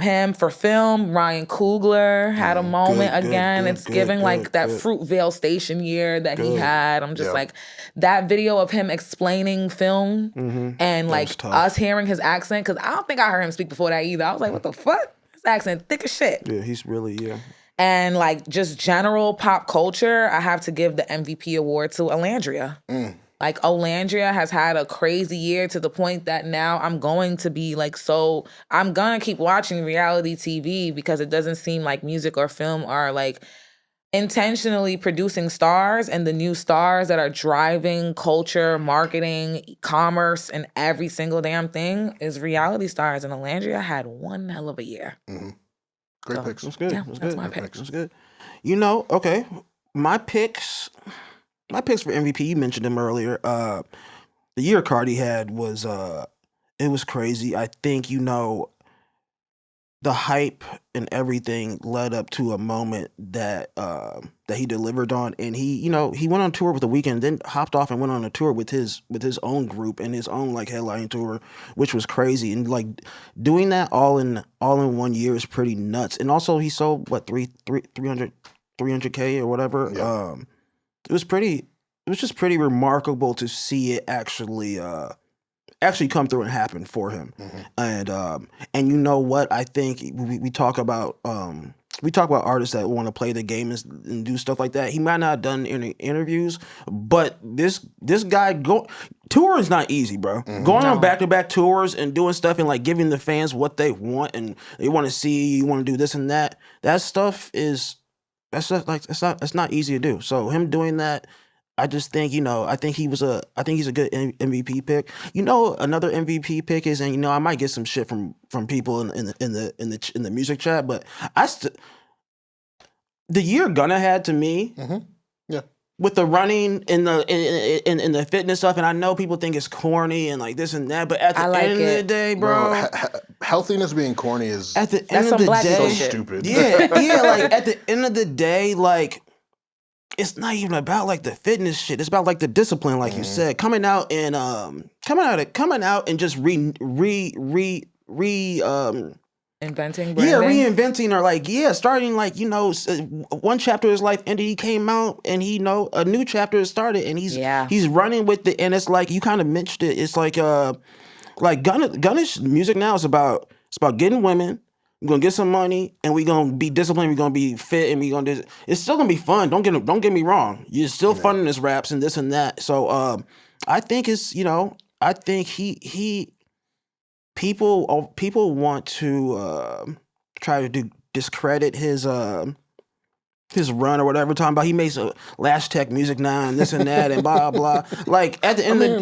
S3: him for film, Ryan Coogler had a moment again. It's giving like that Fruitvale Station year that he had. I'm just like, that video of him explaining film and like us hearing his accent, because I don't think I heard him speak before that either. I was like, what the fuck? His accent thick as shit.
S4: Yeah, he's really,
S3: And like just general pop culture, I have to give the MVP award to Alandria. Like, Olandria has had a crazy year to the point that now I'm going to be like, I'm going to keep watching reality TV because it doesn't seem like music or film are like intentionally producing stars, and the new stars that are driving culture, marketing, commerce, and every single damn thing is reality stars. And Olandria had one hell of a year.
S1: Great picks.
S4: That's good.
S3: Yeah, that's my
S4: picks.
S3: picks.
S4: That's good. Okay. My picks for MVP, you mentioned them earlier. The year Cardi had was it was crazy. I think the hype and everything led up to a moment that he delivered on, and he went on tour with The Weeknd, then hopped off and went on a tour with his own group and his own like headline tour, which was crazy. And like doing that all in 1 year is pretty nuts. And also he sold what 300K or whatever.
S1: Yeah.
S4: It was just pretty remarkable to see it actually come through and happen for him. And you know what? I think we talk about artists that want to play the game and do stuff like that. He might not have done any interviews, but this guy touring is not easy, bro. Going on back-to-back tours and doing stuff and like giving the fans what they want and they want to see, you want to do this and that. That's not easy to do. So him doing that, I just think, I think he's a good MVP pick. Another MVP pick is, and I might get some shit from people in the music chat, but the year Gunna had to me, with the running and the fitness stuff, and I know people think it's corny and like this and that, but at the end of the day, bro,
S1: healthiness being corny is
S4: at the end of the day
S1: so stupid.
S4: Yeah, like at the end of the day, like it's not even about like the fitness shit. It's about like the discipline, like you said, coming out and just
S3: inventing branding.
S4: Reinventing, or like starting like one chapter of his life ended, he came out and a new chapter has started, and he's running with it. And it's like you kind of mentioned it, it's like Gunna's music now is about getting women. We're gonna get some money, and we're gonna be disciplined. We're gonna be fit, and we're gonna do. It's still gonna be fun. Don't get me wrong. You're still fun in his raps and this and that. So I think it's I think people want to try to discredit his run or whatever, talking about he makes a Lash Tech music now and this and that and blah blah. Like at the end of the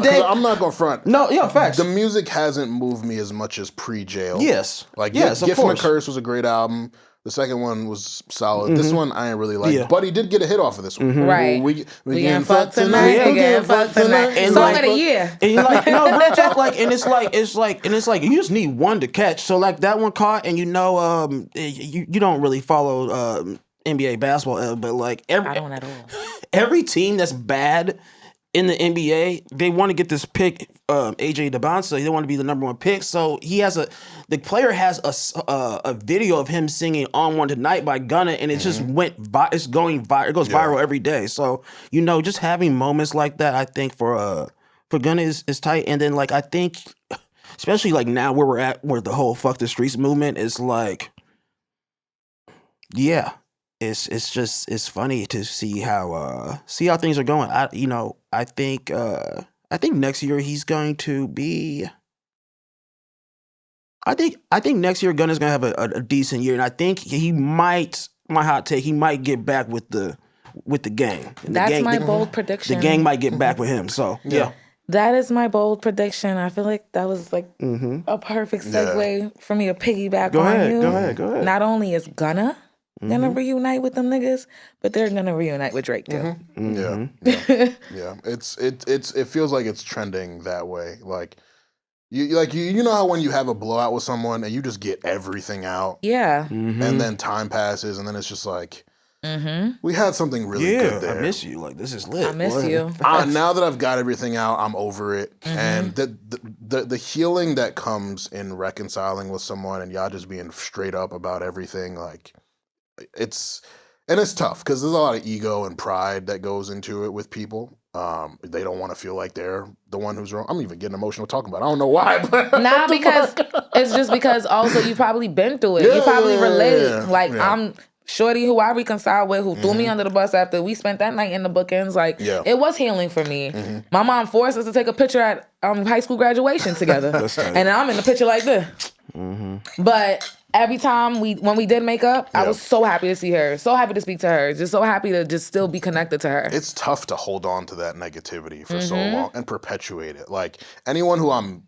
S4: day,
S1: I'm not gonna front.
S4: No, facts.
S1: The music hasn't moved me as much as pre-jail.
S4: Yes,
S1: like
S4: yes,
S1: Gift and the Curse was a great album. The second one was solid. This one I ain't really like,
S4: Yeah.
S1: but he did get a hit off of this one.
S3: Right.
S1: We
S3: getting fucked tonight. We getting fucked tonight.
S4: And
S3: Song
S4: like-
S3: of the year.
S4: And you're like, real talk, like, and it's like, you just need one to catch. So like that one caught, and you don't really follow NBA basketball, but like
S3: I don't at all.
S4: every team that's bad in the NBA, they want to get this pick, AJ DeBonsa. They want to be the number one pick. So the player has a video of him singing "On One Tonight" by Gunna, and it just it's going viral. It goes viral every day. So just having moments like that, I think for Gunna is tight. And then like I think, especially like now where we're at, where the whole "fuck the streets" movement is like, yeah. It's funny to see how things are going. I think next year he's going to be. I think next year Gunna's gonna have a decent year, and I think he might. My hot take: he might get back with the gang. And
S3: That's my bold prediction.
S4: The gang might get back with him. So yeah.
S3: That is my bold prediction. I feel like that was like a perfect segue for me to piggyback on you.
S4: Go ahead.
S3: Not only is Gunna gonna reunite with them niggas, but they're gonna reunite with Drake too.
S1: Yeah. It feels like it's trending that way. Like you know how when you have a blowout with someone and you just get everything out,
S3: Yeah.
S1: and then time passes, and then it's just like we had something really good there.
S4: I miss you. Like this is lit.
S3: I miss you.
S1: Now that I've got everything out, I'm over it, and the healing that comes in reconciling with someone and y'all just being straight up about everything, like. It's tough because there's a lot of ego and pride that goes into it with people. They don't want to feel like they're the one who's wrong. I'm even getting emotional talking about it. I don't know why. But
S3: Nah, because it's just because also you probably been through it. You probably relate. Like I'm shorty who I reconciled with, who threw me under the bus after we spent that night in the bookends. Like it was healing for me. My mom forced us to take a picture at high school graduation together, and I'm in the picture like this. But every time when we did make up, I was so happy to see her, so happy to speak to her, just so happy to just still be connected to her.
S1: It's tough to hold on to that negativity for so long and perpetuate it. Like anyone who I'm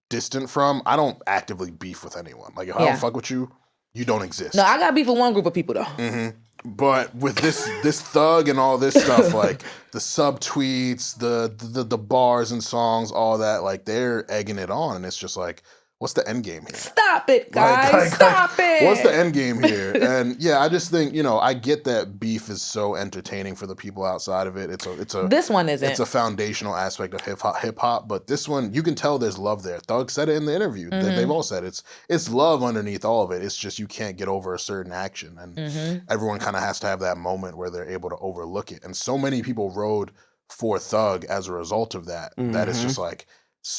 S1: distant from, I don't actively beef with anyone. Like if I don't fuck with you, you don't exist.
S3: No, I got beef with one group of people though.
S1: But with this thug and all this stuff, like the subtweets, the bars and songs, all that, like they're egging it on, and it's just like, what's the end game here?
S3: Stop it, guys! Stop it!
S1: What's the end game here? And yeah, I just think I get that beef is so entertaining for the people outside of it. It's a
S3: This one isn't.
S1: It's a foundational aspect of hip hop, but this one you can tell there's love there. Thug said it in the interview. They've all said it's love underneath all of it. It's just you can't get over a certain action, and everyone kind of has to have that moment where they're able to overlook it. And so many people rode for Thug as a result of that. That it's just like.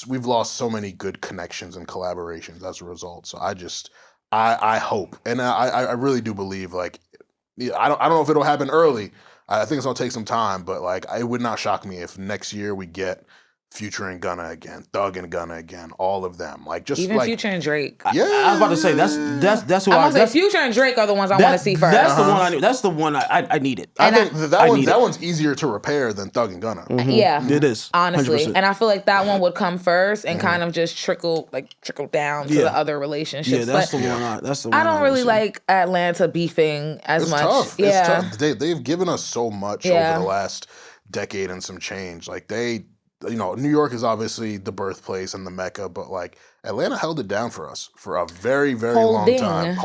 S1: We've lost so many good connections and collaborations as a result. So I hope, and I really do believe, like, I don't know if it'll happen early. I think it's gonna take some time, but like, it would not shock me if next year we get Future and Gunna again, Thug and Gunna again, all of them. Like just
S3: even
S1: like
S3: Future and Drake.
S1: Yeah,
S4: I was about to say that's who
S3: I'm gonna say Future and Drake are the ones I want to see first.
S4: That's the one I need. That's the one I needed.
S1: I think that one's easier to repair than Thug and Gunna.
S3: Yeah,
S4: it is
S3: honestly,
S4: 100%.
S3: and I feel like that one would come first and kind of just trickle down to the other relationships.
S4: Yeah, that's
S3: but
S4: the one. That's the one.
S3: I don't really like Atlanta beefing as much.
S1: Tough.
S3: Yeah,
S1: It's tough. They've given us so much over the last decade and some change. Like New York is obviously the birthplace and the Mecca, but like Atlanta held it down for us for a very, very long time.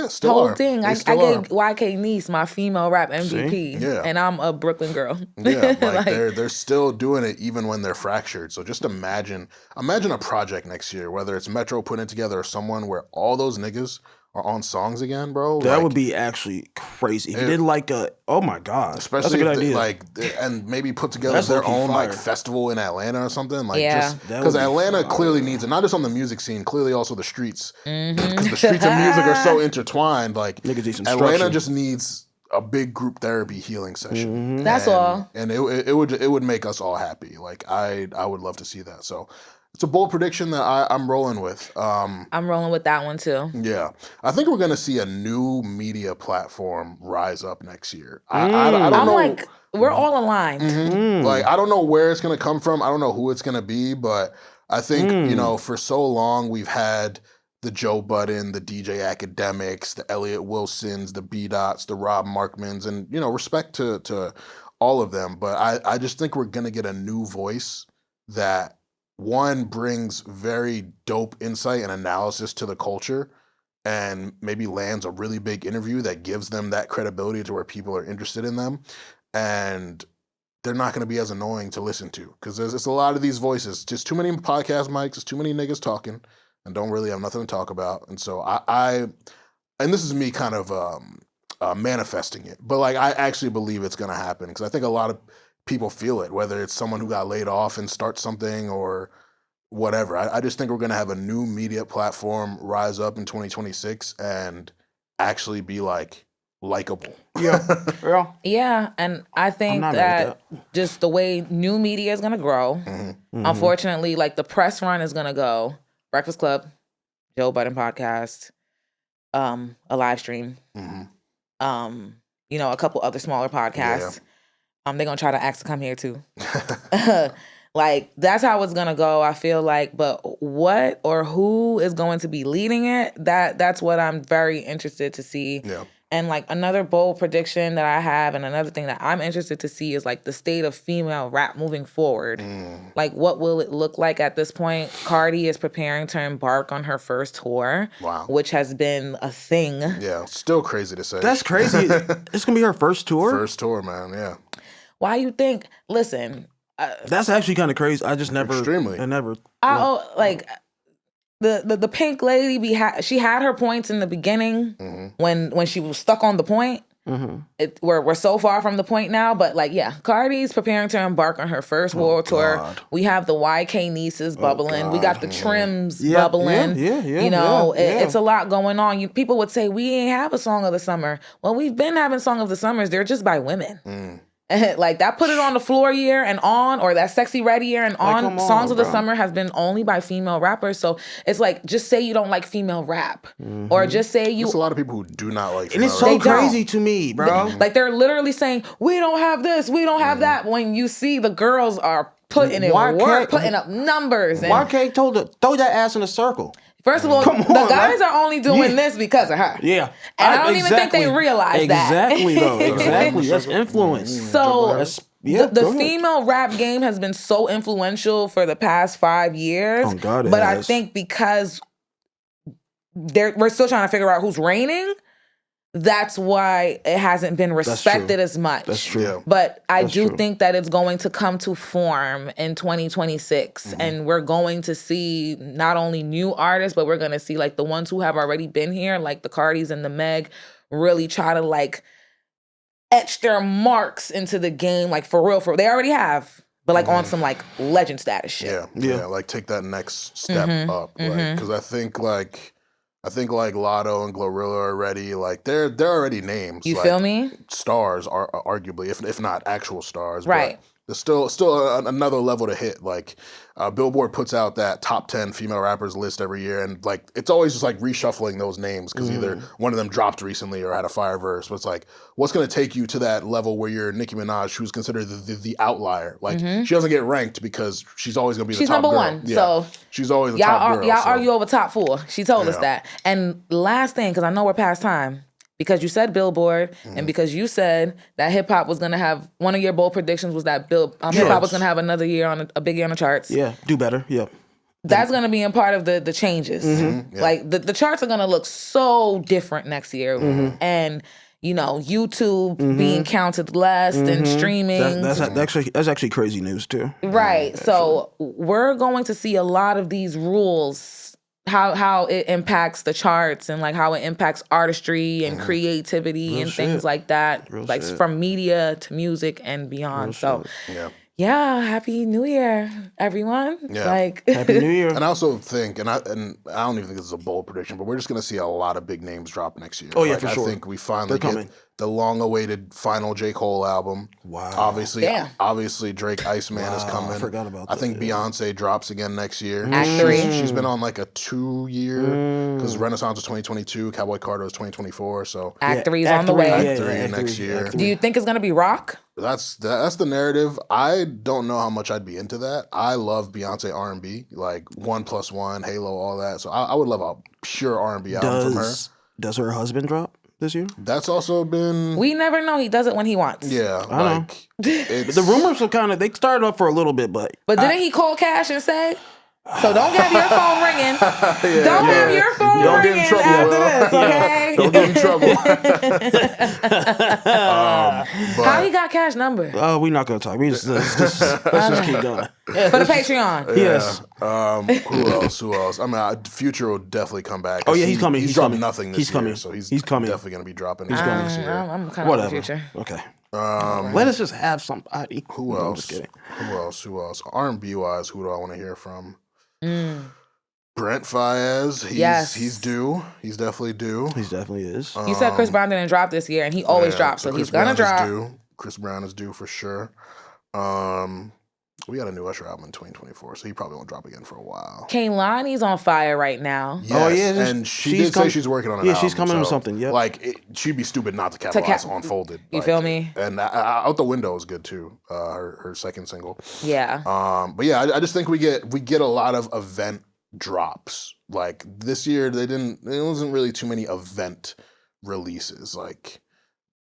S1: Still
S3: whole
S1: are.
S3: thing. I gave YK Niece my female rap MVP, and I'm a Brooklyn girl.
S1: Yeah, like they're still doing it even when they're fractured. So just imagine a project next year, whether it's Metro putting it together or someone where all those niggas are on songs again, bro.
S4: That would be actually crazy. If you did like oh my god,
S1: especially
S4: that's a good
S1: idea. And maybe put together their own
S4: fire.
S1: like festival in Atlanta or something. Like
S3: Yeah.
S1: because Atlanta clearly needs it, not just on the music scene, clearly also the streets. Because the streets and music are so intertwined. Like
S4: Niggas need some
S1: Atlanta
S4: structure.
S1: just needs a big group therapy healing session.
S3: That's all.
S1: And it would make us all happy. Like I would love to see that. So it's a bold prediction that I'm rolling with.
S3: I'm rolling with that one too.
S1: Yeah. I think we're going to see a new media platform rise up next year. I don't
S3: I'm
S1: know.
S3: like, we're all aligned.
S1: Like, I don't know where it's going to come from. I don't know who it's going to be, but I think, for so long we've had the Joe Budden, the DJ Academics, the Elliot Wilsons, the B Dots, the Rob Markmans, and respect to all of them. But I just think we're gonna get a new voice that one brings very dope insight and analysis to the culture, and maybe lands a really big interview that gives them that credibility to where people are interested in them, and they're not going to be as annoying to listen to because there's a lot of these voices, just too many podcast mics, there's too many niggas talking and don't really have nothing to talk about. And so I and this is me kind of manifesting it, but like I actually believe it's going to happen because I think a lot of people feel it, whether it's someone who got laid off and starts something or whatever. I just think we're going to have a new media platform rise up in 2026 and actually be like likable.
S4: Yeah.
S3: Yeah, and I think
S4: not mad at
S3: that just the way new media is going to grow, unfortunately, like the press run is going to go Breakfast Club, Joe Budden podcast, a live stream, a couple other smaller podcasts. They're going to try to ask to come here too. Like, that's how it's going to go, I feel like. But what or who is going to be leading it, that's what I'm very interested to see.
S1: Yeah.
S3: And, like, another bold prediction that I have and another thing that I'm interested to see is, like, the state of female rap moving forward. Like, what will it look like at this point? Cardi is preparing to embark on her first tour.
S1: Wow.
S3: Which has been a thing.
S1: Yeah, still crazy to say.
S4: That's crazy. It's gonna be her first tour.
S1: First tour, man. Yeah.
S3: Why you think? Listen,
S4: That's actually kind of crazy. I just never,
S1: Extremely.
S4: I never.
S3: like the pink lady. She had her points in the beginning when she was stuck on the point. We're so far from the point now, but like, yeah, Cardi's preparing to embark on her first world tour. We have the YK nieces bubbling. We got the Trims bubbling. It's a lot going on. People would say we ain't have a song of the summer. Well, we've been having song of the summers. They're just by women. Like that Put It On the Floor year and on, or that Sexy Red year and on, songs of the summer has been only by female rappers. So it's like, just say you don't like female rap, or just say you.
S1: There's a lot of people who do not like.
S4: And it's
S1: female
S4: so
S1: rap.
S4: crazy to me, bro.
S3: Like they're literally saying we don't have this, we don't have that. When you see the girls are putting in work, putting up numbers. And
S4: YK told her throw that ass in a circle.
S3: First of all, the guys are only doing this because of her.
S4: Yeah.
S3: And I don't even think they realize that.
S4: Exactly, though. Exactly. That's influence.
S3: So the female rap game has been so influential for the past 5 years.
S4: Oh, God, it
S3: but
S4: has.
S3: I think because we're still trying to figure out who's reigning, that's why it hasn't been respected as much.
S4: That's true. Yeah.
S3: But I do think that it's going to come to form in 2026. And we're going to see not only new artists, but we're going to see like the ones who have already been here, like the Cardis and the Meg, really try to like etch their marks into the game, like for real. They already have, but like on some like legend status shit.
S1: Yeah. Like take that next step up. Because I think Lotto and Glorilla are already like they're already names.
S3: You
S1: like,
S3: feel me?
S1: Stars are arguably, if not actual stars.
S3: Right.
S1: But there's still another level to hit. Like Billboard puts out that top 10 female rappers list every year, and like it's always just like reshuffling those names because either one of them dropped recently or had a fire verse. But it's like, what's going to take you to that level where you're Nicki Minaj, who's considered the outlier? Like she doesn't get ranked because she's always going to be the top
S3: number
S1: girl.
S3: one.
S1: Yeah.
S3: So
S1: she's always the top girl.
S3: Y'all argue over top 4. She told us that. And last thing, because I know we're past time. Because you said Billboard, and because you said that hip hop was gonna have one of your bold predictions was that hip hop was gonna have another year on a big year on the charts.
S4: Yeah, do better. Yep.
S3: That's gonna be a part of the changes. Like the charts are gonna look so different next year, and YouTube being counted less and streaming.
S4: That's actually crazy news too.
S3: Right. So we're going to see a lot of these rules. How it impacts the charts and like how it impacts artistry and creativity and things like that, like from media to music and beyond. Yeah, Happy New Year, everyone.
S1: Yeah.
S3: Like
S4: Happy New Year.
S1: And I also think, and I don't even think this is a bold prediction, but we're just going to see a lot of big names drop next year.
S4: Oh, yeah, for sure.
S1: I think we finally
S4: They're coming.
S1: the long-awaited final J. Cole album.
S4: Wow.
S1: Obviously, Drake Iceman is coming.
S4: I forgot about that.
S1: I think Beyonce drops again next year.
S3: Act 3.
S1: She's been on like a 2-year, because Renaissance was 2022, Cowboy Carter was 2024. So
S3: Act 3 is on the way.
S1: Act 3 next year.
S3: Do you think it's gonna be rock?
S1: That's the narrative. I don't know how much I'd be into that. I love Beyonce R&B, like 1+1, Halo, all that. So I would love a pure R&B album from her.
S4: Does her husband drop this year?
S1: That's also been.
S3: We never know. He does it when he wants.
S1: Yeah,
S4: I know.
S1: It's,
S4: The rumors are kind of, they started up for a little bit, but
S3: didn't he call Cash and say? So don't have your phone ringing. Don't have your phone
S1: Don't get in
S3: ringing
S1: trouble,
S3: after
S1: Will.
S3: this, okay?
S1: Don't get in trouble.
S3: How he got Cash number?
S4: we're not gonna talk. Let's just keep going.
S3: For the Patreon.
S4: Yes.
S1: Who else? I mean, Future will definitely come back.
S4: Oh yeah, he's coming.
S1: He's dropping nothing this
S4: He's coming.
S1: year, so he's
S4: coming.
S1: definitely going to be dropping. He's coming this year.
S3: I'm kind of
S4: Whatever.
S3: Future.
S4: Okay. Let us just have somebody.
S1: Who
S4: No, I'm
S1: else?
S4: just kidding.
S1: Who else? R&B wise, who do I want to hear from? Brent Faiyaz. He's due. He's definitely due.
S4: He definitely is.
S3: You said Chris Brown didn't drop this year, and he always drops, so he's gonna drop.
S1: Chris Brown is due for sure. We got a new Usher album in 2024, so he probably won't drop again for a while.
S3: Kaylani's on fire right now.
S1: Yes,
S4: Oh, yeah,
S1: and she did say she's working on an album.
S4: Yeah, she's coming with
S1: so,
S4: something, yep.
S1: Like, she'd be stupid not to capitalize on Unfolded.
S3: You feel me?
S1: And Out the Window is good too. Her second single.
S3: Yeah.
S1: But yeah, I just think we get a lot of event drops. Like this year, there wasn't really too many event releases. Like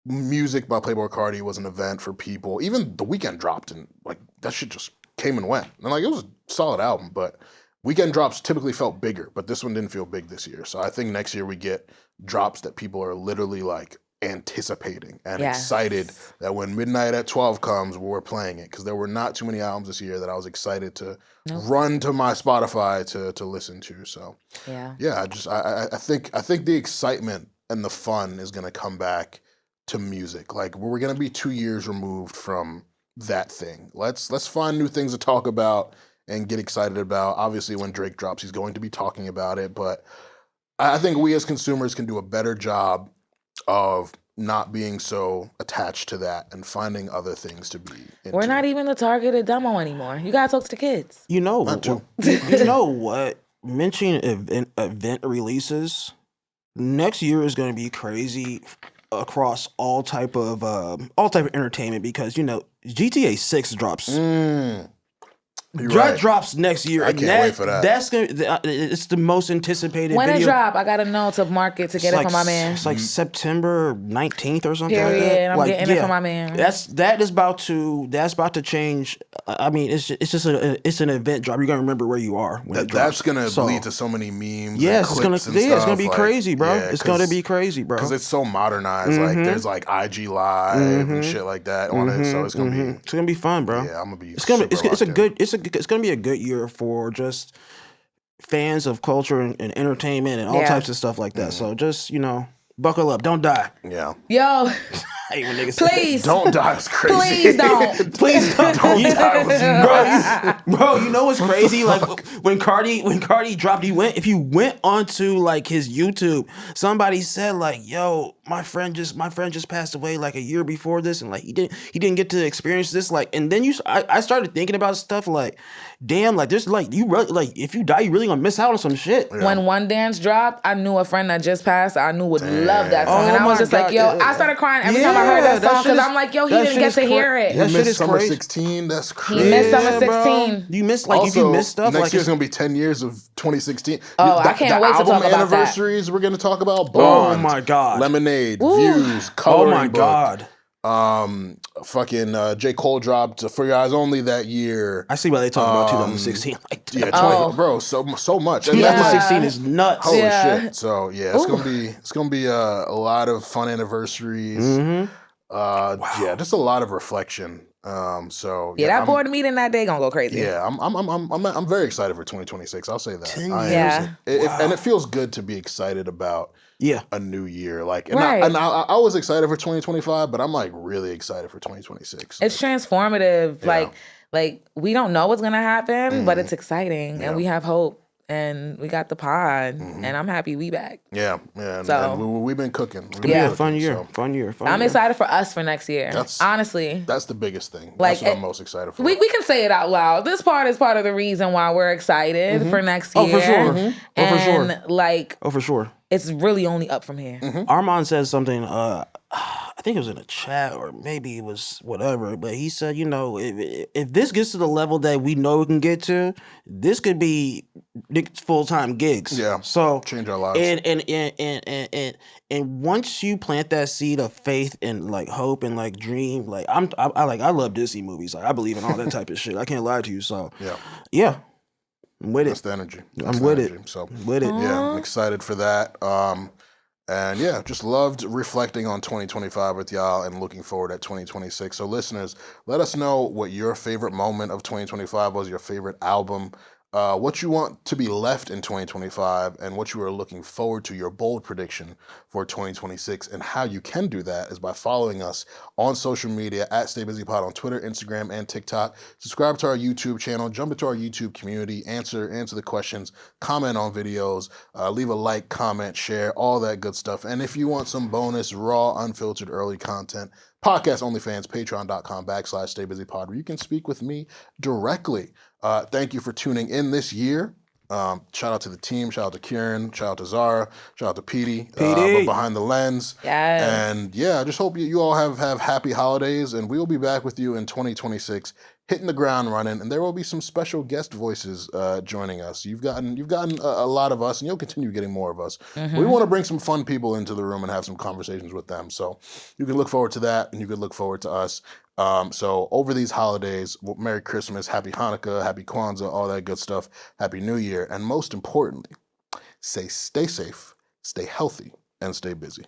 S1: Music by Playboi Carti was an event for people. Even The Weeknd dropped, and like that shit just came and went. And like it was a solid album, but weekend drops typically felt bigger, but this one didn't feel big this year. So I think next year we get drops that people are literally like anticipating and excited that when Midnight at 12 comes, we're playing it. Because there were not too many albums this year that I was excited to run to my Spotify to listen to. So yeah, I think the excitement and the fun is gonna come back to music. Like we're gonna be 2 years removed from that thing. Let's find new things to talk about and get excited about. Obviously, when Drake drops, he's going to be talking about it, but I think we as consumers can do a better job of not being so attached to that and finding other things to be into.
S3: We're not even the targeted demo anymore. You gotta talk to the kids.
S4: You know what? Mentioning event releases, next year is going to be crazy across all type of entertainment because GTA 6 drops. That drops next year.
S1: I can't wait for that.
S4: That's it's the most anticipated.
S3: When
S4: video.
S3: it drop, I gotta know to market to get it for my man.
S4: It's like September 19th or something.
S3: Period.
S4: Like that.
S3: I'm getting it for my man.
S4: That's about to change. I mean, it's just an event drop. You're gonna remember where you are when it drops.
S1: That's gonna lead to so many memes.
S4: Yes,
S1: and clips
S4: it's gonna be
S1: like,
S4: crazy, bro. It's gonna be crazy, bro.
S1: Because it's so modernized. Like there's like IG Live and shit like that on it. So it's gonna be
S4: fun, bro.
S1: Yeah, I'm gonna be.
S4: It's gonna be a good year for just fans of culture and entertainment and all types of stuff like that. So just buckle up, don't die.
S1: Yeah.
S3: Yo,
S4: Hey, when niggas
S3: please
S1: Don't die. It's crazy.
S3: please don't.
S4: Please don't.
S1: Don't die.
S4: Bro, you know what's crazy? Like when Cardi dropped, if you went onto like his YouTube, somebody said like, "Yo, my friend just passed away like a year before this, and like he didn't get to experience this." Like, and then I started thinking about stuff like, damn, like there's like you really like if you die, you really gonna miss out on some shit.
S1: Yeah.
S3: When One Dance dropped, I knew a friend that just passed. I knew would love that song, and I was just like, "Yo," I started crying every time I heard that song because I'm like, "Yo, he didn't get to hear it."
S1: You
S4: That shit
S1: missed
S4: is
S1: Summer
S4: crazy.
S1: 16. That's crazy.
S3: He missed Summer
S4: bro.
S3: 16.
S4: You missed like
S1: Also,
S4: if you missed stuff
S1: next
S4: like
S1: year's gonna be 10 years of 2016.
S3: Oh, I can't wait to talk about that.
S1: Anniversaries we're gonna talk about.
S4: Oh
S1: Bond,
S4: my God.
S1: Lemonade,
S3: Ooh.
S1: Views, Coloring
S4: Oh my
S1: Book.
S4: God.
S1: J. Cole dropped For Your Eyes Only that year.
S4: I see why they talk about 2016 like that.
S1: Yeah, 20, bro, so much. And
S3: Yeah.
S1: that's like,
S4: 2016 is nuts.
S1: holy
S3: Yeah.
S1: shit. So yeah, it's gonna be a lot of fun anniversaries.
S4: Mm-hmm.
S1: Yeah, just a lot of reflection. So
S3: Yeah, that
S1: I'm-
S3: board meeting that day gonna go crazy.
S1: Yeah, I'm very excited for 2026. I'll say that.
S4: 10
S1: I am.
S3: Yeah.
S1: And it feels good to be excited about
S4: Yeah.
S1: a new year. Like, and,
S3: Right.
S1: I was excited for 2025, but I'm like really excited for 2026.
S3: It's transformative.
S1: Yeah.
S3: Like we don't know what's gonna happen, but it's exciting, and we have hope and we got the pod, and I'm happy we back.
S1: Yeah, and
S3: So-
S1: we've been cooking.
S4: It's gonna be a fun year. Fun year.
S3: I'm excited for us for next year. Honestly,
S1: That's the biggest thing.
S3: Like,
S1: That's what I'm most excited for.
S3: we can say it out loud. This part is part of the reason why we're excited for next year.
S4: Oh, for sure. Oh, for sure.
S3: And like,
S4: Oh, for sure.
S3: it's really only up from here.
S4: Armon said something. I think it was in a chat or maybe it was whatever. But he said, you know, if this gets to the level that we know it can get to, this could be full-time gigs.
S1: Yeah.
S4: So
S1: change our lives.
S4: And once you plant that seed of faith and like hope and like dream, like I love Disney movies. Like I believe in all that type of shit. I can't lie to you. So yeah. I'm with
S1: That's
S4: it.
S1: the energy.
S4: I'm with it.
S1: So
S4: With it.
S1: yeah, I'm excited for that. And yeah, just loved reflecting on 2025 with y'all and looking forward at 2026. So listeners, let us know what your favorite moment of 2025 was, your favorite album, what you want to be left in 2025, and what you are looking forward to, your bold prediction for 2026. And how you can do that is by following us on social media at StayBusyPod on Twitter, Instagram, and TikTok. Subscribe to our YouTube channel, jump into our YouTube community, answer the questions, comment on videos, leave a like, comment, share, all that good stuff. And if you want some bonus, raw, unfiltered, early content, Podcast OnlyFans, patreon.com/StayBusyPod, where you can speak with me directly. Thank you for tuning in this year. Shout out to the team. Shout out to Kieran. Shout out to Zara. Shout out to Petey. Behind the lens.
S3: Yes.
S1: And yeah, I just hope you all have happy holidays, and we will be back with you in 2026, hitting the ground running. And there will be some special guest voices joining us. You've gotten a lot of us, and you'll continue getting more of us. We want to bring some fun people into the room and have some conversations with them. So you can look forward to that, and you can look forward to us. So over these holidays, Merry Christmas, Happy Hanukkah, Happy Kwanzaa, all that good stuff. Happy New Year. And most importantly, stay safe, stay healthy, and stay busy.